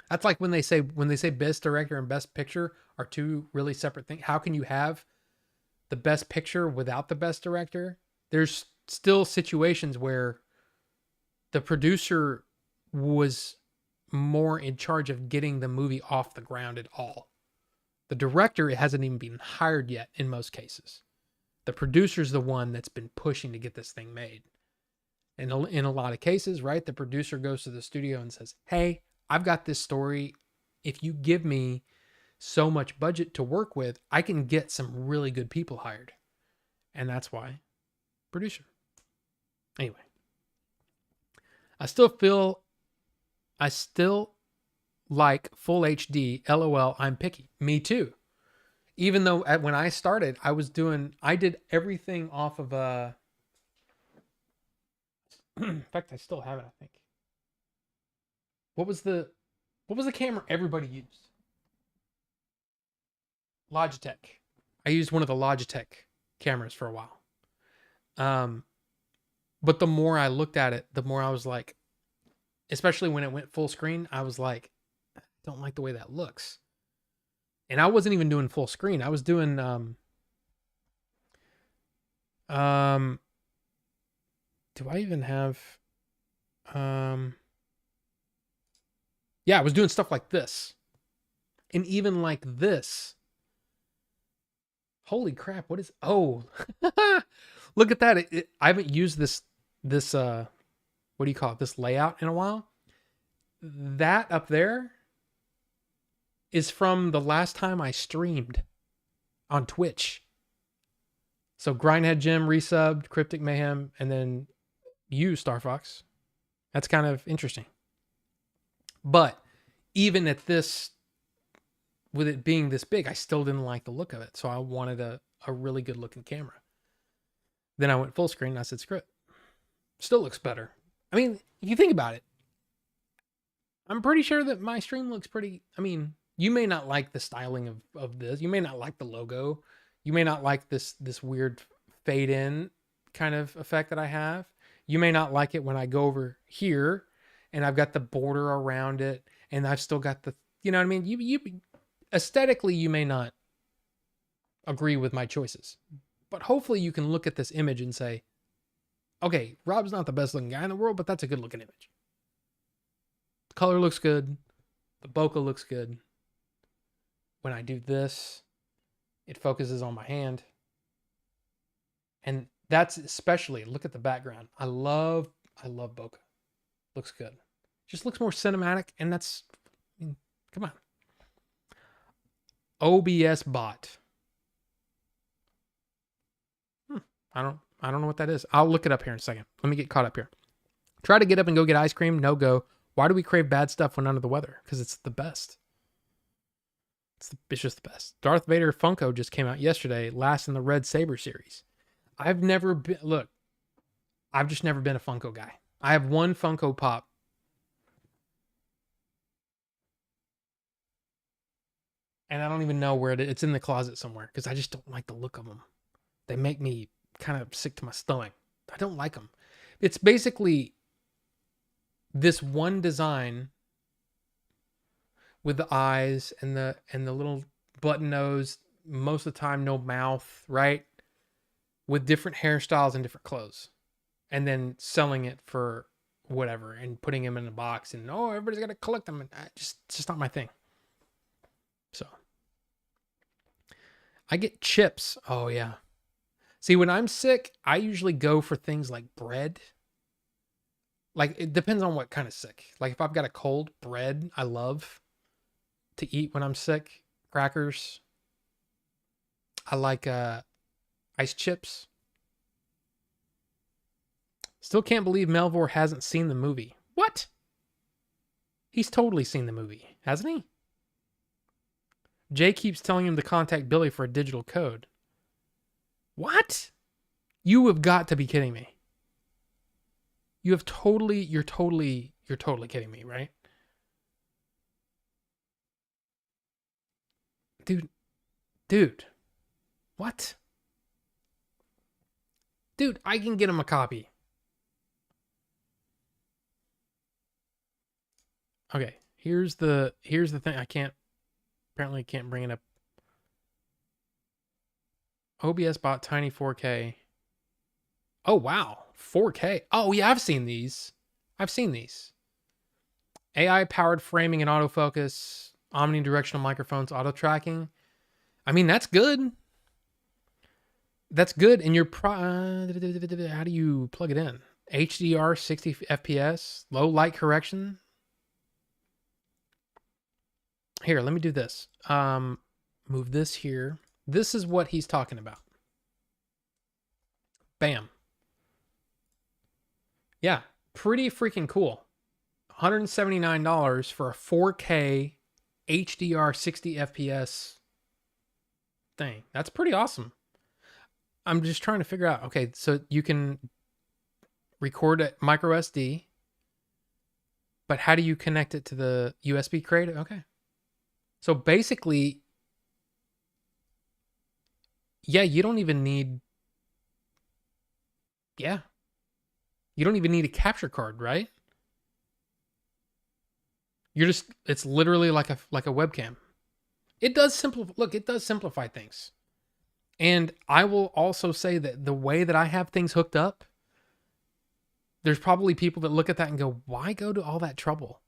That's like when they say Best Director and Best Picture are two really separate things. How can you have the Best Picture without the Best Director? There's still situations where the producer was more in charge of getting the movie off the ground at all. The director hasn't even been hired yet in most cases. The producer's the one that's been pushing to get this thing made. And in a lot of cases, right, the producer goes to the studio and says, hey, I've got this story. If you give me so much budget to work with, I can get some really good people hired. And that's why producer. Anyway. I still like full HD. LOL, I'm picky. Me too. Even though when I started, I did everything off of in fact, I still have it, I think. What was the camera everybody used? Logitech. I used one of the Logitech cameras for a while. But the more I looked at it, the more I was like, especially when it went full screen, I was like, I don't like the way that looks. And I wasn't even doing full screen. I was doing, do I even have, yeah, I was doing stuff like this. And even like this. Holy crap, what is, oh, look at that. I haven't used this, what do you call it? This layout in a while. That up there is from the last time I streamed on Twitch. So Grindhead Jim resubbed, Cryptic Mayhem, and then you, Star Fox. That's kind of interesting. But even at this, with it being this big, I still didn't like the look of it. So I wanted a really good looking camera. Then I went full screen and I said, screw it. Still looks better. I mean, if you think about it, I'm pretty sure that my stream looks pretty. I mean, you may not like the styling of this. You may not like the logo. You may not like this weird fade in kind of effect that I have. You may not like it when I go over here and I've got the border around it and I've still got the, you know what I mean? You aesthetically, you may not agree with my choices, but hopefully you can look at this image and say, okay, Rob's not the best looking guy in the world, but that's a good looking image. The color looks good. The bokeh looks good. When I do this, it focuses on my hand. And that's especially, look at the background. I love bokeh. Looks good. Just looks more cinematic, and that's, I mean, come on. OBS bot. I don't know what that is. I'll look it up here in a second. Let me get caught up here. Try to get up and go get ice cream. No go. Why do we crave bad stuff when under the weather? Because it's the best. It's just the best. Darth Vader Funko just came out yesterday, last in the Red Saber series. I've never been, look, I've just never been a Funko guy. I have one Funko Pop. And I don't even know where it is. It's in the closet somewhere because I just don't like the look of them. They make me kind of sick to my stomach. I don't like them. It's basically this one design with the eyes and the little button nose, most of the time no mouth, right? With different hairstyles and different clothes. And then selling it for whatever and putting them in a box and everybody's got to collect them. And it's just not my thing. So I get chips. Oh yeah. See, when I'm sick, I usually go for things like bread. Like, it depends on what kind of sick. Like, if I've got a cold, bread, I love to eat when I'm sick. Crackers. I like ice chips. Still can't believe Melvor hasn't seen the movie. What? He's totally seen the movie, hasn't he? Jay keeps telling him to contact Billy for a digital code. What? You have got to be kidding me. You're totally kidding me, right? Dude. What? Dude, I can get him a copy. Okay, here's the thing. Apparently can't bring it up. OBS bought tiny 4K. Oh, wow. 4K. Oh, yeah, I've seen these. AI-powered framing and autofocus, omnidirectional microphones, auto tracking. I mean, that's good. And how do you plug it in? HDR 60 FPS, low light correction. Here, let me do this. Move this here. This is what he's talking about. Bam. Yeah, pretty freaking cool. $179 for a 4K HDR 60 FPS thing. That's pretty awesome. I'm just trying to figure out. Okay, so you can record at micro SD, but how do you connect it to the USB crate? Okay. So basically, yeah, you don't even need a capture card, right? It's literally like a webcam. It does simplify things. And I will also say that the way that I have things hooked up, there's probably people that look at that and go, why go to all that trouble?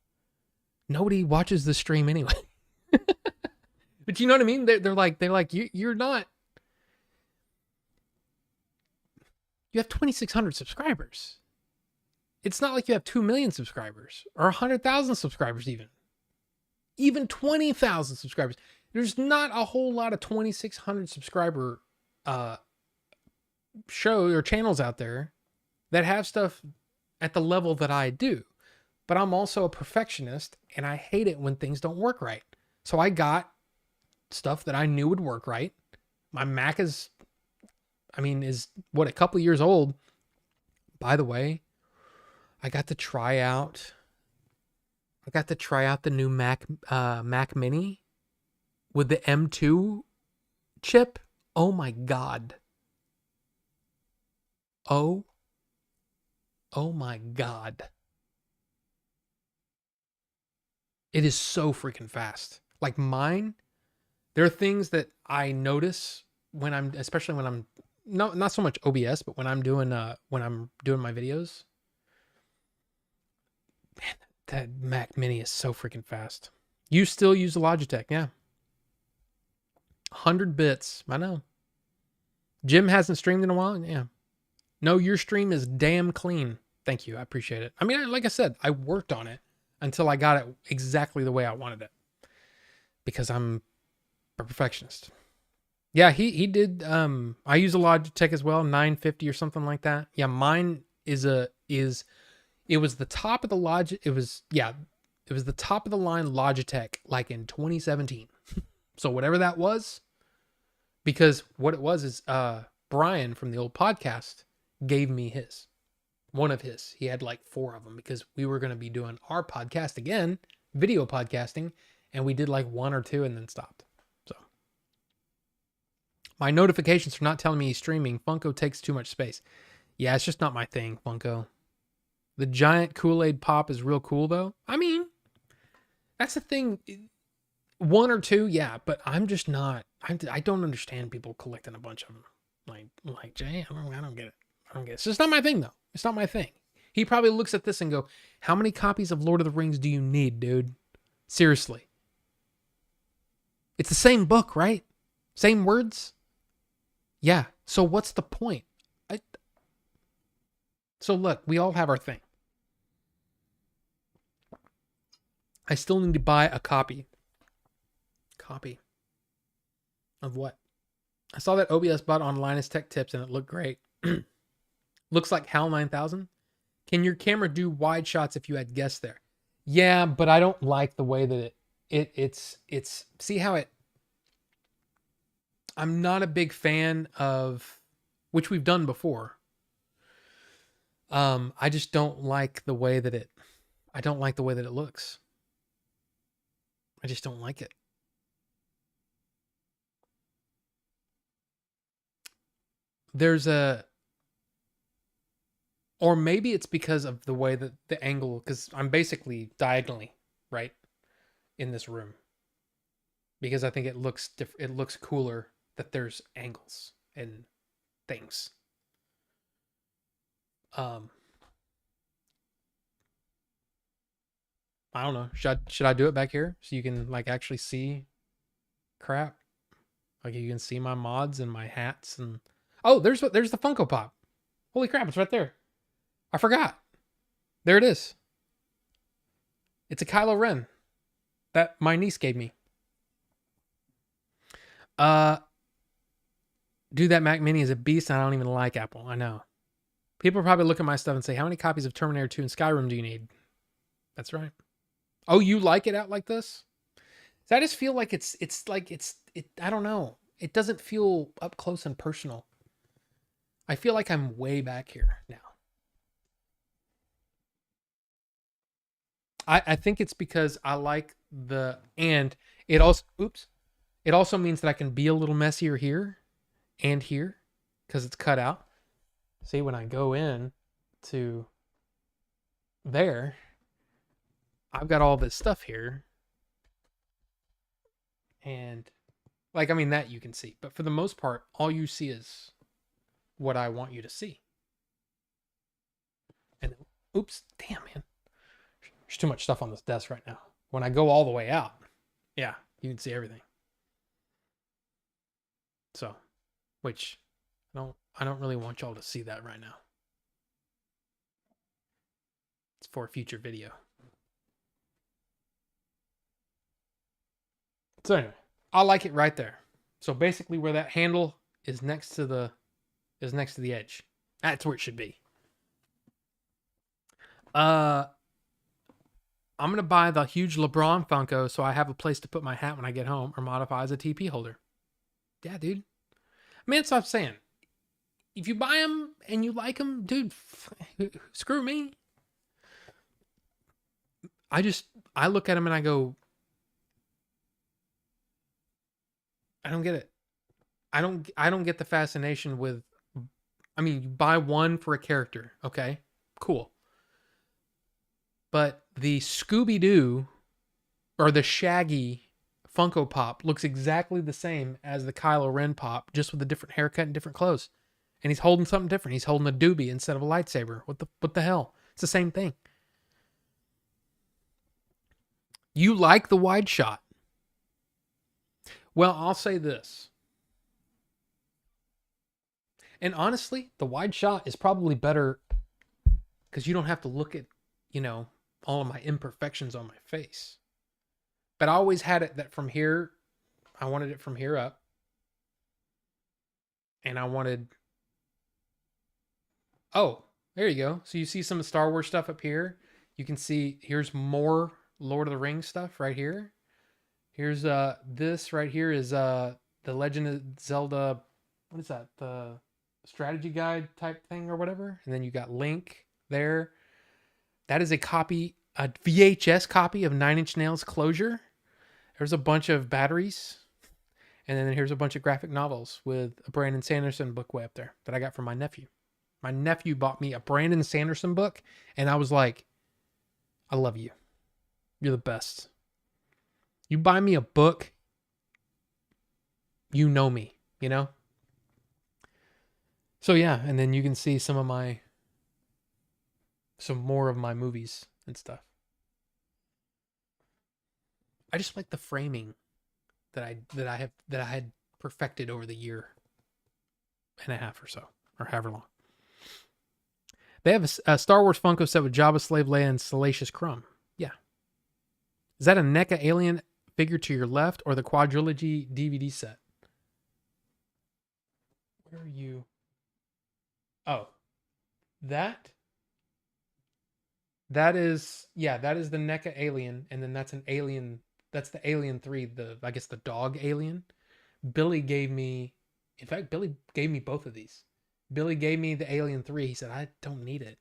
Nobody watches the stream anyway. But you know what I mean? They're like, you're not, you have 2,600 subscribers. It's not like you have 2 million subscribers or 100,000 subscribers even 20,000 subscribers. There's not a whole lot of 2,600 subscriber show or channels out there that have stuff at the level that I do. but I'm also a perfectionist and I hate it when things don't work right. So I got stuff that I knew would work right. My Mac is what, a couple years old. By the way, I got to try out the new Mac Mini with the M2 chip. Oh my God. Oh my God. It is so freaking fast. Like mine, there are things that I notice especially when I'm not so much OBS, but when I'm doing my videos. Man, that Mac Mini is so freaking fast. You still use the Logitech, yeah. 100 bits. I know. Jim hasn't streamed in a while. Yeah. No, your stream is damn clean. Thank you. I appreciate it. I mean, like I said, I worked on it until I got it exactly the way I wanted it. Because I'm a perfectionist. Yeah, he did. I use a Logitech as well, 950 or something like that. Yeah, mine it was the top of the it was the top of the line Logitech like in 2017. So whatever that was, because what it was is Brian from the old podcast gave me one of his. He had like 4 of them because we were going to be doing our podcast again, video podcasting, and we did like 1 or 2 and then stopped. So my notifications are not telling me he's streaming. Funko takes too much space. Yeah, it's just not my thing, Funko. The giant Kool-Aid pop is real cool though. I mean, that's the thing. 1 or 2, yeah, but I'm just not. I don't understand people collecting a bunch of them. Like Jay, I don't get it. I don't get it. It's just not my thing though. It's not my thing. He probably looks at this and go, "How many copies of Lord of the Rings do you need, dude? Seriously." It's the same book, right? Same words? Yeah. So what's the point? So look, we all have our thing. I still need to buy a copy. Copy of what? I saw that OBS bot on Linus Tech Tips and it looked great. Looks like HAL 9000. Can your camera do wide shots if you had guests there? Yeah, but I don't like the way that it's see how it. I'm not a big fan of, which we've done before. I just don't like the way that I don't like the way that it looks. I just don't like it. Or maybe it's because of the way that the angle, because I'm basically diagonally, right, in this room. Because I think it looks cooler that there's angles and things. I don't know. Should I do it back here so you can like actually see crap? Like you can see my mods and my hats and there's the Funko Pop. Holy crap, it's right there. I forgot. There it is. It's a Kylo Ren that my niece gave me. Dude, that Mac Mini is a beast and I don't even like Apple. I know. People probably look at my stuff and say, how many copies of Terminator 2 and Skyrim do you need? That's right. Oh, you like it out like this? So I just feel like it's I don't know. It doesn't feel up close and personal. I feel like I'm way back here now. I think it's because I like and it also means that I can be a little messier here and here because it's cut out. See, when I go in to there, I've got all this stuff here. And like, I mean, that you can see, but for the most part, all you see is what I want you to see. And oops, damn, man. There's too much stuff on this desk right now. When I go all the way out, yeah, you can see everything. So, which I don't really want y'all to see that right now. It's for a future video. So anyway, I like it right there. So basically where that handle is next to the edge. That's where it should be. I'm going to buy the huge LeBron Funko so I have a place to put my hat when I get home, or modify as a TP holder. Yeah, dude. I mean, that's what I'm saying. If you buy them and you like them, dude, screw me. I look at them and I go, I don't get it. I don't get the fascination with, I mean, you buy one for a character, okay? Cool. But the Scooby-Doo or the Shaggy Funko Pop looks exactly the same as the Kylo Ren Pop, just with a different haircut and different clothes. And he's holding something different. He's holding a doobie instead of a lightsaber. What the hell? It's the same thing. You like the wide shot. Well, I'll say this. And honestly, the wide shot is probably better because you don't have to look at, all of my imperfections on my face. But I always had it that from here, I wanted it from here up. And I wanted, oh, there you go. So you see some of the Star Wars stuff up here. You can see here's more Lord of the Rings stuff right here. Here's this right here is the Legend of Zelda, what is that? The strategy guide type thing or whatever. And then you got Link there. That is a VHS copy of Nine Inch Nails Closure. There's a bunch of batteries. And then here's a bunch of graphic novels with a Brandon Sanderson book way up there that I got from my nephew. My nephew bought me a Brandon Sanderson book, and I was like, I love you. You're the best. You buy me a book, you know me, So yeah, and then you can see some more of my movies and stuff. I just like the framing that I had perfected over the year and a half or so, or however long. They have a Star Wars Funko set with Jabba, Slave Leia, and Salacious Crumb. Yeah. Is that a NECA alien figure to your left or the quadrilogy DVD set? Where are you? Oh, that is the NECA alien, and then that's an alien. That's the Alien 3, I guess the dog alien. Billy gave me both of these. Billy gave me the Alien 3. He said, I don't need it.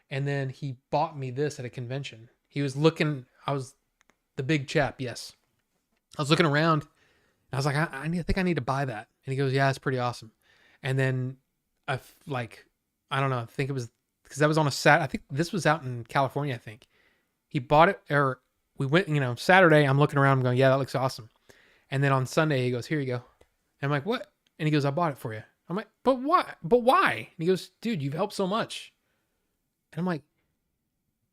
And then he bought me this at a convention. He was looking, I was the big chap, yes. I was looking around. And I was like, I think I need to buy that. And he goes, yeah, it's pretty awesome. And then I don't know, I think it was, because that was on a Saturday. I think this was out in California, I think. He bought it, or we went, Saturday, I'm looking around, I'm going, yeah, that looks awesome. And then on Sunday, he goes, here you go. And I'm like, what? And he goes, I bought it for you. I'm like, but what? But why? And he goes, dude, you've helped so much. And I'm like,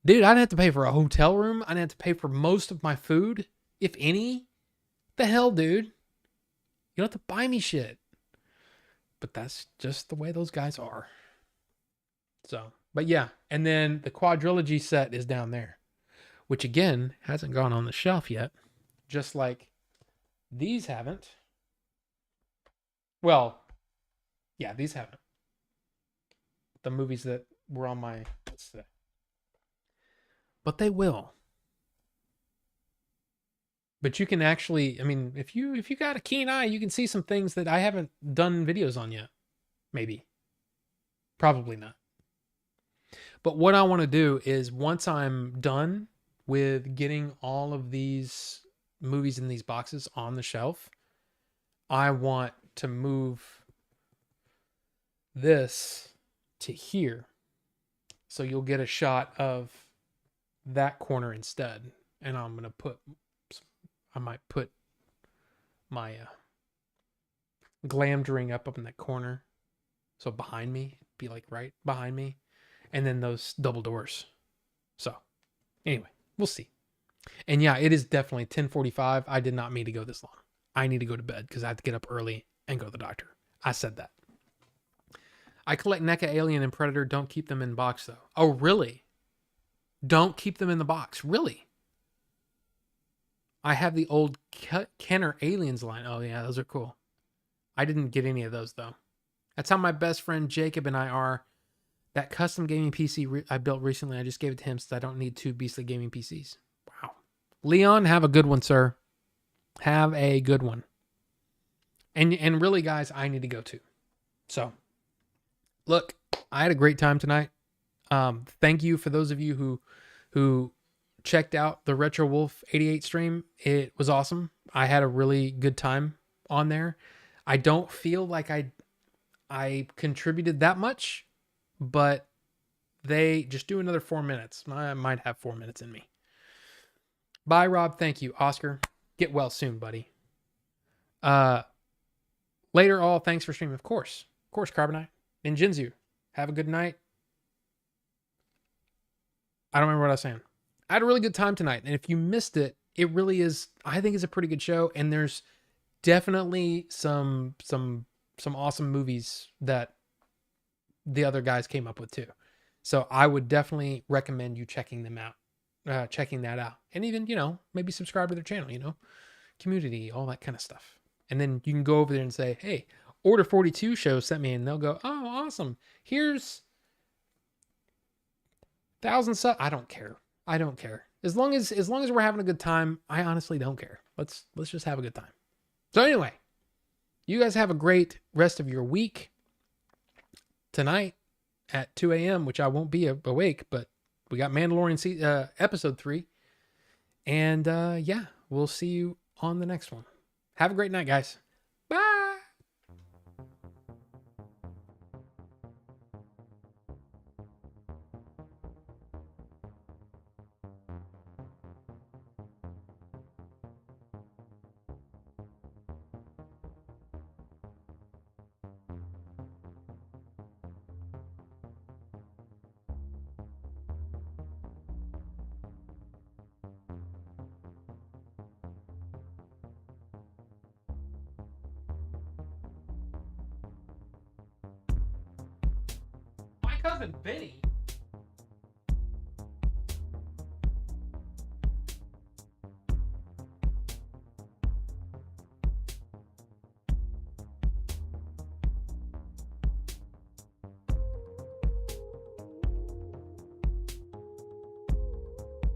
dude, I didn't have to pay for a hotel room. I didn't have to pay for most of my food, if any. The hell, dude? You don't have to buy me shit. But that's just the way those guys are. So, but yeah. And then the quadrilogy set is down there, which again hasn't gone on the shelf yet. Just like these haven't. Well, yeah, these haven't. The movies that were on my list today. But they will. But you can actually, I mean, if you got a keen eye, you can see some things that I haven't done videos on yet. Maybe. Probably not. But what I want to do is once I'm done with getting all of these movies in these boxes on the shelf, I want to move this to here. So you'll get a shot of that corner instead. And I might put my glammed ring up in that corner. So behind me, be like right behind me. And then those double doors. So anyway, we'll see. And yeah, it is definitely 10:45. I did not mean to go this long. I need to go to bed because I have to get up early and go to the doctor. I said that. I collect NECA Alien and Predator. Don't keep them in box though. Oh, really? Don't keep them in the box. Really? I have the old Kenner Aliens line. Oh yeah, those are cool. I didn't get any of those though. That's how my best friend Jacob and I are. That custom gaming PC I built recently, I just gave it to him since I don't need two beastly gaming PCs. Leon, have a good one, sir. Have a good one. And really, guys, I need to go too. So, look, I had a great time tonight. Thank you for those of you who checked out the RetroWolf 88 stream. It was awesome. I had a really good time on there. I don't feel like I contributed that much, but they just do another 4 minutes. I might have 4 minutes in me. Bye, Rob. Thank you. Oscar, get well soon, buddy. Later, all. Thanks for streaming. Of course, Carbonite and Jinzu. Have a good night. I don't remember what I was saying. I had a really good time tonight, and if you missed it, it really is. I think it's a pretty good show, and there's definitely some awesome movies that the other guys came up with too. So I would definitely recommend you checking them out, checking that out, and even maybe subscribe to their channel. Community, all that kind of stuff. And then you can go over there and say, hey, Order 42 show sent me, and they'll go, oh, awesome. Here's 1,000 subs. I don't care. As long as we're having a good time, I honestly don't care. Let's just have a good time. So anyway, you guys have a great rest of your week. Tonight at 2 a.m., which I won't be awake, but we got Mandalorian episode 3. And yeah, we'll see you on the next one. Have a great night, guys. Bye. My cousin Benny